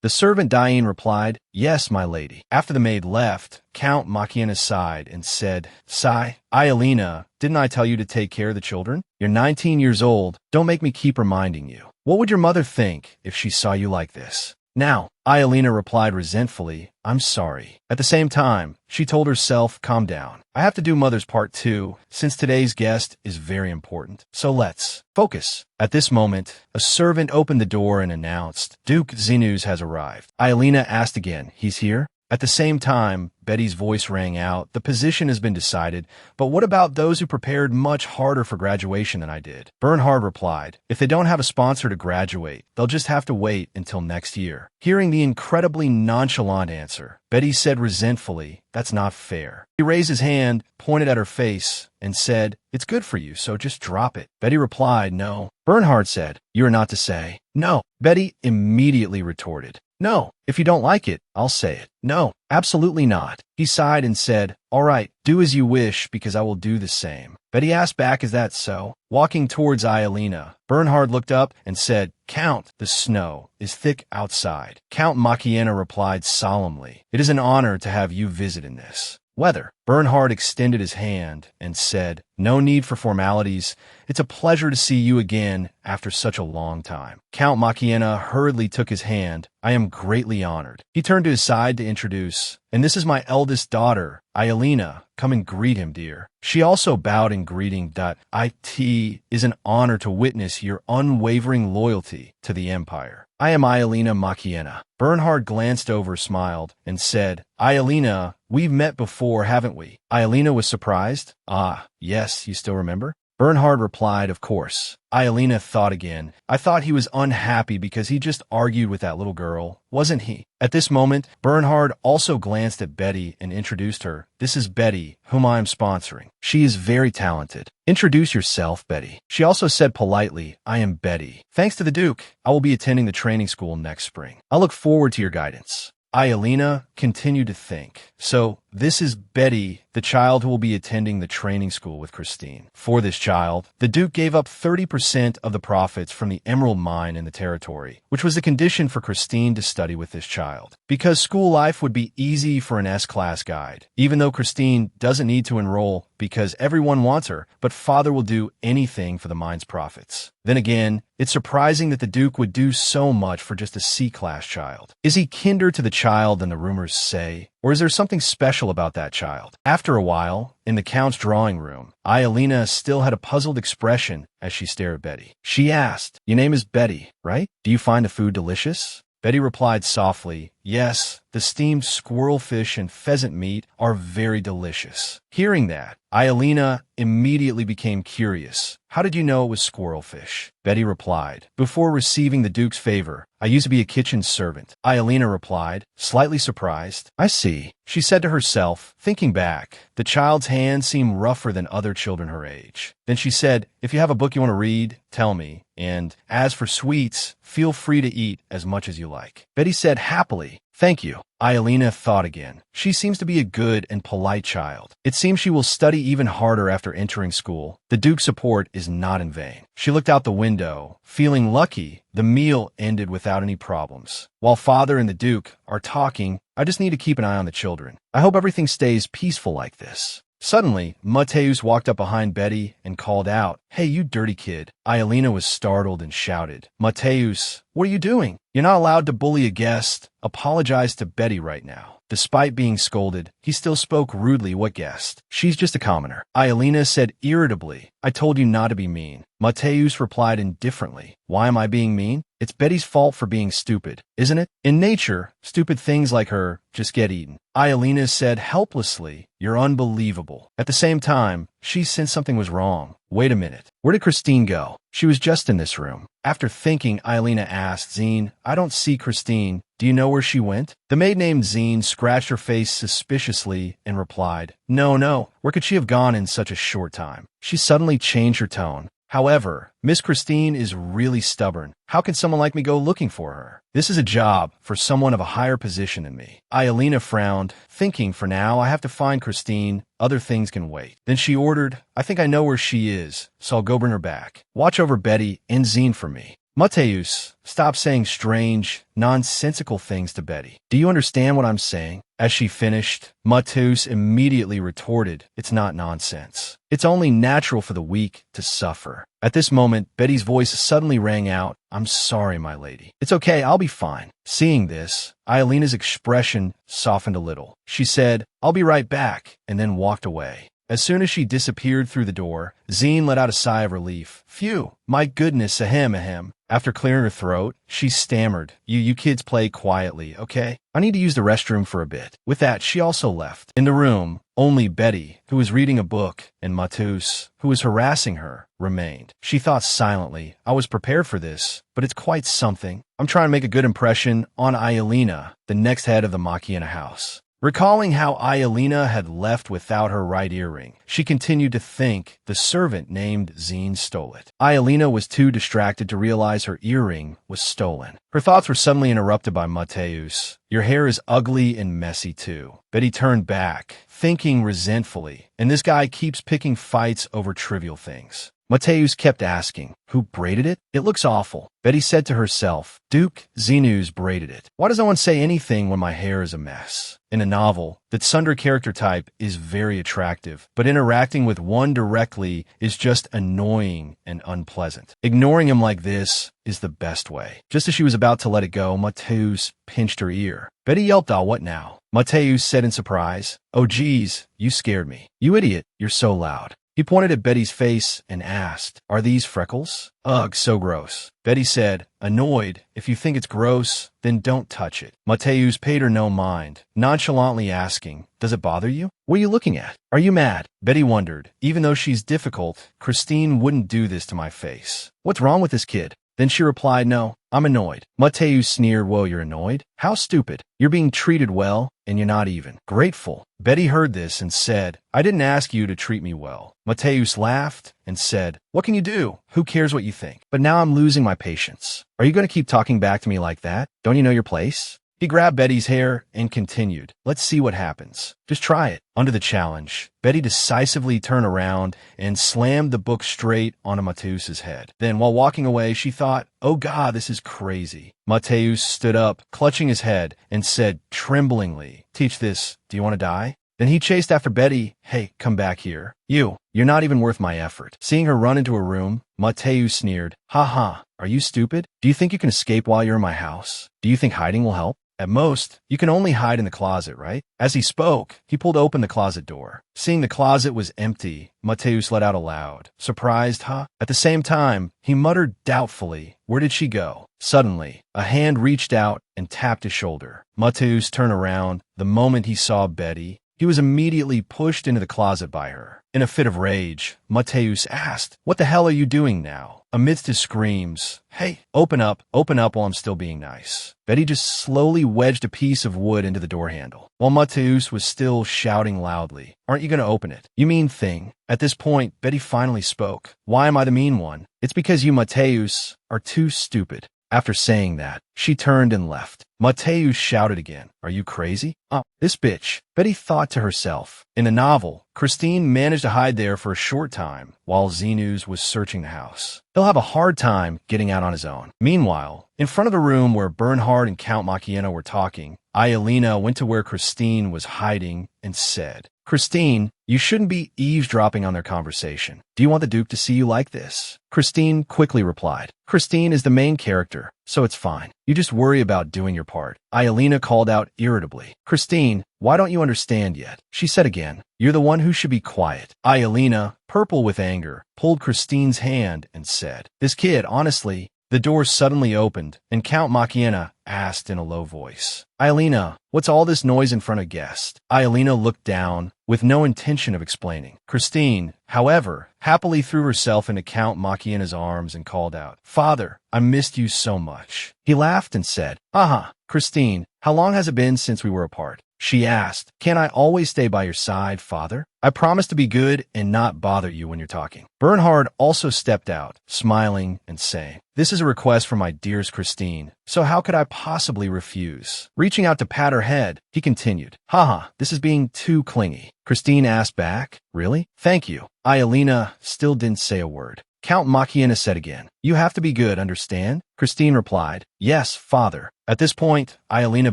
The servant Diane replied, yes, my lady. After the maid left, Count Makiena sighed and said, sigh, Ielena, didn't I tell you to take care of the children? You're 19 years old. Don't make me keep reminding you. What would your mother think if she saw you like this? Now, Ielena replied resentfully, I'm sorry. At the same time, she told herself, calm down. I have to do mother's part too, since today's guest is very important. So let's focus. At this moment, a servant opened the door and announced, Duke Zinus has arrived. Ielena asked again, he's here? At the same time, Betty's voice rang out, the position has been decided, but what about those who prepared much harder for graduation than I did? Bernhard replied, if they don't have a sponsor to graduate, they'll just have to wait until next year. Hearing the incredibly nonchalant answer, Betty said resentfully, that's not fair. He raised his hand, pointed at her face, and said, it's good for you, so just drop it. Betty replied, no. Bernhard said, you are not to say. No. Betty immediately retorted, no. If you don't like it, I'll say it. No, absolutely not. He sighed and said, all right, do as you wish, because I will do the same. Betty asked back, is that so? Walking towards Ielena, Bernhard looked up and said, Count, the snow is thick outside. Count Makiena replied solemnly, it is an honor to have you visit in this weather. Bernhard extended his hand and said, No need for formalities. It's a pleasure to see you again after such a long time. Count Makiena hurriedly took his hand. I am greatly honored. He turned to his side to introduce. And this is my eldest daughter, Ielina. Come and greet him, dear. She also bowed in greeting. It is an honor to witness your unwavering loyalty to the Empire. I am Ielina Makiena. Bernhard glanced over, smiled, and said, Ielina, we've met before, haven't we? Ielina was surprised. Ah, yes, you still remember? Bernhard replied, of course. Ielina thought again. I thought he was unhappy because he just argued with that little girl, wasn't he? At this moment, Bernhard also glanced at Betty and introduced her. This is Betty, whom I am sponsoring. She is very talented. Introduce yourself, Betty. She also said politely, I am Betty. Thanks to the Duke, I will be attending the training school next spring. I look forward to your guidance. Ielina continued to think. So, this is Betty, the child who will be attending the training school with Christine. For this child, the Duke gave up 30% of the profits from the emerald mine in the territory, which was the condition for Christine to study with this child. Because school life would be easy for an S-class guide, even though Christine doesn't need to enroll because everyone wants her, but father will do anything for the mine's profits. Then again, it's surprising that the Duke would do so much for just a C-class child. Is he kinder to the child than the rumors say? Or is there something special about that child? After a while, in the Count's drawing room, Ielina still had a puzzled expression as she stared at Betty. She asked, Your name is Betty, right? Do you find the food delicious? Betty replied softly, Yes, the steamed squirrel fish and pheasant meat are very delicious. Hearing that, Ielina immediately became curious. How did you know it was squirrel fish? Betty replied, Before receiving the Duke's favor, I used to be a kitchen servant. Ielina replied, slightly surprised. I see. She said to herself, thinking back, the child's hands seemed rougher than other children her age. Then she said, If you have a book you want to read, tell me. And as for sweets, feel free to eat as much as you like. Betty said happily, Thank you. Ielina thought again. She seems to be a good and polite child. It seems she will study even harder after entering school. The Duke's support is not in vain. She looked out the window. Feeling lucky, the meal ended without any problems. While father and the Duke are talking, I just need to keep an eye on the children. I hope everything stays peaceful like this. Suddenly, Mateus walked up behind Betty and called out, Hey, you dirty kid. Ielina was startled and shouted, Mateus, what are you doing? You're not allowed to bully a guest. Apologize to Betty right now. Despite being scolded, he still spoke rudely. What guest? She's just a commoner. Ielina said irritably, I told you not to be mean. Mateus replied indifferently, Why am I being mean? It's Betty's fault for being stupid, isn't it? In nature, stupid things like her just get eaten. Ielina said helplessly, You're unbelievable. At the same time, she sensed something was wrong. Wait a minute. Where did Christine go? She was just in this room. After thinking, Ielina asked Zine, I don't see Christine. Do you know where she went? The maid named Zine scratched her face suspiciously and replied, No. Where could she have gone in such a short time? She suddenly changed her tone. However, Miss Christine is really stubborn. How can someone like me go looking for her? This is a job for someone of a higher position than me. Ielina frowned, thinking for now I have to find Christine. Other things can wait. Then she ordered, I think I know where she is, so I'll go bring her back. Watch over Betty and Zine for me. Mateus, stop saying strange, nonsensical things to Betty. Do you understand what I'm saying? As she finished, Mateus immediately retorted, It's not nonsense. It's only natural for the weak to suffer. At this moment, Betty's voice suddenly rang out, I'm sorry, my lady. It's okay, I'll be fine. Seeing this, Ielina's expression softened a little. She said, I'll be right back, and then walked away. As soon as she disappeared through the door, Zine let out a sigh of relief. Phew, my goodness, ahem. After clearing her throat, she stammered, You kids play quietly, okay? I need to use the restroom for a bit. With that, she also left. In the room, only Betty, who was reading a book, and Mateus, who was harassing her, remained. She thought silently, I was prepared for this, but it's quite something. I'm trying to make a good impression on Ielina, the next head of the Makiena house. Recalling how Ielina had left without her right earring, she continued to think the servant named Zine stole it. Ielina was too distracted to realize her earring was stolen. Her thoughts were suddenly interrupted by Mateus. Your hair is ugly and messy too. Betty turned back, thinking resentfully, and this guy keeps picking fights over trivial things. Mateus kept asking. Who braided it? It looks awful. Betty said to herself. Duke, Xenos braided it. Why does no one say anything when my hair is a mess? In a novel, the Tsundere character type is very attractive, but interacting with one directly is just annoying and unpleasant. Ignoring him like this is the best way. Just as she was about to let it go, Mateus pinched her ear. Betty yelped, "Ah, what now?" Mateus said in surprise, "Oh geez, you scared me. You idiot, you're so loud." He pointed at Betty's face and asked, "Are these freckles?" "Ugh, so gross." Betty said, annoyed, "If you think it's gross, then don't touch it." Mateus paid her no mind, nonchalantly asking, "Does it bother you? What are you looking at? Are you mad?" Betty wondered. Even though she's difficult, Christine wouldn't do this to my face. What's wrong with this kid? Then she replied, "No, I'm annoyed." Mateus sneered, "Whoa, you're annoyed? How stupid. You're being treated well, and you're not even grateful." Betty heard this and said, "I didn't ask you to treat me well." Mateus laughed and said, "What can you do? Who cares what you think? But now I'm losing my patience. Are you going to keep talking back to me like that? Don't you know your place?" He grabbed Betty's hair and continued, "Let's see what happens. Just try it." Under the challenge, Betty decisively turned around and slammed the book straight onto Mateus's head. Then, while walking away, she thought, "Oh God, this is crazy." Mateus stood up, clutching his head, and said tremblingly, "Teach this. Do you want to die?" Then he chased after Betty. "Hey, come back here. You're not even worth my effort." Seeing her run into her room, Mateus sneered, "Ha ha, are you stupid? Do you think you can escape while you're in my house? Do you think hiding will help? At most, you can only hide in the closet, right?" As he spoke, he pulled open the closet door. Seeing the closet was empty, Mateus let out a loud, surprised, "Huh?" At the same time, he muttered doubtfully, "Where did she go?" Suddenly, a hand reached out and tapped his shoulder. Mateus turned around. The moment he saw Betty, he was immediately pushed into the closet by her. In a fit of rage, Mateus asked, "What the hell are you doing now?" Amidst his screams, "Hey, open up while I'm still being nice." Betty just slowly wedged a piece of wood into the door handle, while Mateus was still shouting loudly, "Aren't you going to open it? You mean thing?" At this point, Betty finally spoke. "Why am I the mean one? It's because you, Mateus, are too stupid." After saying that, she turned and left. Mateus shouted again, "Are you crazy? This bitch." Betty thought to herself. In the novel, Christine managed to hide there for a short time while Xenos was searching the house. He'll have a hard time getting out on his own. Meanwhile, in front of the room where Bernhard and Count Machiena were talking, Ayelina went to where Christine was hiding and said, "Christine, you shouldn't be eavesdropping on their conversation. Do you want the Duke to see you like this?" Christine quickly replied, "Christine is the main character, so it's fine. You just worry about doing your part." Ayelina called out irritably, "Christine, why don't you understand yet?" She said again, "You're the one who should be quiet." Ayelina, purple with anger, pulled Christine's hand and said, "This kid, honestly." The door suddenly opened, and Count Machiena asked in a low voice, "Ayelina, what's all this noise in front of guests?" Ayelina looked down, with no intention of explaining. Christine, however, happily threw herself into Count Machiena's arms and called out, "Father, I missed you so much." He laughed and said, "Aha, Christine, how long has it been since we were apart?" She asked, "Can I always stay by your side, father? I promise to be good and not bother you when you're talking." Bernhard also stepped out, smiling and saying, "This is a request from my dearest Christine, so how could I possibly refuse?" Reaching out to pat her head, he continued, "Haha, this is being too clingy." Christine asked back, "Really? Thank you." Ayelina still didn't say a word. Count Machiena said again, "You have to be good, understand?" Christine replied, "Yes, father." At this point, Ayelina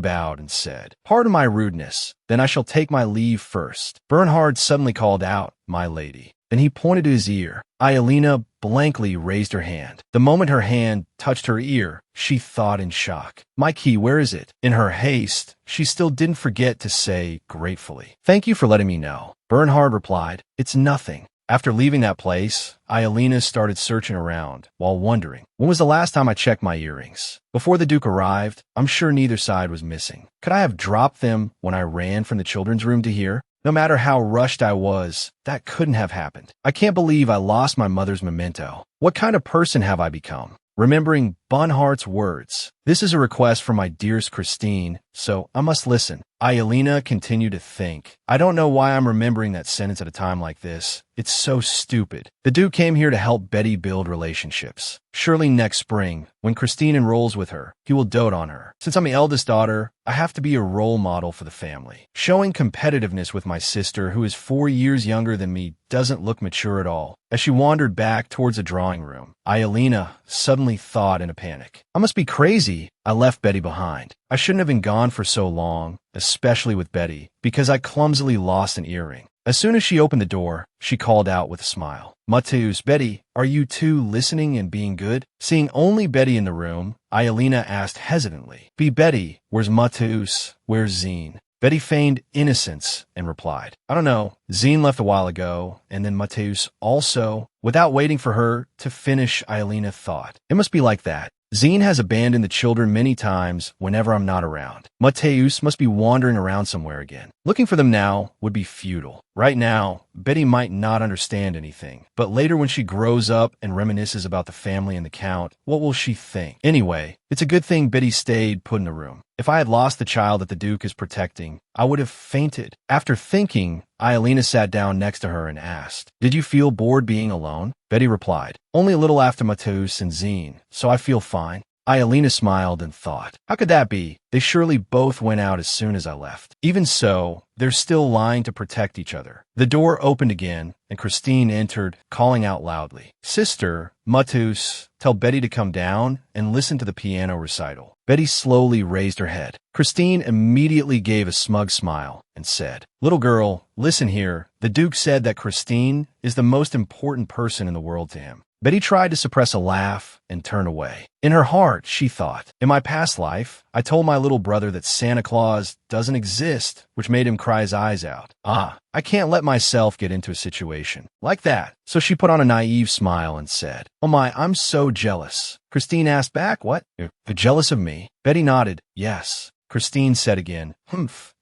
bowed and said, "Pardon my rudeness, then I shall take my leave first." Bernhard suddenly called out, "My lady." Then he pointed to his ear. Ayelina blankly raised her hand. The moment her hand touched her ear, she thought in shock, "My key, where is it?" In her haste, she still didn't forget to say gratefully, "Thank you for letting me know." Bernhard replied, "It's nothing." After leaving that place, Ayelina started searching around, while wondering, when was the last time I checked my earrings? Before the Duke arrived, I'm sure neither side was missing. Could I have dropped them when I ran from the children's room to here? No matter how rushed I was, that couldn't have happened. I can't believe I lost my mother's memento. What kind of person have I become? Remembering Bonhart's words. This is a request from my dearest Christine, so I must listen. Ayelina continued to think. I don't know why I'm remembering that sentence at a time like this. It's so stupid. The Duke came here to help Betty build relationships. Surely next spring, when Christine enrolls with her, he will dote on her. Since I'm the eldest daughter, I have to be a role model for the family. Showing competitiveness with my sister, who is 4 years younger than me, doesn't look mature at all. As she wandered back towards the drawing room, Ayelina suddenly thought in a panic. I must be crazy. I left Betty behind. I shouldn't have been gone for so long, especially with Betty, because I clumsily lost an earring. As soon as she opened the door, she called out with a smile. Mateus, Betty, are you two listening and being good? Seeing only Betty in the room, Ayelina asked hesitantly. Be Betty, where's Mateus? Where's Zine? Betty feigned innocence and replied, I don't know. Zine left a while ago, and then Mateus also. Without waiting for her to finish, Ayelina thought, it must be like that. Zine has abandoned the children many times whenever I'm not around. Mateus must be wandering around somewhere again. Looking for them now would be futile. Right now, Betty might not understand anything, but later when she grows up and reminisces about the family and the Count, what will she think? Anyway, it's a good thing Betty stayed put in the room. If I had lost the child that the Duke is protecting, I would have fainted. After thinking, Ayelina sat down next to her and asked, Did you feel bored being alone? Betty replied, Only a little after Mateus and Zine, so I feel fine. Ayelina smiled and thought, how could that be? They surely both went out as soon as I left. Even so, they're still lying to protect each other. The door opened again, and Christine entered, calling out loudly, Sister, Mateus, tell Betty to come down and listen to the piano recital. Betty slowly raised her head. Christine immediately gave a smug smile and said, Little girl, listen here. The Duke said that Christine is the most important person in the world to him. Betty tried to suppress a laugh and turn away. In her heart, she thought, in my past life, I told my little brother that Santa Claus doesn't exist, which made him cry his eyes out. I can't let myself get into a situation like that. So she put on a naive smile and said, Oh my, I'm so jealous. Christine asked back, What? You're jealous of me? Betty nodded, Yes. Christine said again,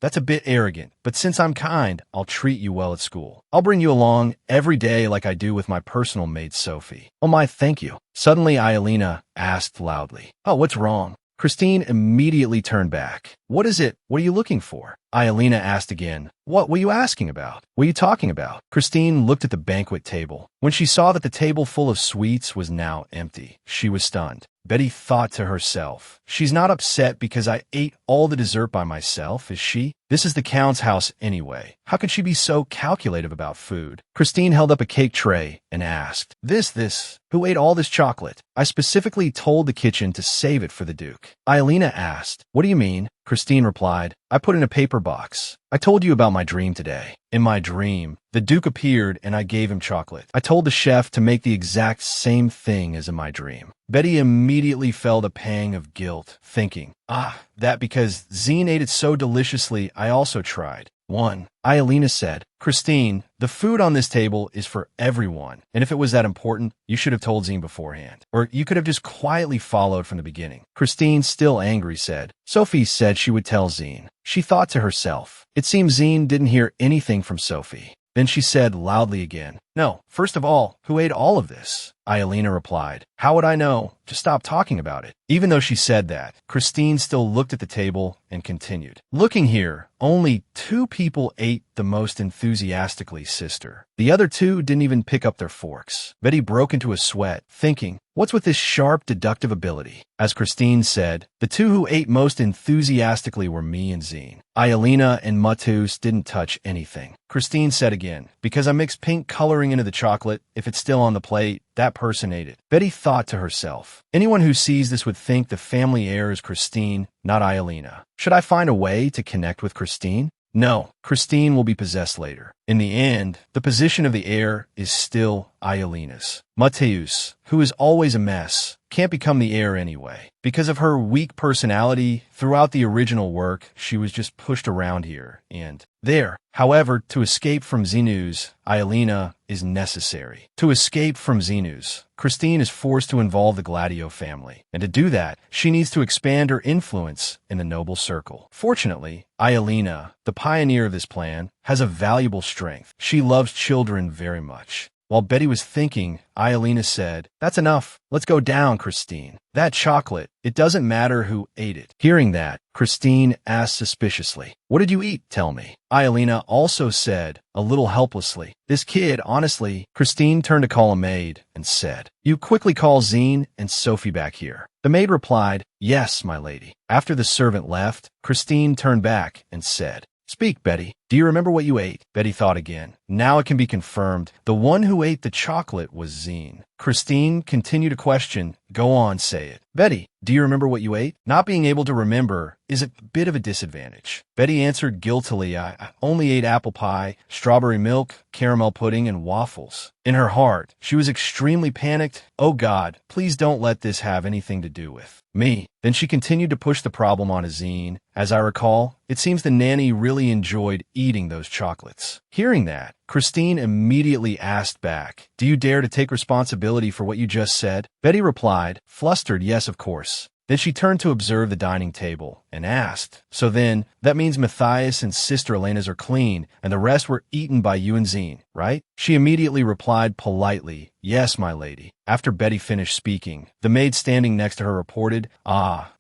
That's a bit arrogant, but since I'm kind, I'll treat you well at school. I'll bring you along every day like I do with my personal maid Sophie. Oh my, thank you. Suddenly, Ayelina asked loudly, Oh, what's wrong? Christine immediately turned back. What is it? What are you looking for? Ayelina asked again. What were you asking about? What are you talking about? Christine looked at the banquet table. When she saw that the table full of sweets was now empty, she was stunned. Betty thought to herself, She's not upset because I ate all the dessert by myself, is she? This is the Count's house anyway. How could she be so calculative about food? Christine held up a cake tray and asked, This, who ate all this chocolate? I specifically told the kitchen to save it for the Duke. Ayelina asked, What do you mean? Christine replied, I put in a paper box. I told you about my dream today. In my dream, the Duke appeared and I gave him chocolate. I told the chef to make the exact same thing as in my dream. Betty immediately felt a pang of guilt, thinking, that because Zine ate it so deliciously, I also tried. 1. Ayelina said, Christine, the food on this table is for everyone, and if it was that important, you should have told Zine beforehand. Or you could have just quietly followed from the beginning. Christine, still angry, said, Sophie said she would tell Zine. She thought to herself, it seems Zine didn't hear anything from Sophie. Then she said loudly again, No, first of all, who ate all of this? Ayelina replied, How would I know? Just stop talking about it. Even though she said that, Christine still looked at the table and continued. Looking here, only 2 people ate the most enthusiastically, sister. The other 2 didn't even pick up their forks. Betty broke into a sweat, thinking, What's with this sharp deductive ability? As Christine said, the 2 who ate most enthusiastically were me and Zine. Ayelina and Mateus didn't touch anything. Christine said again, Because I mixed pink coloring into the chocolate, if it's still on the plate, that person ate it. Betty thought to herself, anyone who sees this would think the family heir is Christine, not Ayelina. Should I find a way to connect with Christine? No, Christine will be possessed later. In the end, the position of the heir is still Ayelina's. Mateus, who is always a mess, can't become the heir anyway. Because of her weak personality, throughout the original work, she was just pushed around here and there. However, to escape from Zinus, Ayelina is necessary. To escape from Zinus, Christine is forced to involve the Gladio family. And to do that, she needs to expand her influence in the noble circle. Fortunately, Ayelina, the pioneer of this plan, has a valuable strength. She loves children very much. While Betty was thinking, Elena said, "That's enough. Let's go down, Christine. That chocolate, it doesn't matter who ate it." Hearing that, Christine asked suspiciously, "What did you eat? Tell me." Elena also said, a little helplessly, "This kid, honestly." Christine turned to call a maid and said, "You quickly call Zine and Sophie back here." The maid replied, "Yes, my lady." After the servant left, Christine turned back and said, "Speak, Betty. Do you remember what you ate?" Betty thought again. Now it can be confirmed. The one who ate the chocolate was Zine. Christine continued to question. "Go on, say it." "Betty, do you remember what you ate?" Not being able to remember is a bit of a disadvantage. Betty answered guiltily, I only ate apple pie, strawberry milk, caramel pudding, and waffles." In her heart, she was extremely panicked. "Oh God, please don't let this have anything to do with me." Then she continued to push the problem on Zine. "As I recall, it seems the nanny really enjoyed eating those chocolates." Hearing that, Christine immediately asked back, "Do you dare to take responsibility for what you just said?" Betty replied, flustered, "Yes, of course." Then she turned to observe the dining table and asked, "So then, that means Matthias and Sister Elena's are clean, and the rest were eaten by you and Zine, right?" She immediately replied politely, "Yes, my lady." After Betty finished speaking, the maid standing next to her reported,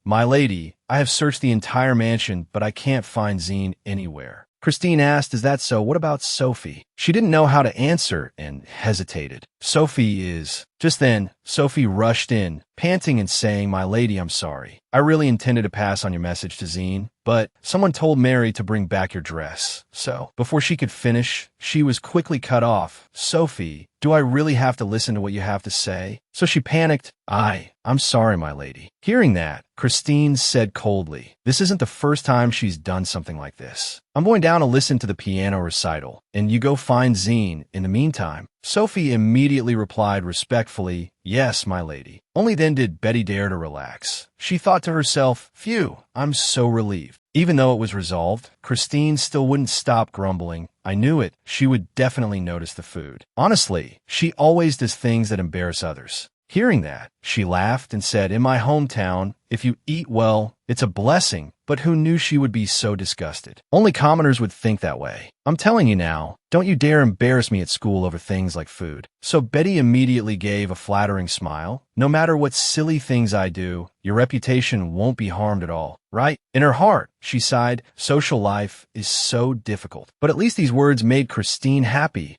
My lady, I have searched the entire mansion, but I can't find Zine anywhere." Christine asked, "Is that so? What about Sophie?" She didn't know how to answer and hesitated. "Sophie is..." Just then, Sophie rushed in, panting and saying, "My lady, I'm sorry. I really intended to pass on your message to Zine, but someone told Mary to bring back your dress." So, before she could finish, she was quickly cut off. "Sophie, do I really have to listen to what you have to say?" So she panicked, I'm sorry, my lady." Hearing that, Christine said coldly, "This isn't the first time she's done something like this. I'm going down to listen to the piano recital, and you go find Zine in the meantime." Sophie immediately replied respectfully, "Yes, my lady." Only then did Betty dare to relax. She thought to herself, "Phew, I'm so relieved." Even though it was resolved, Christine still wouldn't stop grumbling. "I knew it. She would definitely notice the food. Honestly, she always does things that embarrass others." Hearing that, she laughed and said, "In my hometown, if you eat well, it's a blessing." But who knew she would be so disgusted? Only commoners would think that way. "I'm telling you now, don't you dare embarrass me at school over things like food." So Betty immediately gave a flattering smile. "No matter what silly things I do, your reputation won't be harmed at all, right?" In her heart, she sighed, "Social life is so difficult." But at least these words made Christine happy.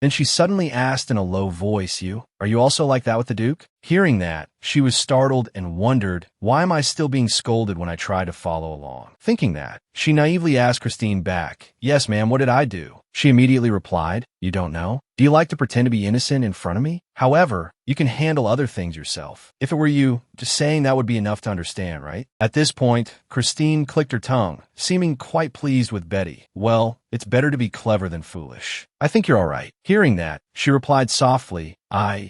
Then she suddenly asked in a low voice, Are you also like that with the Duke?" Hearing that, she was startled and wondered, "Why am I still being scolded when I try to follow along?" Thinking that, she naively asked Christine back, "Yes, ma'am, what did I do?" She immediately replied, "You don't know? Do you like to pretend to be innocent in front of me? However, you can handle other things yourself. If it were you, just saying that would be enough to understand, right?" At this point, Christine clicked her tongue, seeming quite pleased with Betty. "Well, it's better to be clever than foolish. I think you're all right." Hearing that, she replied softly,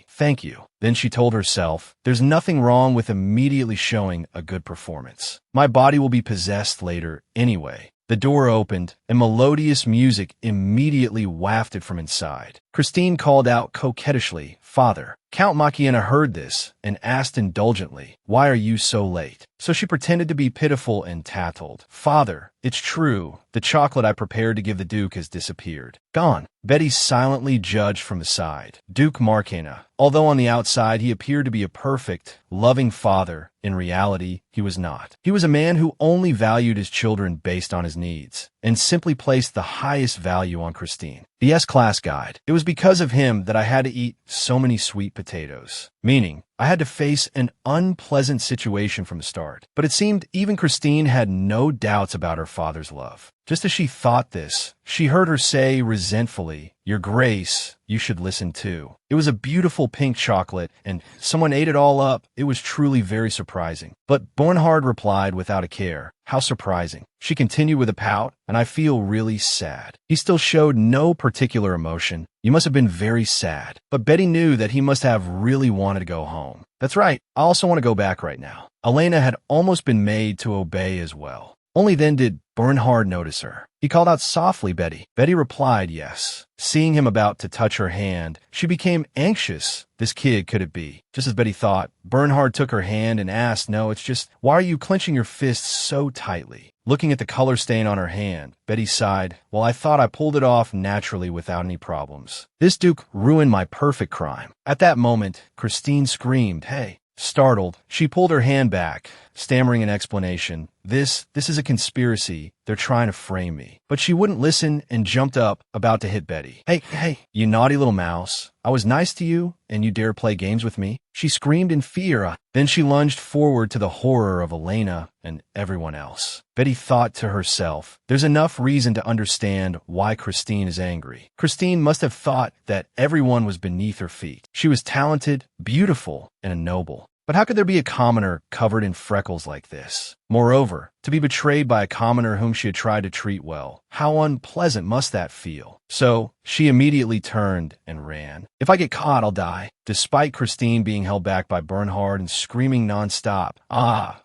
Thank you." Then she told herself, "There's nothing wrong with immediately showing a good performance. My body will be possessed later anyway." The door opened, and melodious music immediately wafted from inside. Christine called out coquettishly, "Father." Count Machiena heard this and asked indulgently, "Why are you so late?" So she pretended to be pitiful and tattled. "Father, it's true. The chocolate I prepared to give the Duke has disappeared. Gone." Betty silently judged from the side. Duke Machiena, although on the outside he appeared to be a perfect, loving father, in reality, he was not. He was a man who only valued his children based on his needs, and simply placed the highest value on Christine. The S-Class Guide. "It was because of him that I had to eat so many sweet potatoes." Meaning, I had to face an unpleasant situation from the start. But it seemed even Christine had no doubts about her father's love. Just as she thought this, she heard her say resentfully, "Your Grace, you should listen too." It was a beautiful pink chocolate, and someone ate it all up. It was truly very surprising. But Bernhard replied without a care, "How surprising." She continued with a pout, "And I feel really sad." He still showed no particular emotion. "You must have been very sad." But Betty knew that he must have really wanted to go home. "That's right, I also want to go back right now." Elena had almost been made to obey as well. Only then did Bernhard notice her? He called out softly, Betty. Betty replied, yes. Seeing him about to touch her hand, she became anxious. This kid, could it be? Just as Betty thought, Bernhard took her hand and asked, no, it's just, why are you clenching your fists so tightly? Looking at the color stain on her hand, Betty sighed, well, I thought I pulled it off naturally without any problems. This Duke ruined my perfect crime. At that moment, Christine screamed, hey. Startled, she pulled her hand back, stammering an explanation. This is a conspiracy. They're trying to frame me. But she wouldn't listen and jumped up, about to hit Betty. Hey, you naughty little mouse. I was nice to you, and you dare play games with me? She screamed in fear. Then she lunged forward to the horror of Elena and everyone else. Betty thought to herself, there's enough reason to understand why Christine is angry. Christine must have thought that everyone was beneath her feet. She was talented, beautiful, and a noble. But how could there be a commoner covered in freckles like this? Moreover, to be betrayed by a commoner whom she had tried to treat well, how unpleasant must that feel? So, she immediately turned and ran. If I get caught, I'll die. Despite Christine being held back by Bernhard and screaming nonstop,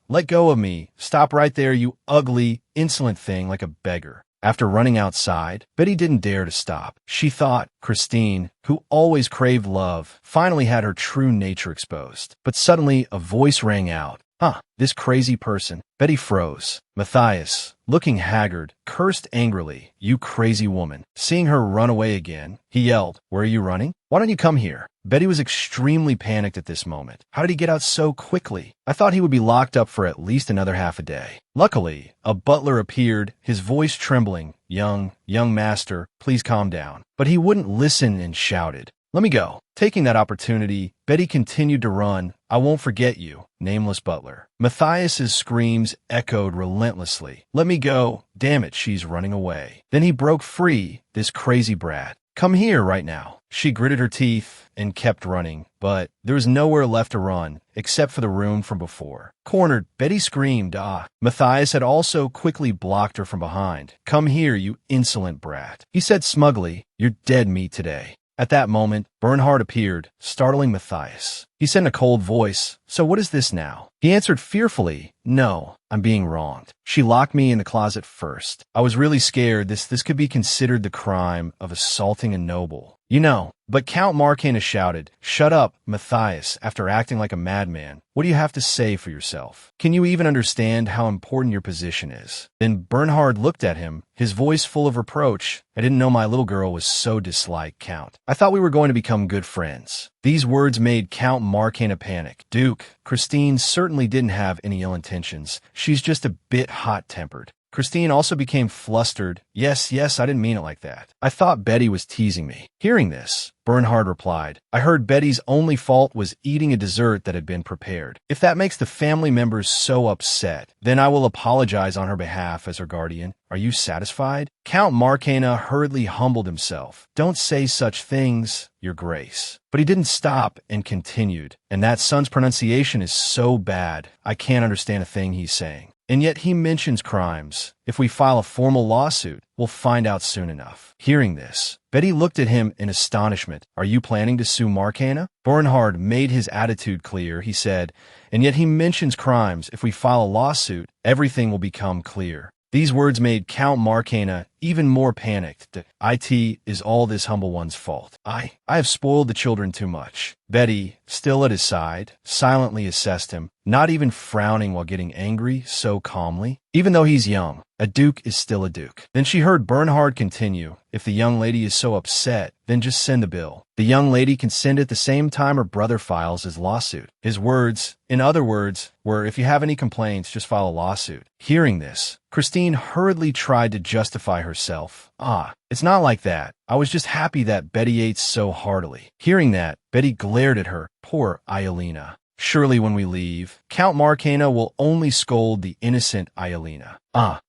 let go of me. Stop right there, you ugly, insolent thing, like a beggar. After running outside, Betty didn't dare to stop. She thought Christine, who always craved love, finally had her true nature exposed. But suddenly, a voice rang out. This crazy person. Betty froze. Matthias, looking haggard, cursed angrily, you crazy woman. Seeing her run away again, he yelled, where are you running? Why don't you come here? Betty was extremely panicked at this moment. How did he get out so quickly? I thought he would be locked up for at least another half a day. Luckily, a butler appeared, his voice trembling. Young master, please calm down. But he wouldn't listen and shouted, let me go. Taking that opportunity, Betty continued to run. I won't forget you, nameless butler. Matthias's screams echoed relentlessly. Let me go. Damn it, she's running away. Then he broke free, this crazy brat. Come here right now. She gritted her teeth and kept running, but there was nowhere left to run except for the room from before. Cornered, Betty screamed, Matthias had also quickly blocked her from behind. Come here, you insolent brat. He said smugly, you're dead meat today. At that moment, Bernhard appeared, startling Matthias. He said in a cold voice, so what is this now? He answered fearfully, no, I'm being wronged. She locked me in the closet first. I was really scared this could be considered the crime of assaulting a noble. You know, but Count Marcana shouted, shut up, Matthias, after acting like a madman. What do you have to say for yourself? Can you even understand how important your position is? Then Bernhard looked at him, his voice full of reproach. I didn't know my little girl was so disliked, Count. I thought we were going to become good friends. These words made Count Marcana panic. Duke, Christine certainly didn't have any ill intentions. She's just a bit hot-tempered. Christine also became flustered. Yes, I didn't mean it like that. I thought Betty was teasing me. Hearing this, Bernhard replied, I heard Betty's only fault was eating a dessert that had been prepared. If that makes the family members so upset, then I will apologize on her behalf as her guardian. Are you satisfied? Count Marcana hurriedly humbled himself. Don't say such things, Your Grace. But he didn't stop and continued. And that son's pronunciation is so bad, I can't understand a thing he's saying. And yet he mentions crimes. If we file a formal lawsuit, we'll find out soon enough. Hearing this, Betty looked at him in astonishment. Are you planning to sue Marcana? Bernhard made his attitude clear. He said, and yet he mentions crimes. If we file a lawsuit, everything will become clear. These words made Count Marcana even more panicked. It is all this humble one's fault. I have spoiled the children too much. Betty, still at his side, silently assessed him, not even frowning while getting angry so calmly. Even though he's young, a duke is still a duke. Then she heard Bernhard continue, if the young lady is so upset, then just send the bill. The young lady can send at the same time her brother files his lawsuit. His words, in other words, were, if you have any complaints, just file a lawsuit. Hearing this, Christine hurriedly tried to justify herself. It's not like that. I was just happy that Betty ate so heartily. Hearing that, Betty glared at her. Poor Iolina. Surely when we leave, Count Marcana will only scold the innocent Iolina.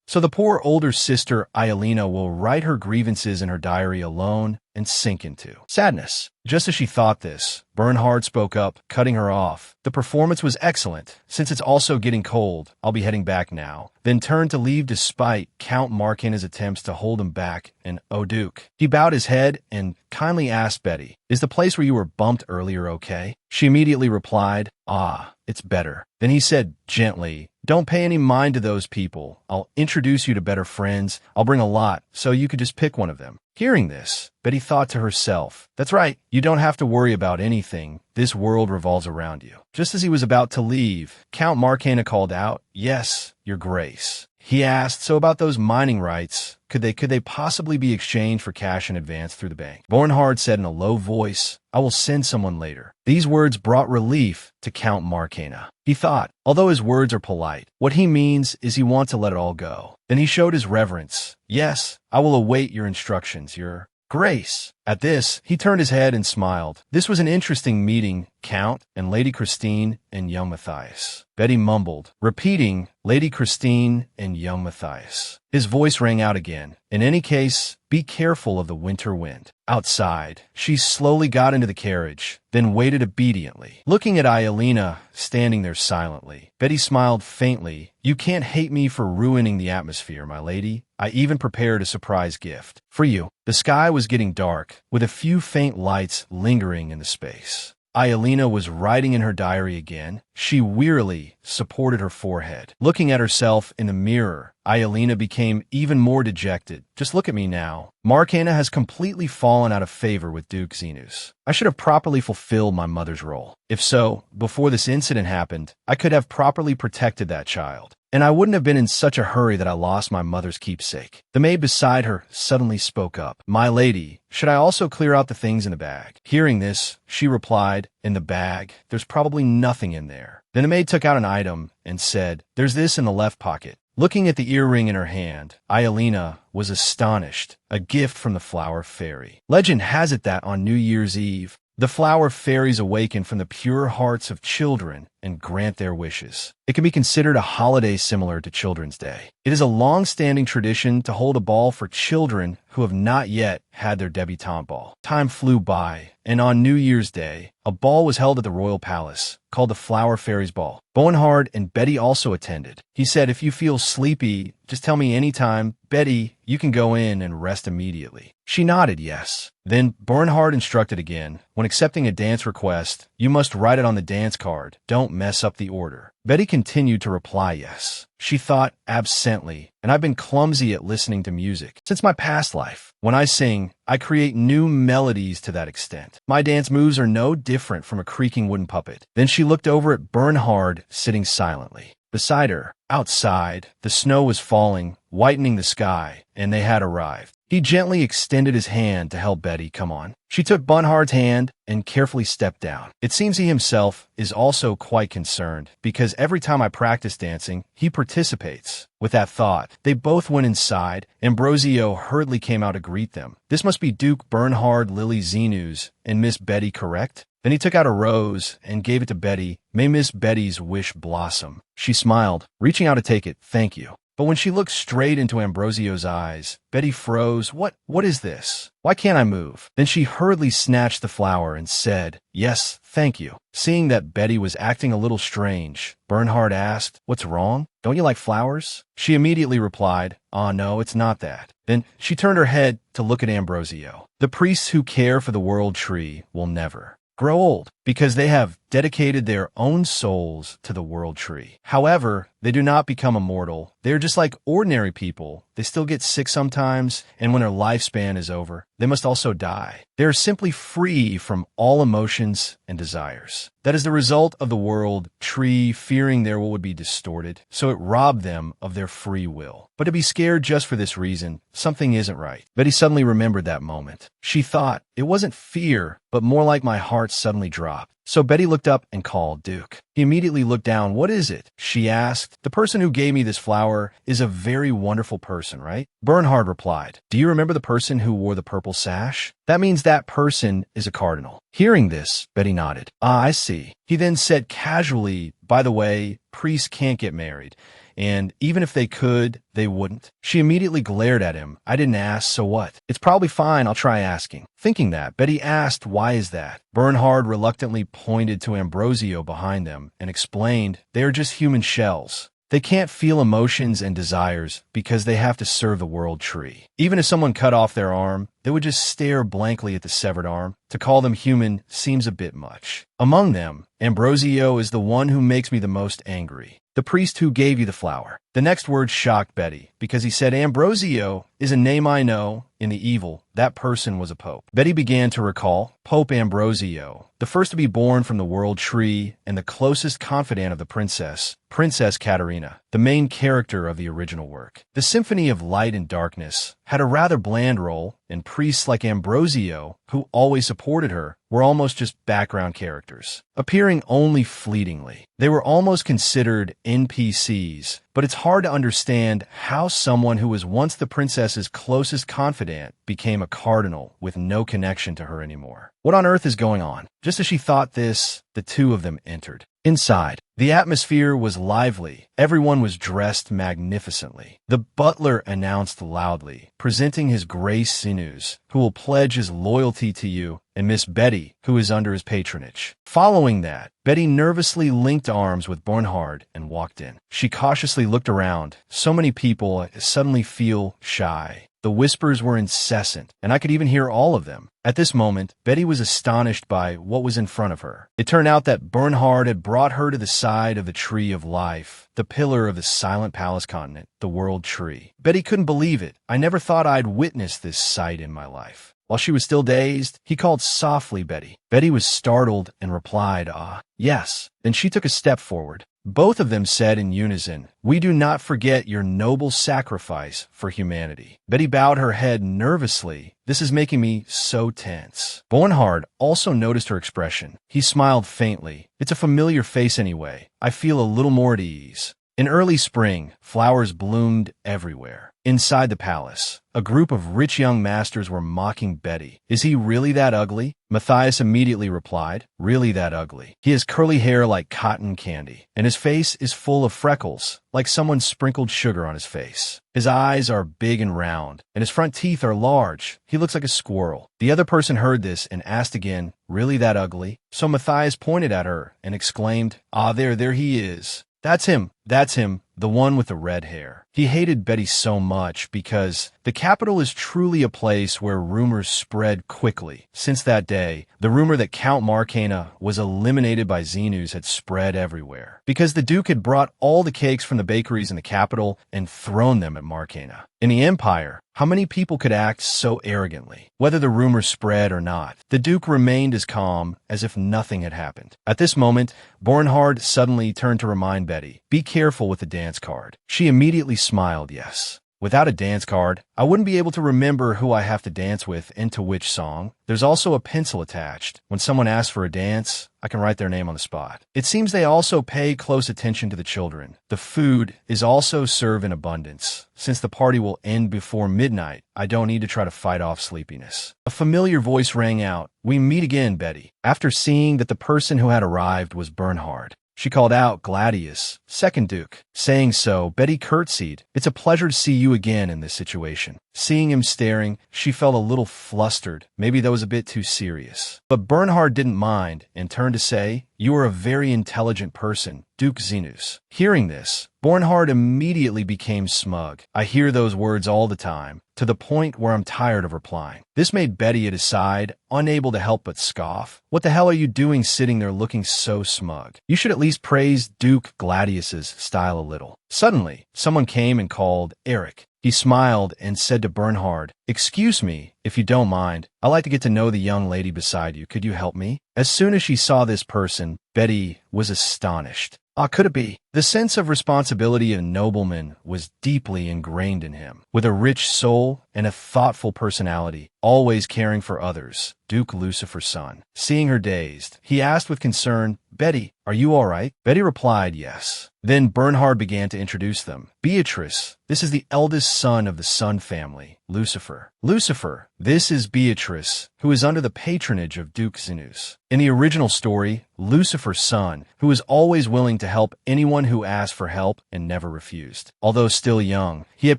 So the poor older sister Iolina will write her grievances in her diary alone and sink into sadness. Just as she thought this, Bernhard spoke up, cutting her off. The performance was excellent. Since it's also getting cold, I'll be heading back now. Then turned to leave despite Count Markina's attempts to hold him back, and oh Duke. He bowed his head and kindly asked Betty, "Is the place where you were bumped earlier okay?" She immediately replied, "Ah, it's better." Then he said gently, "Don't pay any mind to those people. I'll introduce you to better friends. I'll bring a lot, so you could just pick one of them." Hearing this, Betty thought to herself, "That's right, you don't have to worry about anything. This world revolves around you." Just as he was about to leave, Count Markina called out, "Yes, Your Grace." He asked, "So about those mining rights, could they possibly be exchanged for cash in advance through the bank?" Bernhard said in a low voice, "I will send someone later." These words brought relief to Count Markina. He thought, although his words are polite, what he means is he wants to let it all go. Then he showed his reverence. "Yes, I will await your instructions, Your Grace." At this, he turned his head and smiled. "This was an interesting meeting, Count and Lady Christine and young Matthias." Betty mumbled, repeating, "Lady Christine and young Matthias." His voice rang out again. "In any case, be careful of the winter wind." Outside, she slowly got into the carriage, then waited obediently. Looking at Ielena standing there silently, Betty smiled faintly. "You can't hate me for ruining the atmosphere, my lady. I even prepared a surprise gift for you." The sky was getting dark, with a few faint lights lingering in the space. Ielena was writing in her diary again. She wearily supported her forehead. Looking at herself in the mirror, Ielena became even more dejected. "Just look at me now. Markina has completely fallen out of favor with Duke Zenus. I should have properly fulfilled my mother's role. If so, before this incident happened, I could have properly protected that child. And I wouldn't have been in such a hurry that I lost my mother's keepsake." The maid beside her suddenly spoke up. "My lady, should I also clear out the things in the bag?" Hearing this, she replied, "In the bag, there's probably nothing in there." Then the maid took out an item and said, "There's this in the left pocket." Looking at the earring in her hand, Ielena was astonished. A gift from the Flower Fairy. Legend has it that on New Year's Eve, the flower fairies awaken from the pure hearts of children and grant their wishes. It can be considered a holiday similar to Children's Day. It is a long-standing tradition to hold a ball for children who have not yet had their debutante ball. Time flew by, and on New Year's Day, a ball was held at the Royal Palace, called the Flower Fairies Ball. Bernhard and Betty also attended. He said, "If you feel sleepy, just tell me anytime. Betty, you can go in and rest immediately." She nodded yes. Then Bernhard instructed again, "When accepting a dance request, you must write it on the dance card. Don't mess up the order." Betty continued to reply yes. She thought absently, "And I've been clumsy at listening to music since my past life. When I sing, I create new melodies to that extent. My dance moves are no different from a creaking wooden puppet." Then she looked over at Bernhard sitting silently. Beside her, outside, the snow was falling, whitening the sky, and they had arrived. He gently extended his hand to help Betty come on. She took Bernhard's hand and carefully stepped down. It seems he himself is also quite concerned, because every time I practice dancing, he participates. With that thought, they both went inside. Ambrosio hurriedly came out to greet them. "This must be Duke Bernhard Lily Zenus and Miss Betty, correct?" Then he took out a rose and gave it to Betty. "May Miss Betty's wish blossom." She smiled, reaching out to take it. "Thank you." But when she looked straight into Ambrosio's eyes, Betty froze. What is this? Why can't I move?" Then she hurriedly snatched the flower and said, "Yes, thank you." Seeing that Betty was acting a little strange, Bernhard asked, "What's wrong? Don't you like flowers?" She immediately replied, "Ah, no, it's not that." Then she turned her head to look at Ambrosio. "The priests who care for the world tree will never grow old, because they have dedicated their own souls to the world tree. However, they do not become immortal. They are just like ordinary people. They still get sick sometimes, and when their lifespan is over, they must also die. They are simply free from all emotions and desires. That is the result of the world tree fearing their will would be distorted, so it robbed them of their free will. But to be scared just for this reason, something isn't right." Betty suddenly remembered that moment. She thought, it wasn't fear, but more like my heart suddenly dropped. So Betty looked up and called Duke. He immediately looked down. "What is it?" she asked. "The person who gave me this flower is a very wonderful person, right?" Bernhard replied, "Do you remember the person who wore the purple sash? That means that person is a cardinal." Hearing this, Betty nodded. "Ah, I see." He then said casually, "By the way, priests can't get married. and even if they could, they wouldn't. She immediately glared at him. I didn't ask, so what? It's probably fine, I'll try asking. Thinking that, Betty asked, why is that? Bernhard reluctantly pointed to Ambrosio behind them and explained, they are just human shells. They can't feel emotions and desires because they have to serve the world tree. Even if someone cut off their arm, they would just stare blankly at the severed arm. To call them human seems a bit much. Among them, Ambrosio is the one who makes me the most angry. The priest who gave you the flower. The next word shocked Betty, because he said Ambrosio is a name I know. In the evil, that person was a pope. Betty began to recall Pope Ambrosio, the first to be born from the world tree and the closest confidant of the princess, Princess Katerina, the main character of the original work. The Symphony of Light and Darkness had a rather bland role, and priests like Ambrosio, who always supported her, were almost just background characters, appearing only fleetingly. They were almost considered NPCs, but it's hard to understand how someone who was once the princess's closest confidant became a cardinal with no connection to her anymore. What on earth is going on? Just as she thought this, the two of them entered. Inside, the atmosphere was lively. Everyone was dressed magnificently. The butler announced loudly, presenting his Grace Sinus, who will pledge his loyalty to you, and Miss Betty, who is under his patronage. Following that, Betty nervously linked arms with Bernhard and walked in. She cautiously looked around. So many people suddenly feel shy. The whispers were incessant, and I could even hear all of them. At this moment, Betty was astonished by what was in front of her. It turned out that Bernhard had brought her to the side of the Tree of Life, the pillar of the silent palace continent, the World Tree. Betty couldn't believe it. I never thought I'd witness this sight in my life. While she was still dazed, he called softly Betty. Betty was startled and replied, yes. Then she took a step forward. Both of them said in unison, we do not forget your noble sacrifice for humanity. Betty bowed her head nervously. This is making me so tense. Bernhard also noticed her expression. He smiled faintly. It's a familiar face anyway. I feel a little more at ease. In early spring, flowers bloomed everywhere. Inside the palace, a group of rich young masters were mocking Betty. Is he really that ugly? Matthias immediately replied, really that ugly. He has curly hair like cotton candy, and his face is full of freckles, like someone sprinkled sugar on his face. His eyes are big and round, and his front teeth are large. He looks like a squirrel. The other person heard this and asked again, really that ugly? So Matthias pointed at her and exclaimed, there he is. That's him, the one with the red hair. He hated Betty so much because the capital is truly a place where rumors spread quickly. Since that day, the rumor that Count Marcana was eliminated by Zenus had spread everywhere, because the Duke had brought all the cakes from the bakeries in the capital and thrown them at Marcana. In the Empire, how many people could act so arrogantly? Whether the rumor spread or not, the Duke remained as calm as if nothing had happened. At this moment, Bernhard suddenly turned to remind Betty, be careful with the dance card. She immediately smiled, yes. Without a dance card, I wouldn't be able to remember who I have to dance with and to which song. There's also a pencil attached. When someone asks for a dance, I can write their name on the spot. It seems they also pay close attention to the children. The food is also served in abundance. Since the party will end before midnight, I don't need to try to fight off sleepiness. A familiar voice rang out. We meet again, Betty. After seeing that the person who had arrived was Bernhard, she called out, Gladius, second Duke. Saying so, Betty curtsied. It's a pleasure to see you again in this situation. Seeing him staring, she felt a little flustered. Maybe that was a bit too serious. But Bernhard didn't mind and turned to say, you are a very intelligent person, Duke Zenus. Hearing this, Bernhard immediately became smug. I hear those words all the time, to the point where I'm tired of replying. This made Betty at his side, unable to help but scoff. What the hell are you doing sitting there looking so smug? You should at least praise Duke Gladius's style a little. Suddenly, someone came and called Eric. He smiled and said to Bernhard, excuse me, if you don't mind. I'd like to get to know the young lady beside you. Could you help me? As soon as she saw this person, Betty was astonished. Could it be? The sense of responsibility of a nobleman was deeply ingrained in him. With a rich soul and a thoughtful personality, always caring for others, Duke Lucifer's son. Seeing her dazed, he asked with concern, Betty, are you all right? Betty replied, yes. Then Bernhard began to introduce them. Beatrice, this is the eldest son of the Sun family, Lucifer. Lucifer, this is Beatrice, who is under the patronage of Duke Zinus. In the original story, Lucifer's son, who was always willing to help anyone who asked for help and never refused. Although still young, he had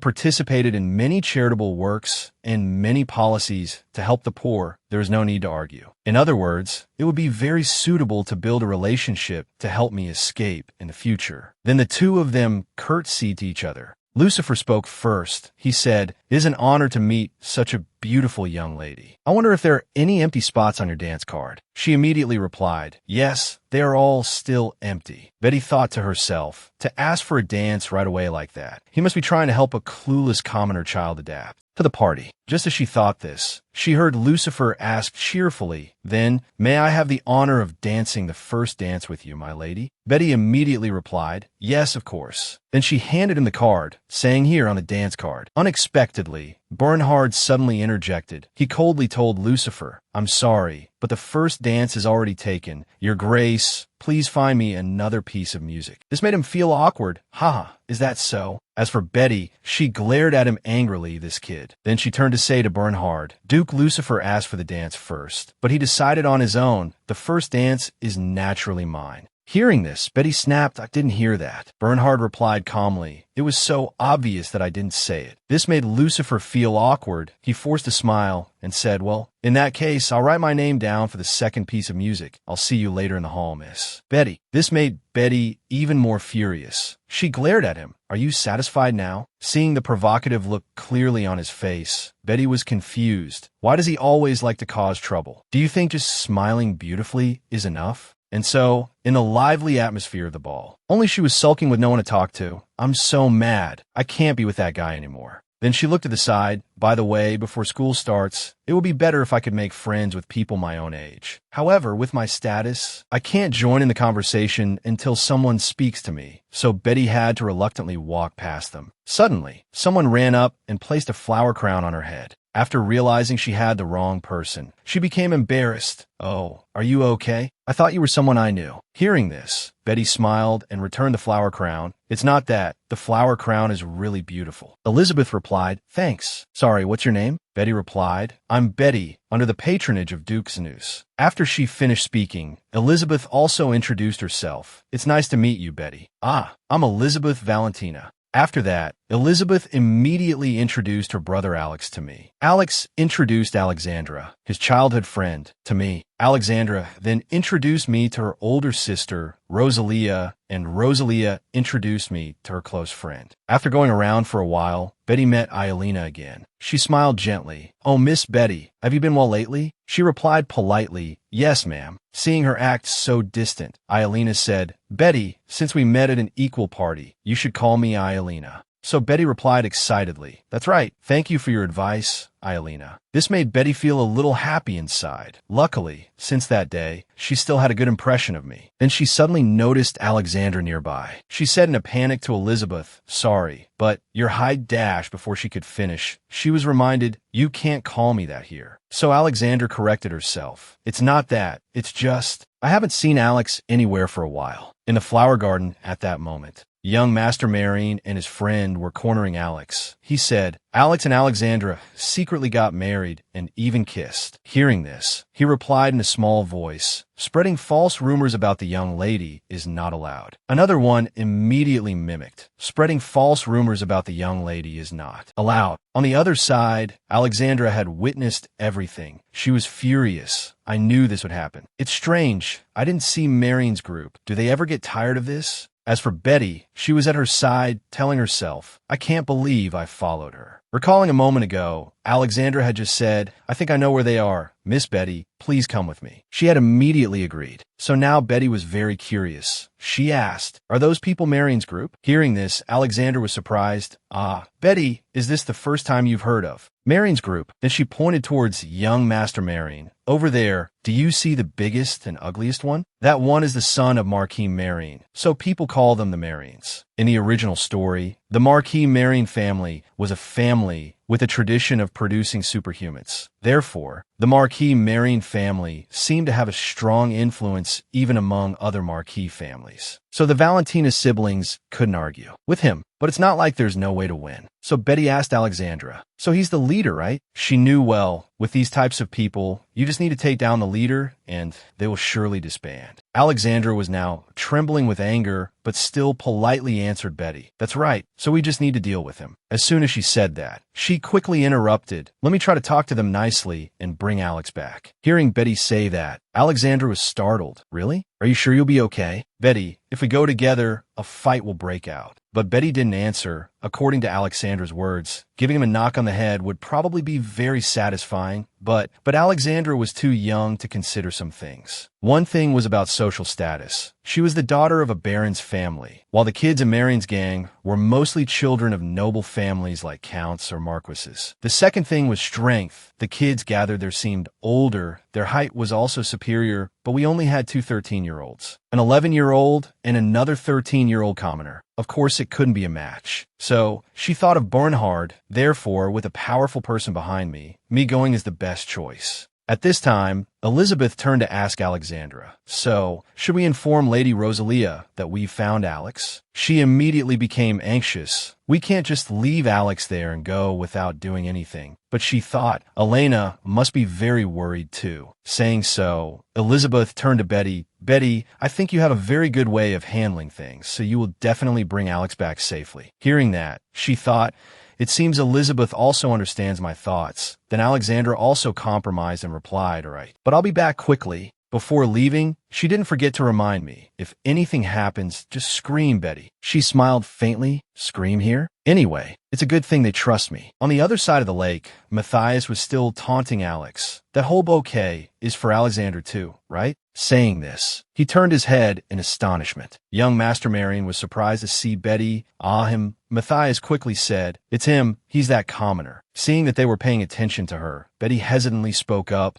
participated in many charitable works and many policies to help the poor. There is no need to argue. In other words, it would be very suitable to build a relationship to help me escape in the future. Then the two of them curtsied to each other. Lucifer spoke first. He said, "It is an honor to meet such a beautiful young lady. I wonder if there are any empty spots on your dance card." She immediately replied, "Yes, they are all still empty." Betty thought to herself, to ask for a dance right away like that, he must be trying to help a clueless commoner child adapt to the party. Just as she thought this, she heard Lucifer ask cheerfully, "Then, may I have the honor of dancing the first dance with you, my lady?" Betty immediately replied, "Yes, of course." Then she handed him the card, saying, "Here on the dance card." Unexpectedly, Bernhard suddenly interjected. He coldly told Lucifer, "I'm sorry, but the first dance is already taken. Your Grace, please find me another piece of music." This made him feel awkward. "Ha, is that so?" As for Betty, she glared at him angrily, this kid. Then she turned to say to Bernhard, "Duke Lucifer asked for the dance first, but he decided on his own. The first dance is naturally mine." Hearing this, Betty snapped, "I didn't hear that." Bernhard replied calmly, "It was so obvious that I didn't say it." This made Lucifer feel awkward. He forced a smile and said, "Well, in that case, I'll write my name down for the second piece of music. I'll see you later in the hall, miss." Betty. This made Betty even more furious. She glared at him. "Are you satisfied now?" Seeing the provocative look clearly on his face, Betty was confused. Why does he always like to cause trouble? Do you think just smiling beautifully is enough? And so, in the lively atmosphere of the ball, only she was sulking with no one to talk to. "I'm so mad. I can't be with that guy anymore." Then she looked to the side. "By the way, before school starts, it would be better if I could make friends with people my own age. However, with my status, I can't join in the conversation until someone speaks to me." So Betty had to reluctantly walk past them. Suddenly, someone ran up and placed a flower crown on her head. After realizing she had the wrong person, she became embarrassed. "Oh, are you okay? I thought you were someone I knew." Hearing this, Betty smiled and returned the flower crown. "It's not that. The flower crown is really beautiful." Elizabeth replied, "Thanks. Sorry, what's your name?" Betty replied, "I'm Betty, under the patronage of Duke Zinus." After she finished speaking, Elizabeth also introduced herself. "It's nice to meet you, Betty." "Ah, I'm Elizabeth Valentina." After that, Elizabeth immediately introduced her brother Alex to me. Alex introduced Alexandra, his childhood friend, to me. Alexandra then introduced me to her older sister, Rosalia, and Rosalia introduced me to her close friend. After going around for a while, Betty met Iolina again. She smiled gently. "Oh, Miss Betty, have you been well lately?" She replied politely, "Yes, ma'am." Seeing her act so distant, Iolina said, "Betty, since we met at an equal party, you should call me Iolina." So Betty replied excitedly, "That's right. Thank you for your advice, Iolina." This made Betty feel a little happy inside. Luckily, since that day, she still had a good impression of me. Then she suddenly noticed Alexandra nearby. She said in a panic to Elizabeth, "Sorry, but your high dash." Before she could finish, she was reminded, "You can't call me that here." So Alexandra corrected herself. "It's not that. It's just, I haven't seen Alex anywhere for a while." In the flower garden at that moment, young Master Marion and his friend were cornering Alex. He said, "Alex and Alexandra secretly got married and even kissed." Hearing this, he replied in a small voice, "Spreading false rumors about the young lady is not allowed." Another one immediately mimicked, "Spreading false rumors about the young lady is not allowed." On the other side, Alexandra had witnessed everything. She was furious. "I knew this would happen. It's strange. I didn't see Marion's group. Do they ever get tired of this?" As for Betty, she was at her side, telling herself, "I can't believe I followed her." Recalling a moment ago, Alexandra had just said, "I think I know where they are. Miss Betty, please come with me." She had immediately agreed. So now Betty was very curious. She asked, "Are those people Marion's group?" Hearing this, Alexandra was surprised. "Ah, Betty, is this the first time you've heard of Marion's group?" Then she pointed towards young Master Marion. "Over there, do you see the biggest and ugliest one? That one is the son of Marquis Marion, so people call them the Marions." In the original story, the Marquis Marion family was a family with a tradition of producing superhumans. Therefore, the Marquis marrying family seemed to have a strong influence even among other Marquis families. So the Valentina siblings couldn't argue with him. But it's not like there's no way to win. So Betty asked Alexandra, so he's the leader, right? She knew well, with these types of people, you just need to take down the leader and they will surely disband. Alexandra was now trembling with anger, but still politely answered Betty, that's right, so we just need to deal with him. As soon as she said that, she quickly interrupted, let me try to talk to them nicely and bring Alex back. Hearing Betty say that, Alexandra was startled. Really? Are you sure you'll be okay? Betty, if we go together, a fight will break out. But Betty didn't answer. According to Alexandra's words, giving him a knock on the head would probably be very satisfying, but Alexandra was too young to consider some things. One thing was about social status. She was the daughter of a baron's family, while the kids in Marion's gang were mostly children of noble families like counts or marquises. The second thing was strength. The kids gathered there seemed older. Their height was also superior, but we only had two 13-year-olds. An 11-year-old and another 13-year-old commoner. Of course, it couldn't be a match. So she thought of Bernhard. Therefore, with a powerful person behind me going is the best choice. At this time, Elizabeth turned to ask Alexandra, so, should we inform Lady Rosalia that we found Alex? She immediately became anxious. We can't just leave Alex there and go without doing anything. But she thought, Elena must be very worried too. Saying so, Elizabeth turned to Betty. Betty, I think you have a very good way of handling things, so you will definitely bring Alex back safely. Hearing that, she thought, it seems Elizabeth also understands my thoughts. Then Alexandra also compromised and replied, all right, but I'll be back quickly. Before leaving, she didn't forget to remind me, if anything happens, just scream, Betty. She smiled faintly. Scream here? Anyway, it's a good thing they trust me. On the other side of the lake, Matthias was still taunting Alex. That whole bouquet is for Alexander too, right? Saying this, he turned his head in astonishment. Young Master Marion was surprised to see Betty him. Matthias quickly said, it's him, he's that commoner. Seeing that they were paying attention to her, Betty hesitantly spoke up,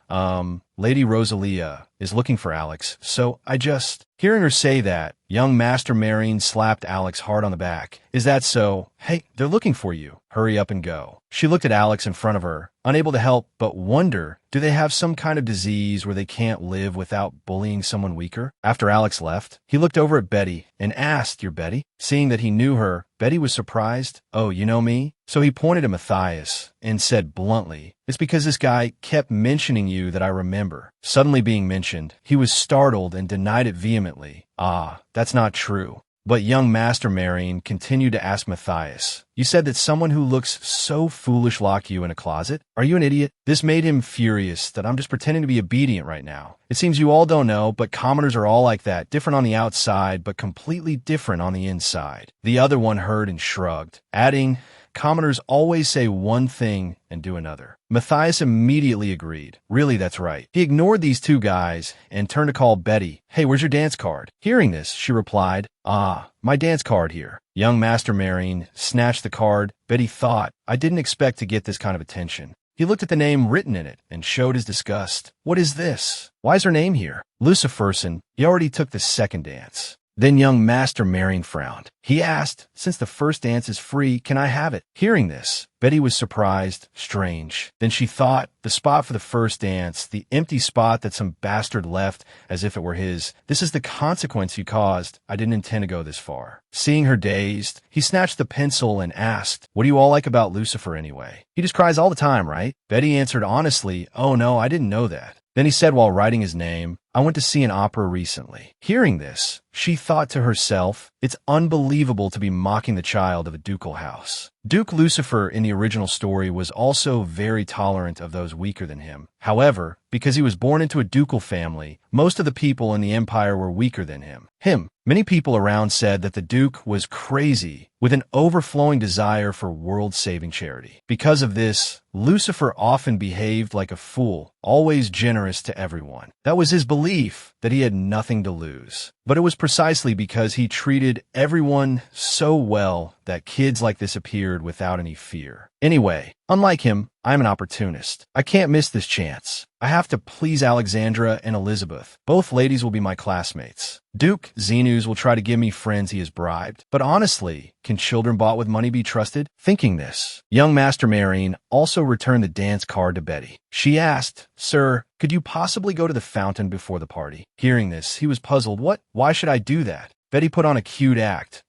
Lady Rosalia is looking for Alex, so I just... Hearing her say that, young Master Marion slapped Alex hard on the back. Is that so? Hey, they're looking for you. Hurry up and go. She looked at Alex in front of her, unable to help but wonder, do they have some kind of disease where they can't live without bullying someone weaker? After Alex left, he looked over at Betty and asked, you're Betty? Seeing that he knew her, Betty was surprised. Oh, you know me? So he pointed at Matthias and said bluntly, it's because this guy kept mentioning you that I remember. Suddenly being mentioned, he was startled and denied it vehemently. That's not true. But young Master Marion continued to ask Matthias, you said that someone who looks so foolish locked you in a closet? Are you an idiot? This made him furious that I'm just pretending to be obedient right now. It seems you all don't know, but commoners are all like that, different on the outside, but completely different on the inside. The other one heard and shrugged, adding, commoners always say one thing and do another. Matthias immediately agreed. Really, that's right. He ignored these two guys and turned to call Betty. Hey, where's your dance card? Hearing this, she replied, my dance card here. Young Master Marion snatched the card. Betty thought, I didn't expect to get this kind of attention. He looked at the name written in it and showed his disgust. What is this? Why is her name here? Luciferson. He already took the second dance. Then young Master Marion frowned. He asked, since the first dance is free, can I have it? Hearing this, Betty was surprised, strange. Then she thought, the spot for the first dance, the empty spot that some bastard left as if it were his, this is the consequence you caused. I didn't intend to go this far. Seeing her dazed, he snatched the pencil and asked, what do you all like about Lucifer anyway? He just cries all the time, right? Betty answered honestly, oh no, I didn't know that. Then he said while writing his name, I went to see an opera recently. Hearing this, she thought to herself, it's unbelievable to be mocking the child of a ducal house. Duke Lucifer in the original story was also very tolerant of those weaker than him. However, because he was born into a ducal family, most of the people in the empire were weaker than him. Many people around said that the Duke was crazy, with an overflowing desire for world-saving charity. Because of this, Lucifer often behaved like a fool, always generous to everyone. That was his belief, that he had nothing to lose. But it was precisely because he treated everyone so well that that kids like this appeared without any fear. Anyway, unlike him, I'm an opportunist. I can't miss this chance. I have to please Alexandra and Elizabeth. Both ladies will be my classmates. Duke Xenus will try to give me friends he has bribed. But honestly, can children bought with money be trusted? Thinking this, young Master Marine also returned the dance card to Betty. She asked, "Sir, could you possibly go to the fountain before the party?" Hearing this, he was puzzled. What? Why should I do that? Betty put on a cute act.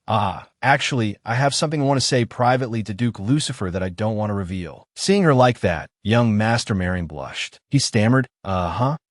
Actually, I have something I want to say privately to Duke Lucifer that I don't want to reveal. Seeing her like that, young Master Marion blushed. He stammered,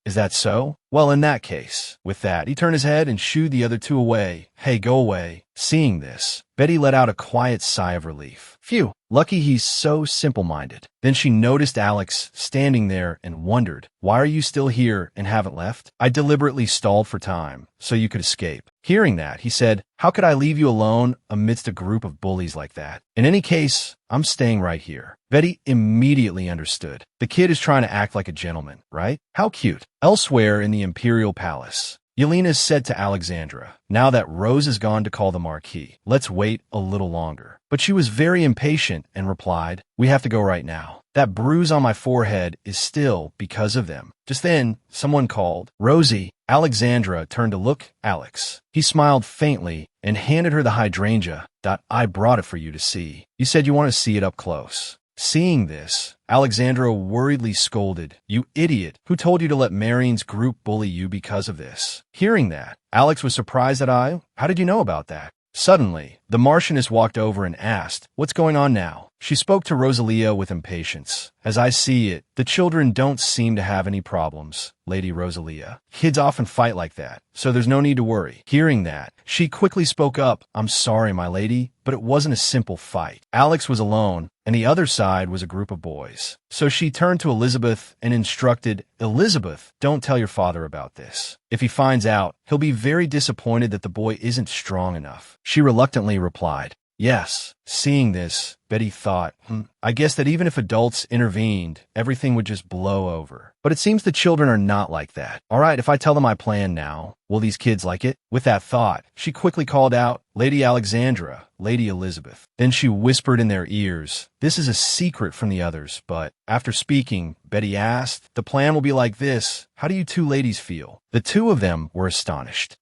is that so? Well, in that case. With that, he turned his head and shooed the other two away. Hey, go away. Seeing this, Betty let out a quiet sigh of relief. Phew, lucky he's so simple-minded. Then she noticed Alex standing there and wondered, why are you still here and haven't left? I deliberately stalled for time, so you could escape. Hearing that, he said, how could I leave you alone amidst a group of bullies like that? In any case, I'm staying right here. Betty immediately understood. The kid is trying to act like a gentleman, right? How cute. Elsewhere in the Imperial Palace, Yelena said to Alexandra, now that Rose is gone to call the Marquis, let's wait a little longer. But she was very impatient and replied, we have to go right now. That bruise on my forehead is still because of them. Just then, someone called, Rosie. Alexandra turned to look Alex. He smiled faintly and handed her the hydrangea. I brought it for you to see. You said you want to see it up close. Seeing this, Alexandra worriedly scolded, you idiot, who told you to let Marion's group bully you because of this? Hearing that, Alex was surprised that how did you know about that? Suddenly, the Marchioness walked over and asked, what's going on now? She spoke to Rosalia with impatience. As I see it, the children don't seem to have any problems, Lady Rosalia. Kids often fight like that, so there's no need to worry. Hearing that, she quickly spoke up, I'm sorry, my lady, but it wasn't a simple fight. Alex was alone, and the other side was a group of boys. So she turned to Elizabeth and instructed, Elizabeth, don't tell your father about this. If he finds out, he'll be very disappointed that the boy isn't strong enough. She reluctantly replied, yes. Seeing this, Betty thought, I guess that even if adults intervened, everything would just blow over. But it seems the children are not like that. All right, if I tell them my plan now, will these kids like it? With that thought, she quickly called out, Lady Alexandra, Lady Elizabeth. Then she whispered in their ears, this is a secret from the others, but after speaking, Betty asked, the plan will be like this. How do you two ladies feel? The two of them were astonished.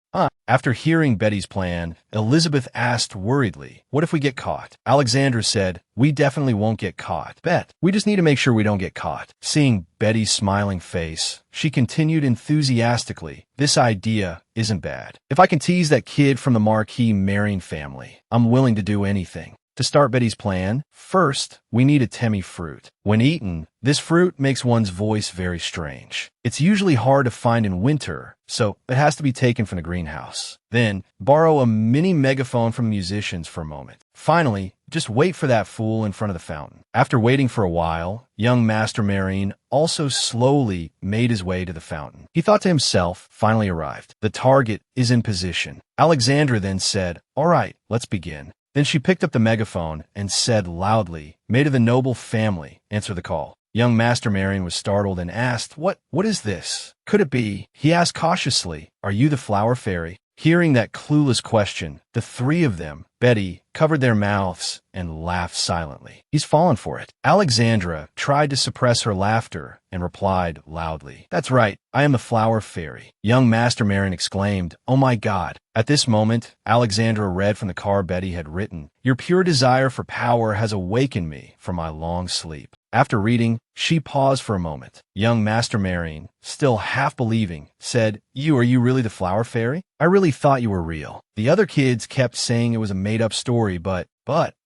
After hearing Betty's plan, Elizabeth asked worriedly, what if we get caught? Alexandra said, we definitely won't get caught. Bet. We just need to make sure we don't get caught. Seeing Betty's smiling face, she continued enthusiastically, this idea isn't bad. If I can tease that kid from the Marquis Marion family, I'm willing to do anything. To start Betty's plan, first, we need a temi fruit. When eaten, this fruit makes one's voice very strange. It's usually hard to find in winter, so it has to be taken from the greenhouse. Then, borrow a mini megaphone from musicians for a moment. Finally, just wait for that fool in front of the fountain. After waiting for a while, young Master Marine also slowly made his way to the fountain. He thought to himself, finally arrived. The target is in position. Alexandra then said, all right, let's begin. Then she picked up the megaphone and said loudly, Maid of the noble family, answer the call. Young Master Marion was startled and asked, What is this? Could it be? He asked cautiously, are you the flower fairy? Hearing that clueless question, the three of them, Betty, covered their mouths and laughed silently. He's fallen for it. Alexandra tried to suppress her laughter and replied loudly, that's right, I am the flower fairy. Young Master Marion exclaimed, oh my God. At this moment, Alexandra read from the card Betty had written, your pure desire for power has awakened me from my long sleep. After reading, she paused for a moment. Young Master Marion, still half believing, said, are you really the flower fairy? I really thought you were real. The other kids kept saying it was a made-up story, but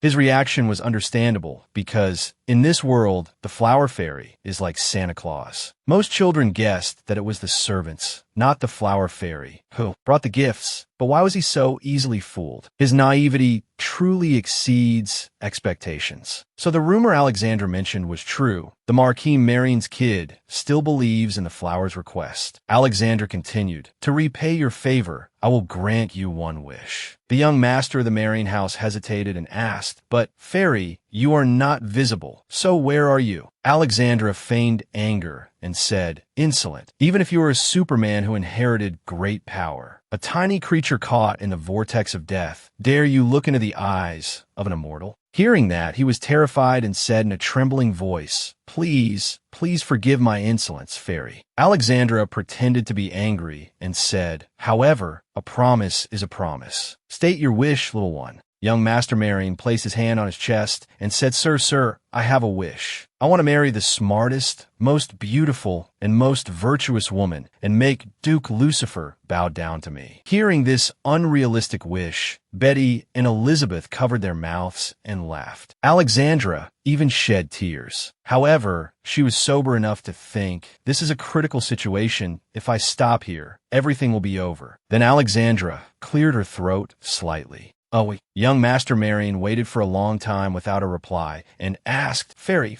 his reaction was understandable because in this world, the flower fairy is like Santa Claus. Most children guessed that it was the servants, not the flower fairy, who brought the gifts. But why was he so easily fooled? His naivety truly exceeds expectations. So the rumor Alexandra mentioned was true. The Marquis Marion's kid still believes in the flower's request. Alexandra continued, to repay your favor, I will grant you one wish. The young master of the marrying house hesitated and asked, But, fairy, you are not visible, so where are you? Alexandra feigned anger and said, Insolent, even if you are a Superman who inherited great power, a tiny creature caught in the vortex of death, dare you look into the eyes of an immortal? Hearing that, he was terrified and said in a trembling voice, Please forgive my insolence, fairy. Alexandra pretended to be angry and said, However, a promise is a promise. State your wish, little one. Young Master Marion placed his hand on his chest and said, Sir, I have a wish. I want to marry the smartest, most beautiful, and most virtuous woman and make Duke Lucifer bow down to me. Hearing this unrealistic wish, Betty and Elizabeth covered their mouths and laughed. Alexandra even shed tears. However, she was sober enough to think, This is a critical situation. If I stop here, everything will be over. Then Alexandra cleared her throat slightly. Young Master Marion waited for a long time without a reply and asked, Fairy,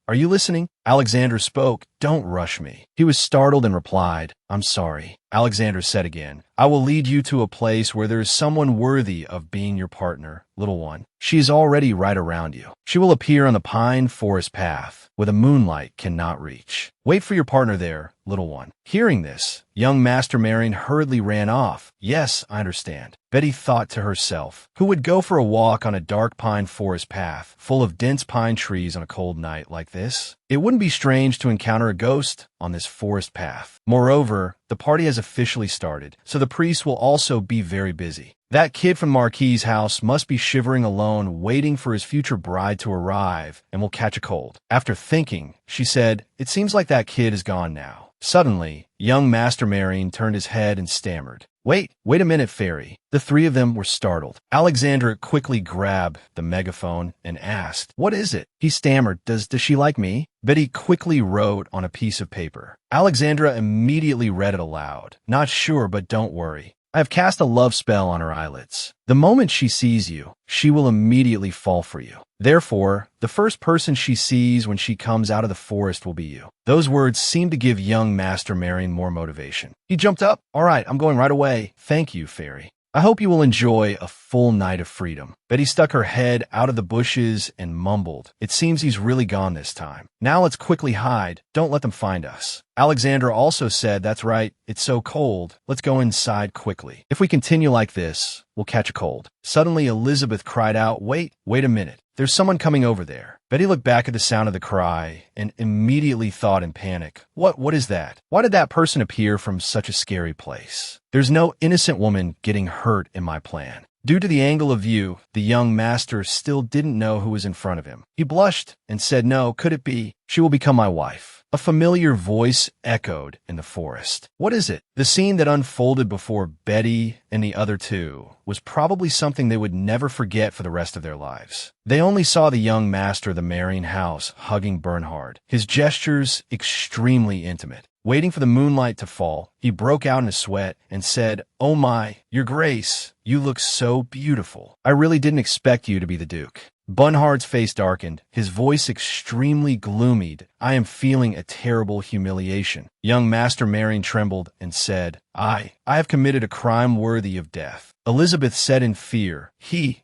are you listening? Alexandra spoke, Don't rush me. He was startled and replied, I'm sorry. Alexandra said again, I will lead you to a place where there is someone worthy of being your partner, little one. She is already right around you. She will appear on the pine forest path, where the moonlight cannot reach. Wait for your partner there, little one. Hearing this, young Master Marion hurriedly ran off. Yes, I understand. Betty thought to herself, who would go for a walk on a dark pine forest path, full of dense pine trees on a cold night like this? It wouldn't be strange to encounter a ghost on this forest path. Moreover, the party has officially started, so the priest will also be very busy. That kid from Marquis's house must be shivering alone, waiting for his future bride to arrive, and will catch a cold. After thinking, she said, It seems like that kid is gone now. Suddenly, young Master Marion turned his head and stammered, Wait a minute, fairy. The three of them were startled. Alexandra quickly grabbed the megaphone and asked, What is it? He stammered, Does she like me? Betty quickly wrote on a piece of paper. Alexandra immediately read it aloud. Not sure, but don't worry. I have cast a love spell on her eyelids. The moment she sees you, she will immediately fall for you. Therefore, the first person she sees when she comes out of the forest will be you. Those words seemed to give young Master Marion more motivation. He jumped up. All right, I'm going right away. Thank you, fairy. I hope you will enjoy a full night of freedom. Betty stuck her head out of the bushes and mumbled, It seems he's really gone this time. Now let's quickly hide. Don't let them find us. Alexandra also said, That's right. It's so cold. Let's go inside quickly. If we continue like this, we'll catch a cold. Suddenly, Elizabeth cried out, Wait a minute. There's someone coming over there. Betty looked back at the sound of the cry and immediately thought in panic, What is that? Why did that person appear from such a scary place? There's no innocent woman getting hurt in my plan. Due to the angle of view, the young master still didn't know who was in front of him. He blushed and said, No, could it be? She will become my wife. A familiar voice echoed in the forest. What is it? The scene that unfolded before Betty and the other two was probably something they would never forget for the rest of their lives. They only saw the young master of the marrying house hugging Bernhard, his gestures extremely intimate. Waiting for the moonlight to fall, he broke out in a sweat and said, Oh my, your grace, you look so beautiful. I really didn't expect you to be the Duke. Bernhard's face darkened, his voice extremely gloomied. I am feeling a terrible humiliation. Young Master Marion trembled and said, I have committed a crime worthy of death. Elizabeth said in fear,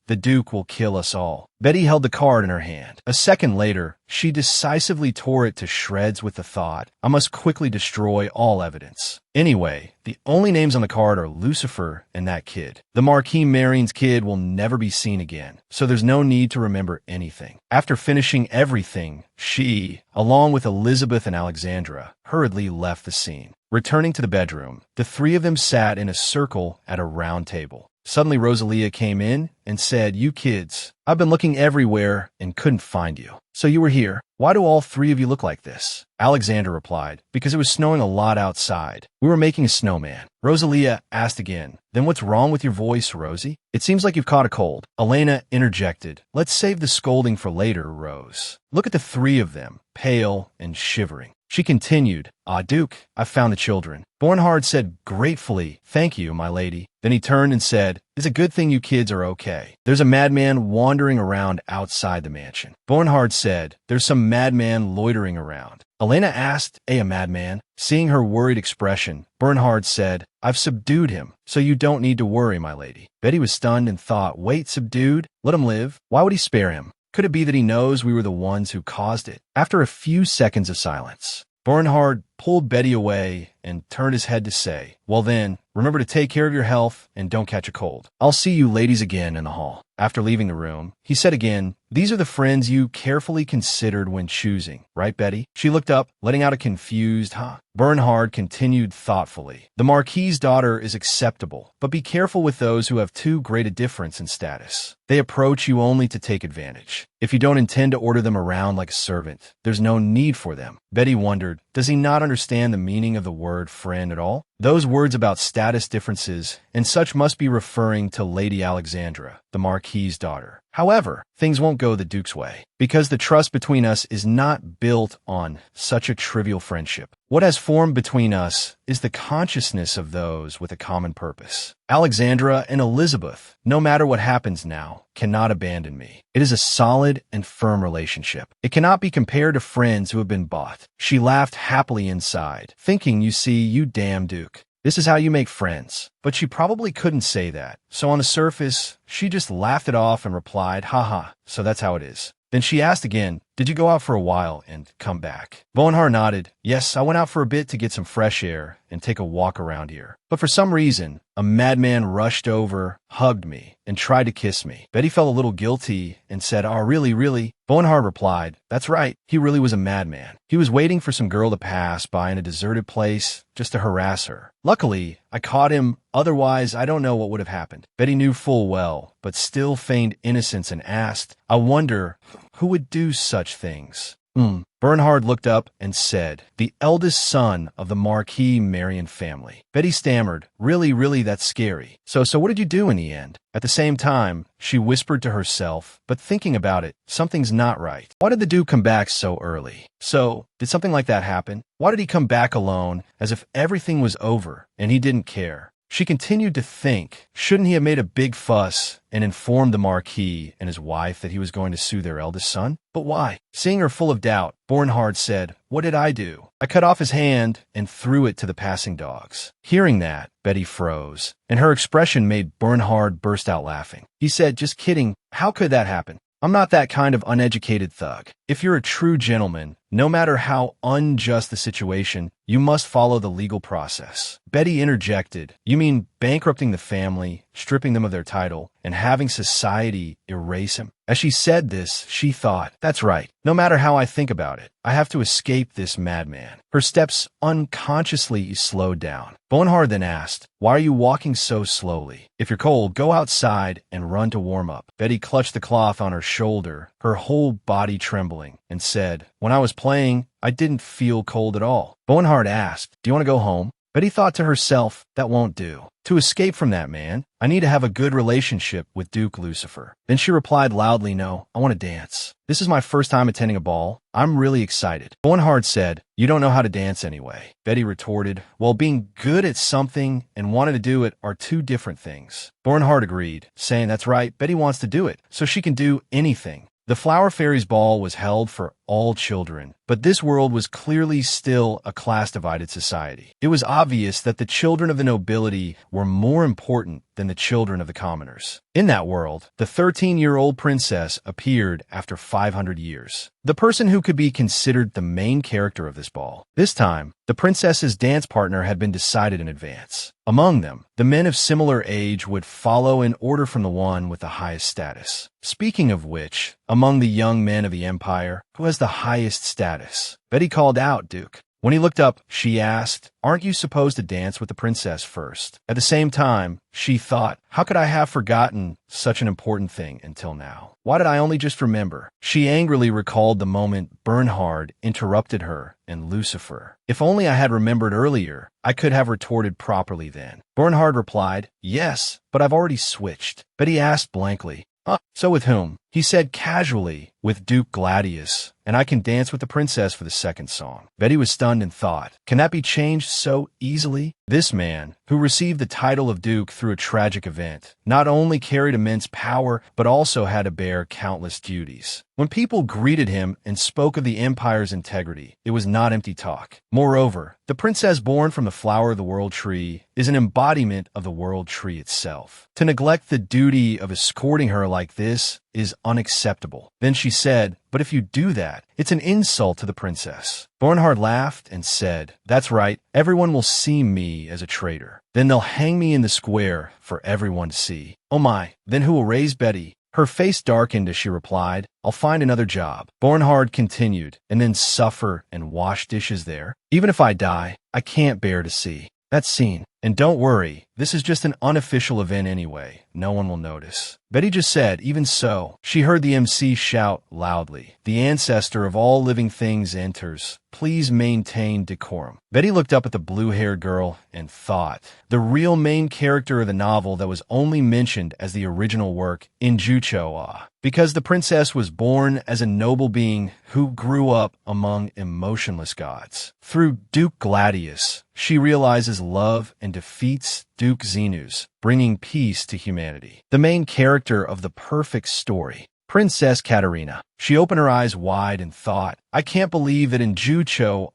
the Duke, will kill us all. Betty held the card in her hand. A second later, she decisively tore it to shreds with the thought, I must quickly destroy all evidence. Anyway, the only names on the card are Lucifer and that kid. The Marquis Marion's kid will never be seen again, so there's no need to remember anything. After finishing everything, she, along with Elizabeth and Alexandra, hurriedly left the scene. Returning to the bedroom, the three of them sat in a circle at a round table. Suddenly Rosalia came in and said, You kids, I've been looking everywhere and couldn't find you. So you were here. Why do all three of you look like this? Alexandra replied, Because it was snowing a lot outside. We were making a snowman. Rosalia asked again, Then what's wrong with your voice, Rosie? It seems like you've caught a cold. Elena interjected, Let's save the scolding for later, Rose. Look at the three of them, pale and shivering. She continued, "Ah, Duke, I've found the children." Bernhard said gratefully, "Thank you, my lady." Then he turned and said, "It's a good thing you kids are okay. There's a madman wandering around outside the mansion." Bernhard said, "There's some madman loitering around." Elena asked, "A madman?" Seeing her worried expression, Bernhard said, "I've subdued him, so you don't need to worry, my lady." Betty was stunned and thought, "Wait, subdued? Let him live? Why would he spare him? Could it be that he knows we were the ones who caused it?" After a few seconds of silence, Bernhard pulled Betty away and turned his head to say, "Well then, remember to take care of your health and don't catch a cold. I'll see you ladies again in the hall." After leaving the room, he said again, "These are the friends you carefully considered when choosing, right, Betty?" She looked up, letting out a confused, "Huh?" Bernhard continued thoughtfully, "The Marquis's daughter is acceptable, but be careful with those who have too great a difference in status. They approach you only to take advantage. If you don't intend to order them around like a servant, there's no need for them." Betty wondered, does he not understand the meaning of the word friend at all? Those words about status differences and such must be referring to Lady Alexandra, the Marquis's daughter. However, things won't go the Duke's way, because the trust between us is not built on such a trivial friendship. What has formed between us is the consciousness of those with a common purpose. Alexandra and Elizabeth, no matter what happens now, cannot abandon me. It is a solid and firm relationship. It cannot be compared to friends who have been bought. She laughed happily inside, thinking, "You see, you damn Duke. This is how you make friends." But she probably couldn't say that. So on the surface, she just laughed it off and replied, "Haha, so that's how it is." Then she asked again, "Did you go out for a while and come back?" Bernhard nodded. "Yes, I went out for a bit to get some fresh air and take a walk around here. But for some reason, a madman rushed over, hugged me, and tried to kiss me." Betty felt a little guilty and said, "Oh, really, really?" Bernhard replied, "That's right, he really was a madman. He was waiting for some girl to pass by in a deserted place just to harass her. Luckily, I caught him, otherwise I don't know what would have happened." Betty knew full well, but still feigned innocence and asked, "I wonder who would do such things?" Bernhard looked up and said, "The eldest son of the Marquis Marion family." Betty stammered, "Really, really, that's scary. So what did you do in the end?" At the same time, she whispered to herself, but thinking about it, something's not right. Why did the Duke come back so early? So, did something like that happen? Why did he come back alone, as if everything was over, and he didn't care? She continued to think, shouldn't he have made a big fuss and informed the Marquis and his wife that he was going to sue their eldest son? But why? Seeing her full of doubt, Bernhard said, "What did I do? I cut off his hand and threw it to the passing dogs." Hearing that, Betty froze, and her expression made Bernhard burst out laughing. He said, "Just kidding. How could that happen? I'm not that kind of uneducated thug. If you're a true gentleman, no matter how unjust the situation, you must follow the legal process." Betty interjected, "You mean bankrupting the family, stripping them of their title, and having society erase him?" As she said this, she thought, "That's right. No matter how I think about it, I have to escape this madman." Her steps unconsciously slowed down. Bernhard then asked, "Why are you walking so slowly? If you're cold, go outside and run to warm up." Betty clutched the cloth on her shoulder, her whole body trembling, and said, "When I was playing, I didn't feel cold at all." Bernhard asked, "Do you want to go home?" Betty thought to herself, that won't do. To escape from that man, I need to have a good relationship with Duke Lucifer. Then she replied loudly, "No, I want to dance. This is my first time attending a ball. I'm really excited." Bernhard said, "You don't know how to dance anyway." Betty retorted, "Well, being good at something and wanting to do it are two different things." Bernhard agreed, saying, "That's right, Betty wants to do it, so she can do anything." The Flower Fairies Ball was held for all children, but this world was clearly still a class-divided society. It was obvious that the children of the nobility were more important than the children of the commoners. In that world, the 13-year-old princess appeared after 500 years, the person who could be considered the main character of this ball. This time, the princess's dance partner had been decided in advance. Among them, the men of similar age would follow in order from the one with the highest status. Speaking of which, among the young men of the empire, who has the highest status? Betty called out, "Duke." When he looked up, she asked, "Aren't you supposed to dance with the princess first?" At the same time, she thought, how could I have forgotten such an important thing until now? Why did I only just remember? She angrily recalled the moment Bernhard interrupted her and Lucifer. If only I had remembered earlier, I could have retorted properly then. Bernhard replied, "Yes, but I've already switched." Betty asked blankly, "So with whom?" he said casually with Duke Gladius, and I can dance with the princess for the second song. Betty was stunned and thought, can that be changed so easily? This man, who received the title of Duke through a tragic event, not only carried immense power, but also had to bear countless duties. When people greeted him and spoke of the empire's integrity, it was not empty talk. Moreover, the princess born from the flower of the world tree is an embodiment of the world tree itself. To neglect the duty of escorting her like this is unacceptable. Then she said, but if you do that, it's an insult to the princess. Bernhard laughed and said, that's right, everyone will see me as a traitor. Then they'll hang me in the square for everyone to see. Oh my, then who will raise Betty? Her face darkened as she replied, I'll find another job. Bernhard continued, and then suffer and wash dishes there. Even if I die, I can't bear to see that scene. And don't worry, this is just an unofficial event anyway. No one will notice. Betty just said, even so. She heard the MC shout loudly, the ancestor of all living things enters. Please maintain decorum. Betty looked up at the blue-haired girl and thought, the real main character of the novel that was only mentioned as the original work in Jucho, because the princess was born as a noble being who grew up among emotionless gods. Through Duke Gladius, she realizes love and defeats Duke Xenus, bringing peace to humanity. The main character of the perfect story, Princess Katerina. She opened her eyes wide and thought, I can't believe that in Jucho,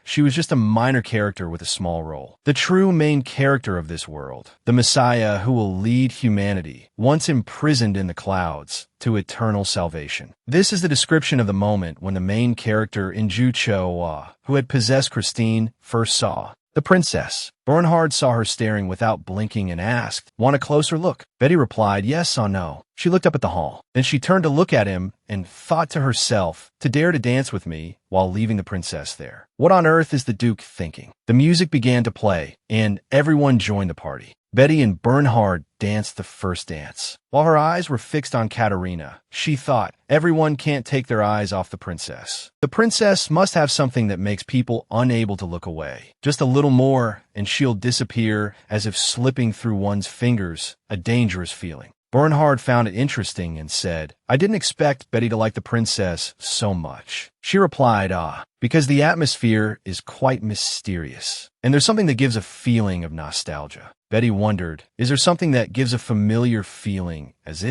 she was just a minor character with a small role. The true main character of this world, the Messiah who will lead humanity, once imprisoned in the clouds, to eternal salvation. This is the description of the moment when the main character in Jucho, who had possessed Christine, first saw the princess. Bernhard saw her staring without blinking and asked, want a closer look? Betty replied, yes or no. She looked up at the hall. Then she turned to look at him and thought to herself, to dare to dance with me while leaving the princess there. What on earth is the Duke thinking? The music began to play, and everyone joined the party. Betty and Bernhard danced the first dance. While her eyes were fixed on Katerina, she thought, everyone can't take their eyes off the princess. The princess must have something that makes people unable to look away. Just a little more, and she'll disappear as if slipping through one's fingers, a dangerous feeling. Bernhard found it interesting and said, I didn't expect Betty to like the princess so much. She replied, because the atmosphere is quite mysterious, and there's something that gives a feeling of nostalgia. Betty wondered, is there something that gives a familiar feeling, as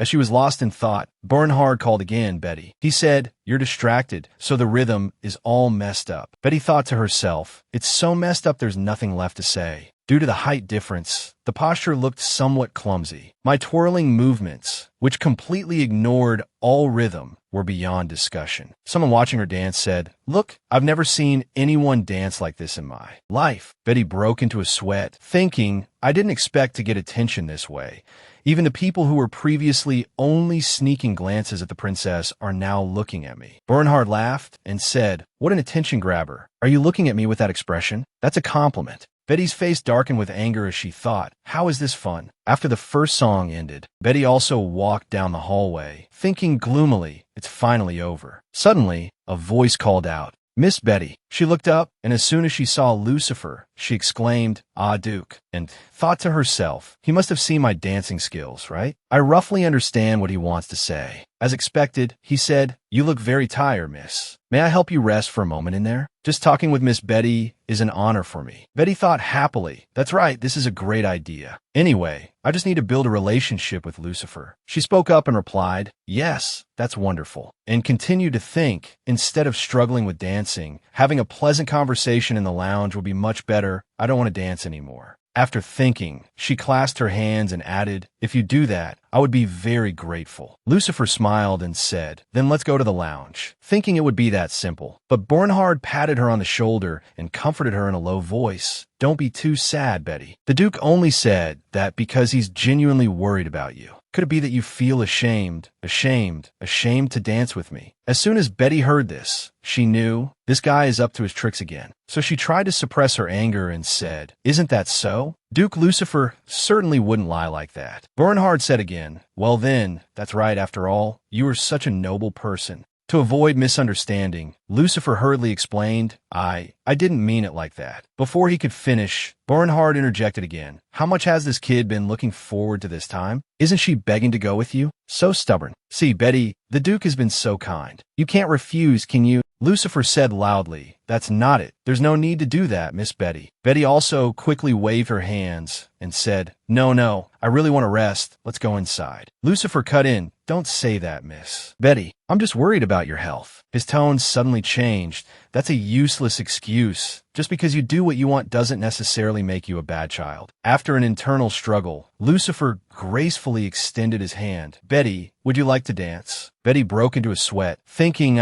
she was lost in thought, Bernhard called again, Betty. He said, you're distracted, so the rhythm is all messed up. Betty thought to herself, it's so messed up there's nothing left to say. Due to the height difference, the posture looked somewhat clumsy. My twirling movements, which completely ignored all rhythm, were beyond discussion. Someone watching her dance said, look, I've never seen anyone dance like this in my life. Betty broke into a sweat, thinking, I didn't expect to get attention this way. Even the people who were previously only sneaking glances at the princess are now looking at me. Bernhard laughed and said, what an attention grabber. Are you looking at me with that expression? That's a compliment. Betty's face darkened with anger as she thought, how is this fun? After the first song ended, Betty also walked down the hallway, thinking gloomily, it's finally over. Suddenly, a voice called out, Miss Betty. She looked up, and as soon as she saw Lucifer, she exclaimed, Duke, and thought to herself, he must have seen my dancing skills, right? I roughly understand what he wants to say. As expected, he said, you look very tired, miss. May I help you rest for a moment in there? Just talking with Miss Betty is an honor for me. Betty thought happily, that's right, this is a great idea. Anyway, I just need to build a relationship with Lucifer. She spoke up and replied, yes, that's wonderful. And continued to think, instead of struggling with dancing, having a pleasant conversation in the lounge will be much better. I don't want to dance anymore. After thinking, she clasped her hands and added, if you do that, I would be very grateful. Lucifer smiled and said, then let's go to the lounge, thinking it would be that simple. But Bernhard patted her on the shoulder and comforted her in a low voice. Don't be too sad, Betty. The Duke only said that because he's genuinely worried about you. Could it be that you feel ashamed to dance with me? As soon as Betty heard this, she knew this guy is up to his tricks again. So she tried to suppress her anger and said, isn't that so? Duke Lucifer certainly wouldn't lie like that. Bernhard said again, well then, that's right after all. You are such a noble person. To avoid misunderstanding, Lucifer hurriedly explained, I didn't mean it like that. Before he could finish, Bernhard interjected again. How much has this kid been looking forward to this time? Isn't she begging to go with you? So stubborn. See, Betty, the Duke has been so kind. You can't refuse, can you? Lucifer said loudly, That's not it. There's no need to do that, Miss Betty. Betty also quickly waved her hands and said, No, I really want to rest. Let's go inside. Lucifer cut in. Don't say that, Miss Betty. I'm just worried about your health. His tone suddenly changed. That's a useless excuse. Just because you do what you want doesn't necessarily make you a bad child. After an internal struggle, Lucifer gracefully extended his hand. Betty, would you like to dance? Betty broke into a sweat, thinking,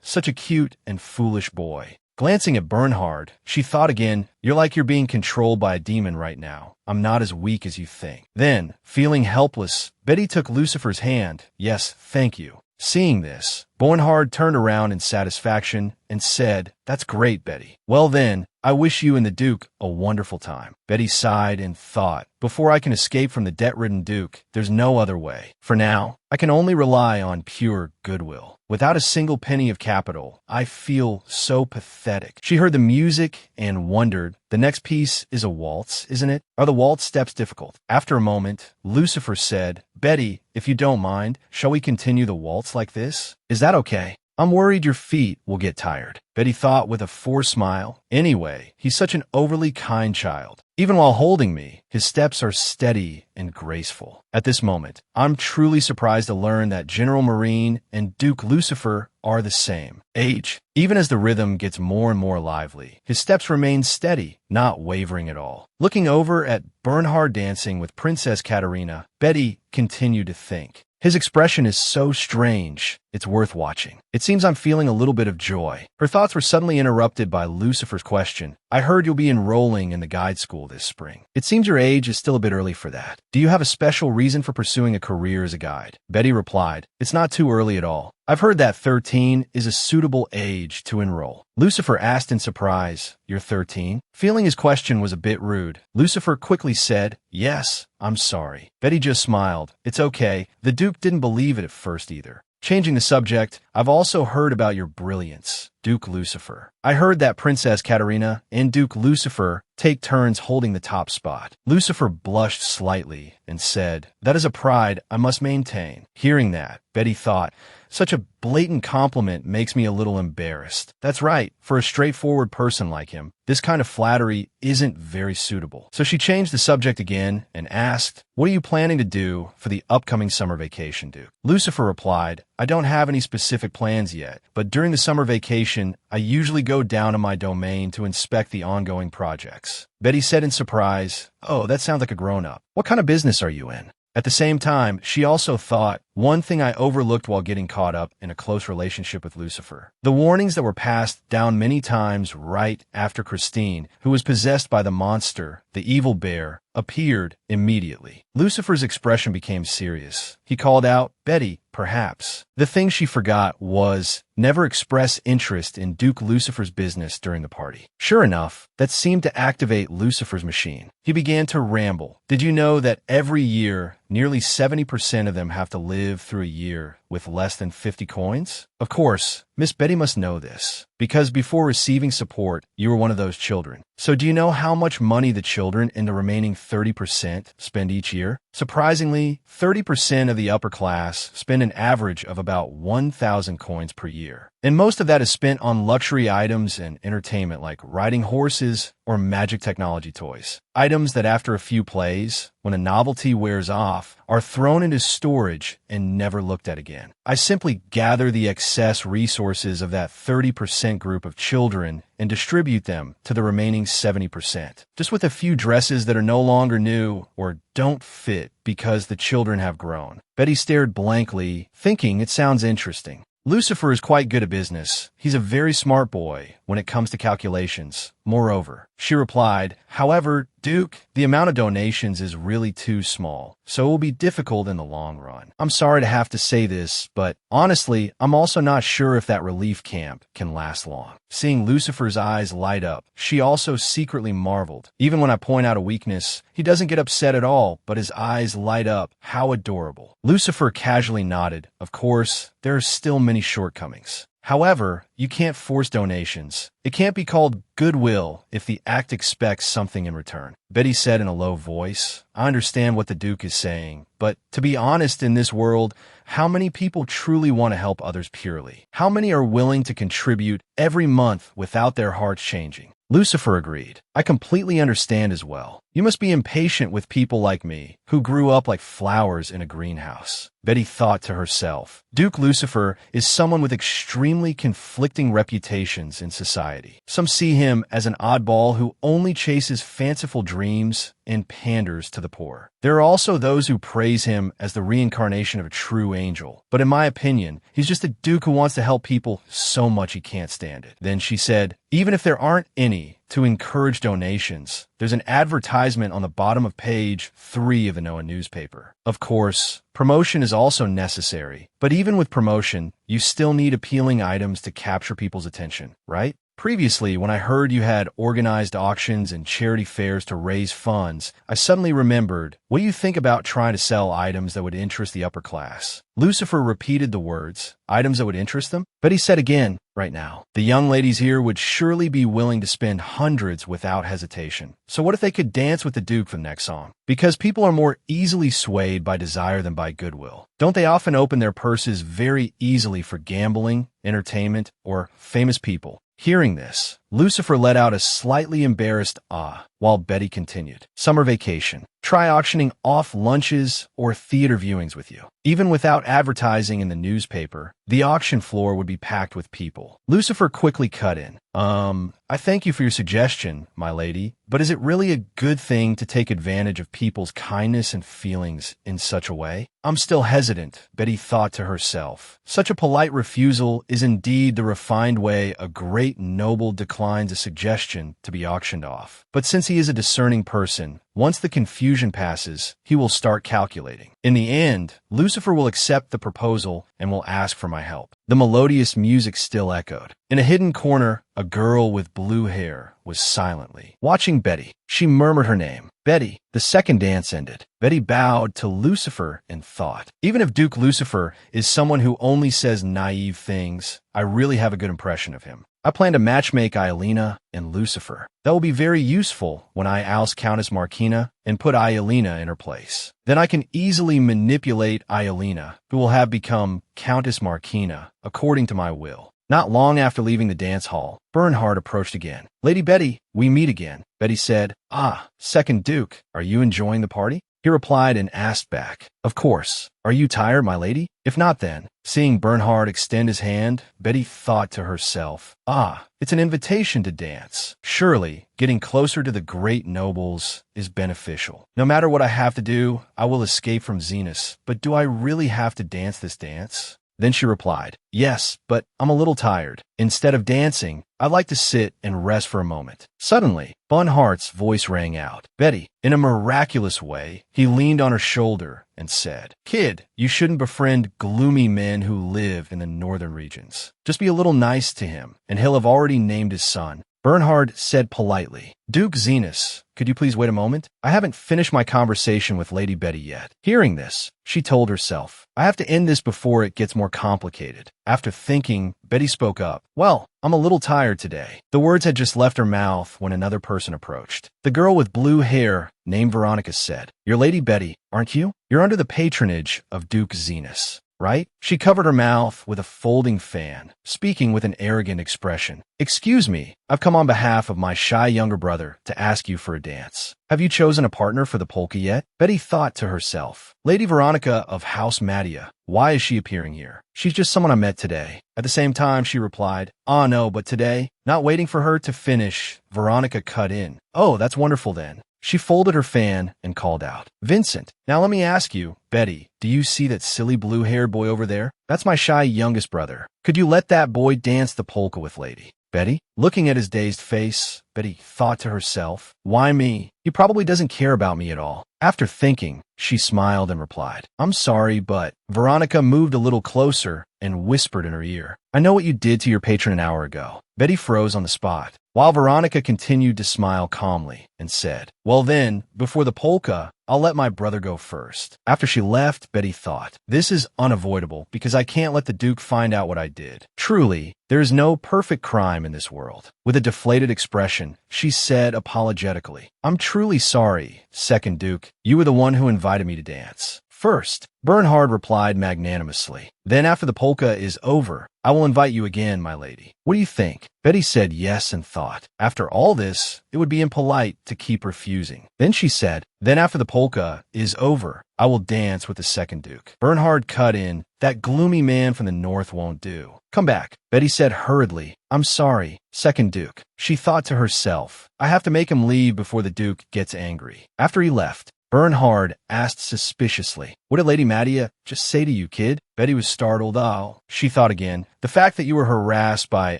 such a cute and foolish boy. Glancing at Bernhard, she thought again, you're being controlled by a demon right now. I'm not as weak as you think. Then, feeling helpless, Betty took Lucifer's hand. Yes, thank you. Seeing this, Bernhard turned around in satisfaction and said, That's great, Betty. Well then, I wish you and the Duke a wonderful time. Betty sighed and thought, Before I can escape from the debt-ridden Duke, there's no other way. For now, I can only rely on pure goodwill. Without a single penny of capital, I feel so pathetic. She heard the music and wondered, the next piece is a waltz, isn't it? Are the waltz steps difficult? After a moment, Lucifer said, Betty, if you don't mind, shall we continue the waltz like this? Is that okay? I'm worried your feet will get tired. Betty thought with a forced smile. Anyway, he's such an overly kind child. Even while holding me, his steps are steady and graceful. At this moment, I'm truly surprised to learn that General Marine and Duke Lucifer are the same age. Even as the rhythm gets more and more lively, his steps remain steady, not wavering at all. Looking over at Bernhard dancing with Princess Katerina, Betty continued to think. His expression is so strange, it's worth watching. It seems I'm feeling a little bit of joy. Her thoughts were suddenly interrupted by Lucifer's question. I heard you'll be enrolling in the guide school this spring. It seems your age is still a bit early for that. Do you have a special reason for pursuing a career as a guide? Betty replied, It's not too early at all. I've heard that 13 is a suitable age to enroll. Lucifer asked in surprise, You're 13? Feeling his question was a bit rude, Lucifer quickly said, Yes, I'm sorry. Betty just smiled. It's okay. The Duke didn't believe it at first either. Changing the subject, I've also heard about your brilliance, Duke Lucifer. I heard that Princess Katerina and Duke Lucifer take turns holding the top spot. Lucifer blushed slightly and said, That is a pride I must maintain. Hearing that, Betty thought, Such a blatant compliment makes me a little embarrassed. That's right, for a straightforward person like him, this kind of flattery isn't very suitable. So she changed the subject again and asked, What are you planning to do for the upcoming summer vacation, Duke? Lucifer replied, I don't have any specific plans yet, but during the summer vacation, I usually go down to my domain to inspect the ongoing projects. Betty said in surprise, Oh, that sounds like a grown-up. What kind of business are you in? At the same time, she also thought, one thing I overlooked while getting caught up in a close relationship with Lucifer. The warnings that were passed down many times right after Christine, who was possessed by the monster, the evil bear, appeared immediately. Lucifer's expression became serious. He called out, Betty, perhaps. The thing she forgot was never express interest in Duke Lucifer's business during the party. Sure enough, that seemed to activate Lucifer's machine. He began to ramble. Did you know that every year, nearly 70% of them have to live through a year with less than 50 coins? Of course, Miss Betty must know this, because before receiving support, you were one of those children. So do you know how much money the children in the remaining 30% spend each year? Surprisingly, 30% of the upper class spend an average of about 1,000 coins per year. And most of that is spent on luxury items and entertainment like riding horses or magic technology toys. Items that after a few plays, when a novelty wears off, are thrown into storage and never looked at again. I simply gather the excess resources of that 30% group of children and distribute them to the remaining 70%, just with a few dresses that are no longer new or don't fit because the children have grown. Betty stared blankly, thinking it sounds interesting. Lucifer is quite good at business. He's a very smart boy when it comes to calculations. Moreover, she replied, However, Duke, the amount of donations is really too small, so it will be difficult in the long run. I'm sorry to have to say this, but honestly, I'm also not sure if that relief camp can last long. Seeing Lucifer's eyes light up, she also secretly marveled. Even when I point out a weakness, he doesn't get upset at all, but his eyes light up. How adorable. Lucifer casually nodded. Of course, there are still many shortcomings. However, you can't force donations. It can't be called goodwill if the act expects something in return. Betty said in a low voice, I understand what the Duke is saying, but to be honest, in this world, how many people truly want to help others purely? How many are willing to contribute every month without their hearts changing? Lucifer agreed. I completely understand as well. You must be impatient with people like me, who grew up like flowers in a greenhouse. Betty thought to herself, Duke Lucifer is someone with extremely conflicting reputations in society. Some see him as an oddball who only chases fanciful dreams and panders to the poor. There are also those who praise him as the reincarnation of a true angel. But in my opinion, he's just a duke who wants to help people so much he can't stand it. Then she said, even if there aren't any to encourage donations, there's an advertisement on the bottom of page 3 of the Noah newspaper. Of course, promotion is also necessary, but even with promotion, you still need appealing items to capture people's attention, right? Previously, when I heard you had organized auctions and charity fairs to raise funds, I suddenly remembered, what do you think about trying to sell items that would interest the upper class? Lucifer repeated the words, items that would interest them? But he said again, right now, the young ladies here would surely be willing to spend hundreds without hesitation. So what if they could dance with the Duke for the next song? Because people are more easily swayed by desire than by goodwill. Don't they often open their purses very easily for gambling, entertainment, or famous people? Hearing this, Lucifer let out a slightly embarrassed ah, while Betty continued. Summer vacation. Try auctioning off lunches or theater viewings with you. Even without advertising in the newspaper, the auction floor would be packed with people. Lucifer quickly cut in. I thank you for your suggestion, my lady, but is it really a good thing to take advantage of people's kindness and feelings in such a way? I'm still hesitant, Betty thought to herself. Such a polite refusal is indeed the refined way a great noble declines a suggestion to be auctioned off. But since he is a discerning person, once the confusion passes, he will start calculating. In the end, Lucifer will accept the proposal and will ask for my help. The melodious music still echoed. In a hidden corner, a girl with blue hair was silently watching Betty. She murmured her name. Betty. The second dance ended. Betty bowed to Lucifer in thought. Even if Duke Lucifer is someone who only says naive things, I really have a good impression of him. I plan to matchmake Iolina and Lucifer. That will be very useful when I oust Countess Markina and put Iolina in her place. Then I can easily manipulate Iolina, who will have become Countess Markina, according to my will. Not long after leaving the dance hall, Bernhard approached again. Lady Betty, we meet again. Betty said, Ah, second Duke, are you enjoying the party? He replied and asked back, Of course. Are you tired, my lady? If not then. Seeing Bernhard extend his hand, Betty thought to herself, Ah, it's an invitation to dance. Surely, getting closer to the great nobles is beneficial. No matter what I have to do, I will escape from Zenus. But do I really have to dance this dance? Then she replied, Yes, but I'm a little tired. Instead of dancing, I'd like to sit and rest for a moment. Suddenly, Bernhard's voice rang out. Betty, in a miraculous way, he leaned on her shoulder and said, Kid, you shouldn't befriend gloomy men who live in the northern regions. Just be a little nice to him, and he'll have already named his son. Bernhard said politely, Duke Zenus, could you please wait a moment? I haven't finished my conversation with Lady Betty yet. Hearing this, she told herself, I have to end this before it gets more complicated. After thinking, Betty spoke up. Well, I'm a little tired today. The words had just left her mouth when another person approached. The girl with blue hair, named Veronica, said, You're Lady Betty, aren't you? You're under the patronage of Duke Zenus, right? She covered her mouth with a folding fan, speaking with an arrogant expression. Excuse me, I've come on behalf of my shy younger brother to ask you for a dance. Have you chosen a partner for the polka yet? Betty thought to herself, Lady Veronica of House Mattia, why is she appearing here? She's just someone I met today. At the same time, she replied, Ah, no, but today, not waiting for her to finish, Veronica cut in. Oh, that's wonderful then. She folded her fan and called out, Vincent, now let me ask you, Betty, do you see that silly blue-haired boy over there? That's my shy youngest brother. Could you let that boy dance the polka with Lady? Betty? Looking at his dazed face, Betty thought to herself, why me? He probably doesn't care about me at all. After thinking, she smiled and replied, I'm sorry, but Veronica moved a little closer and whispered in her ear, I know what you did to your patron an hour ago. Betty froze on the spot, while Veronica continued to smile calmly and said, well then, before the polka, I'll let my brother go first. After she left, Betty thought, this is unavoidable because I can't let the Duke find out what I did. Truly, there is no perfect crime in this world. With a deflated expression, she said apologetically, I'm truly sorry, Second Duke. You were the one who invited me to dance. First, Bernhard replied magnanimously. Then after the polka is over, I will invite you again, my lady. What do you think? Betty said yes and thought, after all this, it would be impolite to keep refusing. Then she said, then after the polka is over, I will dance with the Second Duke. Bernhard cut in, that gloomy man from the north won't do. Come back. Betty said hurriedly, I'm sorry, Second Duke. She thought to herself, I have to make him leave before the Duke gets angry. After he left, Bernhard asked suspiciously, what did Lady Madia just say to you, kid? Betty was startled. Oh, she thought again. The fact that you were harassed by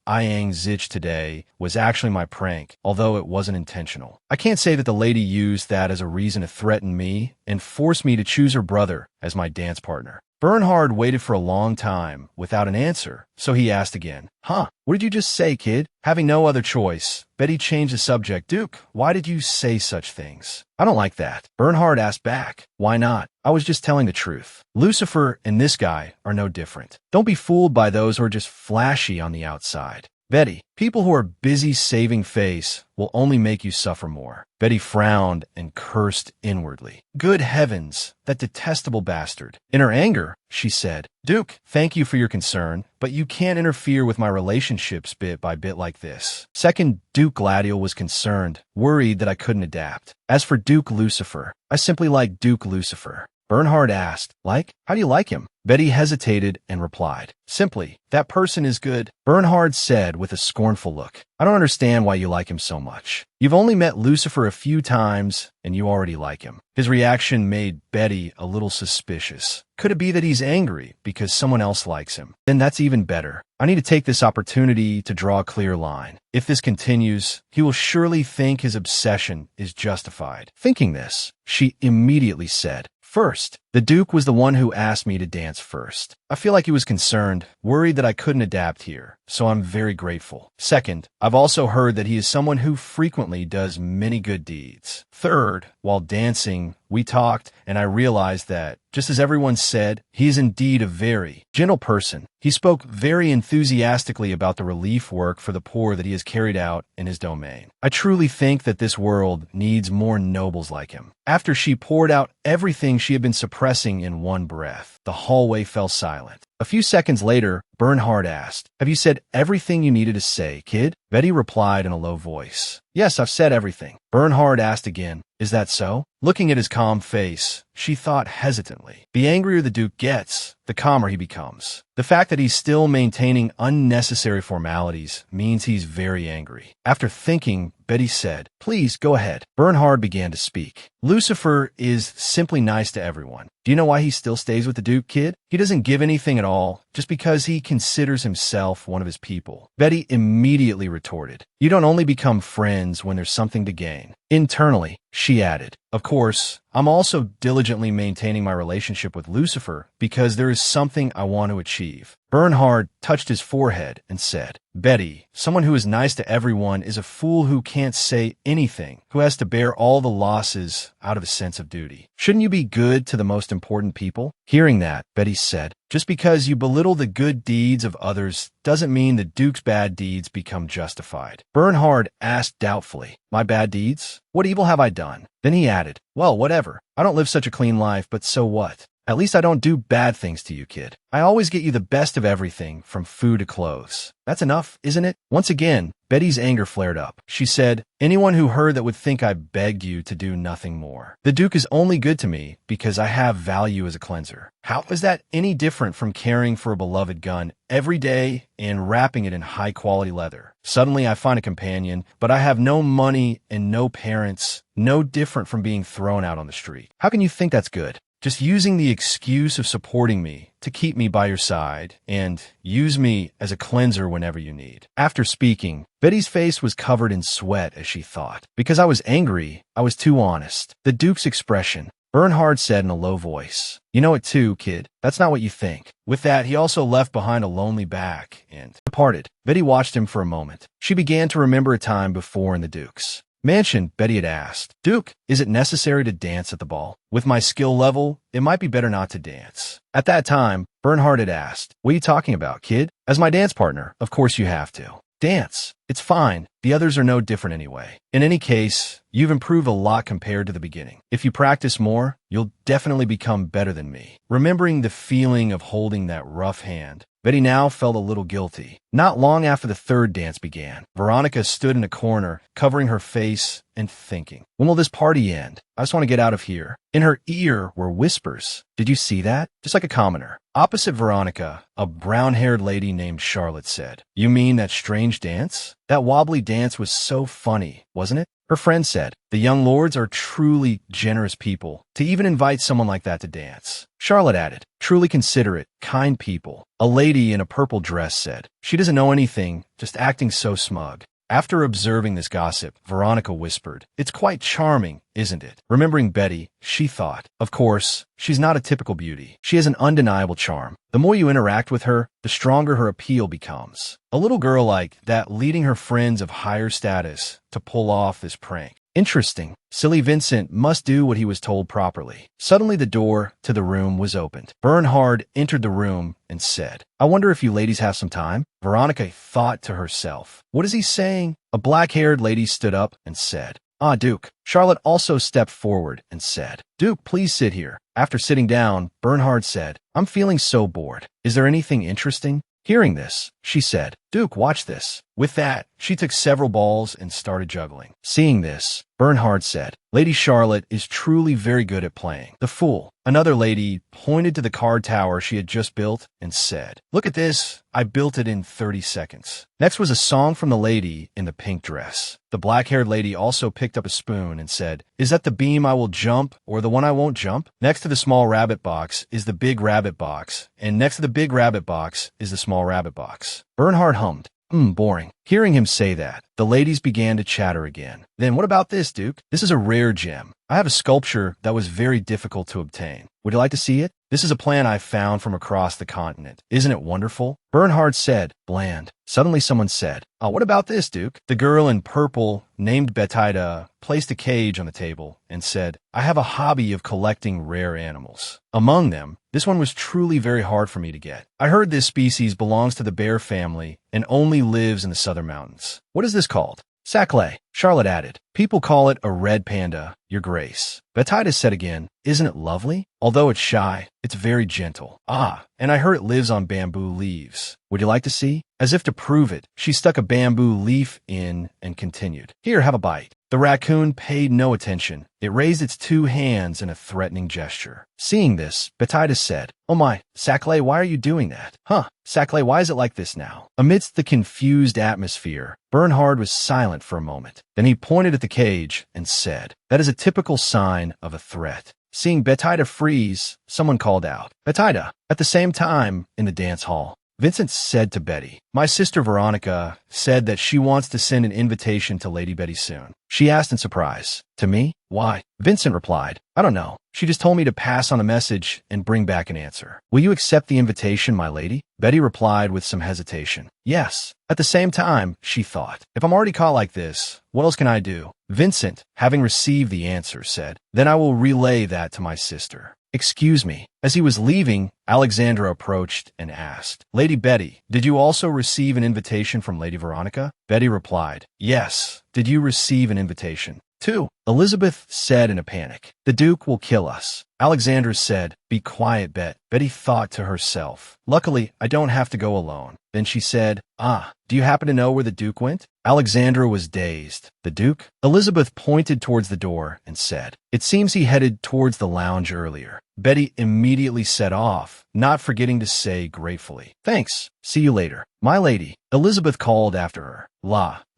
Iang Zich today was actually my prank, although it wasn't intentional. I can't say that the lady used that as a reason to threaten me and force me to choose her brother as my dance partner. Bernhard waited for a long time without an answer, so he asked again, what did you just say, kid? Having no other choice, Betty changed the subject. Duke, why did you say such things? I don't like that. Bernhard asked back, why not? I was just telling the truth. Lucifer and this guy are no different. Don't be fooled by those who are just flashy on the outside. Betty, people who are busy saving face will only make you suffer more. Betty frowned and cursed inwardly. Good heavens, that detestable bastard. In her anger, she said, Duke, thank you for your concern, but you can't interfere with my relationships bit by bit like this. Second Duke Gladiol was concerned, worried that I couldn't adapt. As for Duke Lucifer, I simply like Duke Lucifer. Bernhard asked, like? How do you like him? Betty hesitated and replied, simply, that person is good. Bernhard said with a scornful look, I don't understand why you like him so much. You've only met Lucifer a few times, and you already like him. His reaction made Betty a little suspicious. Could it be that he's angry because someone else likes him? Then that's even better. I need to take this opportunity to draw a clear line. If this continues, he will surely think his obsession is justified. Thinking this, she immediately said, First, the Duke was the one who asked me to dance first. I feel like he was concerned, worried that I couldn't adapt here, so I'm very grateful. Second, I've also heard that he is someone who frequently does many good deeds. Third, while dancing, we talked, and I realized that, just as everyone said, he is indeed a very gentle person. He spoke very enthusiastically about the relief work for the poor that he has carried out in his domain. I truly think that this world needs more nobles like him. After she poured out everything she had been suppressing in one breath, the hallway fell silent. A few seconds later, Bernhard asked, Have you said everything you needed to say, kid? Betty replied in a low voice, Yes, I've said everything. Bernhard asked again, Is that so? Looking at his calm face, she thought hesitantly. The angrier the Duke gets, the calmer he becomes. The fact that he's still maintaining unnecessary formalities means he's very angry. After thinking, Betty said, Please, go ahead. Bernhard began to speak. Lucifer is simply nice to everyone. Do you know why he still stays with the Duke, kid? He doesn't give anything at all, just because he considers himself one of his people. Betty immediately retorted, You don't only become friends when there's something to gain. Internally, she added, Of course, I'm also diligently maintaining my relationship with Lucifer because there is something I want to achieve. Bernhard touched his forehead and said, Betty, someone who is nice to everyone is a fool who can't say anything, who has to bear all the losses out of a sense of duty. Shouldn't you be good to the most important people? Hearing that, Betty said, Just because you belittle the good deeds of others doesn't mean the Duke's bad deeds become justified. Bernhard asked doubtfully, My bad deeds? What evil have I done? Then he added, Well, whatever. I don't live such a clean life, but so what? At least I don't do bad things to you, kid. I always get you the best of everything, from food to clothes. That's enough, isn't it? Once again, Betty's anger flared up. She said, Anyone who heard that would think I begged you to do nothing more. The Duke is only good to me because I have value as a cleanser. How is that any different from caring for a beloved gun every day and wrapping it in high-quality leather? Suddenly I find a companion, but I have no money and no parents, no different from being thrown out on the street. How can you think that's good? just using the excuse of supporting me to keep me by your side and use me as a cleanser whenever you need. After speaking, Betty's face was covered in sweat as she thought. Because I was angry, I was too honest. The Duke's expression. Bernhard said in a low voice, "You know it too, kid. That's not what you think." With that, he also left behind a lonely back and departed. Betty watched him for a moment. She began to remember a time before in the Duke's mansion. Betty had asked, "Duke, is it necessary to dance at the ball? With my skill level, it might be better not to dance." At that time, Bernhard had asked, "What are you talking about, kid? As my dance partner, of course you have to dance. It's fine. The others are no different anyway. In any case, you've improved a lot compared to the beginning. If you practice more, you'll definitely become better than me." Remembering the feeling of holding that rough hand, Betty now felt a little guilty. Not long after the third dance began, Veronica stood in a corner, covering her face and thinking, "When will this party end? I just want to get out of here." In her ear were whispers. "Did you see that?" Just like a commoner. Opposite Veronica, a brown-haired lady named Charlotte said, "You mean that strange dance? That wobbly dance was so funny, wasn't it?" Her friend said, "The young lords are truly generous people to even invite someone like that to dance." Charlotte added, "Truly considerate, kind people." A lady in a purple dress said, "She doesn't know anything, just acting so smug." After observing this gossip, Veronica whispered, "It's quite charming, isn't it?" Remembering Betty, she thought, "Of course, she's not a typical beauty. She has an undeniable charm. The more you interact with her, the stronger her appeal becomes. A little girl like that leading her friends of higher status to pull off this prank. Interesting. Silly Vincent must do what he was told properly." Suddenly the door to the room was opened. Bernhard entered the room and said, "I wonder if you ladies have some time?" Veronica thought to herself, "What is he saying?" A black-haired lady stood up and said, "Ah, Duke." Charlotte also stepped forward and said, "Duke, please sit here." After sitting down, Bernhard said, "I'm feeling so bored. Is there anything interesting?" Hearing this, she said, "Duke, watch this." With that, she took several balls and started juggling. Seeing this, Bernhard said, "Lady Charlotte is truly very good at playing the fool." Another lady pointed to the card tower she had just built and said, "Look at this. I built it in 30 seconds. Next was a song from the lady in the pink dress. The black-haired lady also picked up a spoon and said, "Is that the beam I will jump or the one I won't jump?" Next to the small rabbit box is the big rabbit box, and next to the big rabbit box is the small rabbit box. Bernhard hummed, boring." Hearing him say that, the ladies began to chatter again. "Then what about this, Duke? This is a rare gem. I have a sculpture that was very difficult to obtain. Would you like to see it? This is a plant I found from across the continent. Isn't it wonderful?" Bernhard said, bland. Suddenly someone said, "Oh, what about this, Duke?" The girl in purple, named Betida, placed a cage on the table and said, "I have a hobby of collecting rare animals. Among them, this one was truly very hard for me to get. I heard this species belongs to the bear family and only lives in the southern mountains. What is this called?" "Saclay," Charlotte added. "People call it a red panda, Your Grace." Betida said again, "Isn't it lovely? Although it's shy, it's very gentle. Ah, and I heard it lives on bamboo leaves. Would you like to see?" As if to prove it, she stuck a bamboo leaf in and continued, "Here, have a bite." The raccoon paid no attention. It raised its two hands in a threatening gesture. Seeing this, Betida said, "Oh my, Saclay, why are you doing that? Huh, Saclay, why is it like this now?" Amidst the confused atmosphere, Bernhard was silent for a moment. Then he pointed at the cage and said, "That is a typical sign of a threat." Seeing Betida freeze, someone called out, "Betida!" At the same time, in the dance hall, Vincent said to Betty, "My sister Veronica said that she wants to send an invitation to Lady Betty soon." She asked in surprise, "To me? Why?" Vincent replied, "I don't know. She just told me to pass on a message and bring back an answer." "Will you accept the invitation, my lady?" Betty replied with some hesitation. "Yes." At the same time, she thought, "If I'm already caught like this, what else can I do?" Vincent, having received the answer, said, "Then I will relay that to my sister." "Excuse me." As he was leaving, Alexandra approached and asked, "Lady Betty, did you also receive an invitation from Lady Veronica?" Betty replied, "Yes. Did you receive an invitation?" 2. Elizabeth said in a panic, "The Duke will kill us." Alexandra said, "Be quiet, Bet." Betty thought to herself, "Luckily, I don't have to go alone." Then she said, "Ah, do you happen to know where the Duke went?" Alexandra was dazed. The Duke? Elizabeth pointed towards the door and said, "It seems he headed towards the lounge earlier." Betty immediately set off, not forgetting to say gratefully, "Thanks. See you later." "My lady," Elizabeth called after her.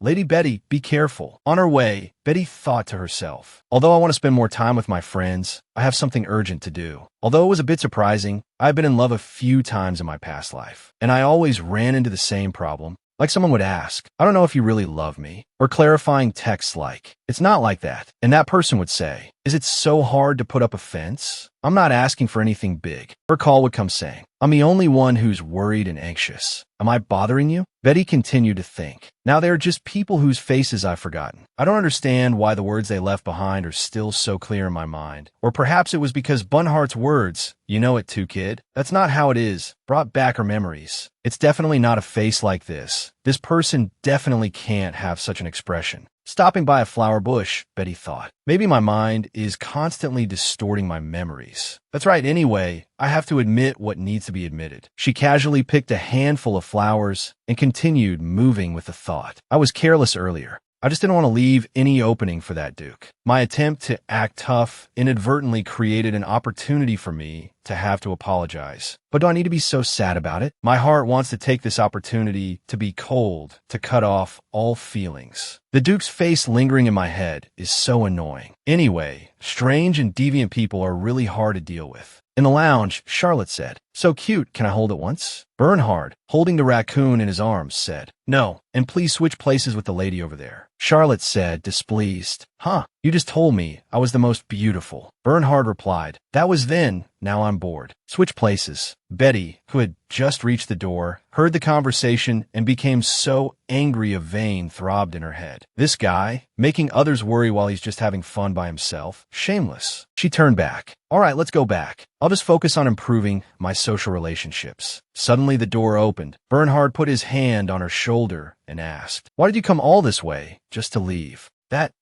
Lady Betty, be careful." On her way, Betty thought to herself, "Although I want to spend more time with my friends, I have something urgent to do." Although it was a bit surprising, I've been in love a few times in my past life, and I always ran into the same problem. Like someone would ask, "I don't know if you really love me," or clarifying texts like, "It's not like that." And that person would say, "Is it so hard to put up a fence?" I'm not asking for anything big. Her call would come saying, "I'm the only one who's worried and anxious. Am I bothering you?" Betty continued to think. Now they are just people whose faces I've forgotten. I don't understand why the words they left behind are still so clear in my mind. Or perhaps it was because Bunhart's words, "You know it too, kid. That's not how it is," brought back her memories. It's definitely not a face like this. This person definitely can't have such an expression. Stopping by a flower bush, Betty thought. Maybe my mind is constantly distorting my memories. That's right, anyway, I have to admit what needs to be admitted. She casually picked a handful of flowers and continued moving with the thought. I was careless earlier. I just didn't want to leave any opening for that Duke. My attempt to act tough inadvertently created an opportunity for me to have to apologize. But do I need to be so sad about it? My heart wants to take this opportunity to be cold, to cut off all feelings. The Duke's face lingering in my head is so annoying. Anyway, strange and deviant people are really hard to deal with. In the lounge, Charlotte said, "So cute, can I hold it once?" Bernhard, holding the raccoon in his arms, said, "No, and please switch places with the lady over there." Charlotte said, displeased, "Huh, you just told me I was the most beautiful." Bernhard replied, "That was then, now I'm bored. Switch places." Betty, who had just reached the door, heard the conversation and became so angry a vein throbbed in her head. This guy, making others worry while he's just having fun by himself. Shameless. She turned back. "All right, let's go back. I'll just focus on improving my social relationships." Suddenly the door opened. Bernhard put his hand on her shoulder and asked, "Why did you come all this way, just to leave?"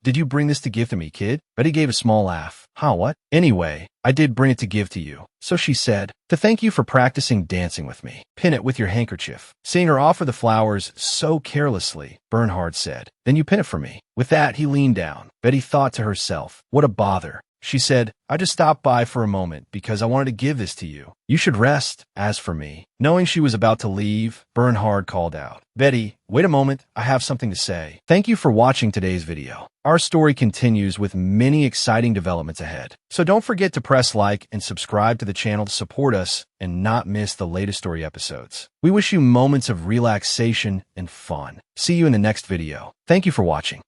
Did you bring this to give to me, kid?" Betty gave a small laugh. "Huh, what?" "Anyway, I did bring it to give to you." So she said, "To thank you for practicing dancing with me. Pin it with your handkerchief." Seeing her offer the flowers so carelessly, Bernhard said, "Then you pin it for me." With that, he leaned down. Betty thought to herself, "What a bother." She said, "I just stopped by for a moment because I wanted to give this to you. You should rest. As for me." Knowing she was about to leave, Bernhard called out, "Betty, wait a moment. I have something to say." Thank you for watching today's video. Our story continues with many exciting developments ahead. So don't forget to press like and subscribe to the channel to support us and not miss the latest story episodes. We wish you moments of relaxation and fun. See you in the next video. Thank you for watching.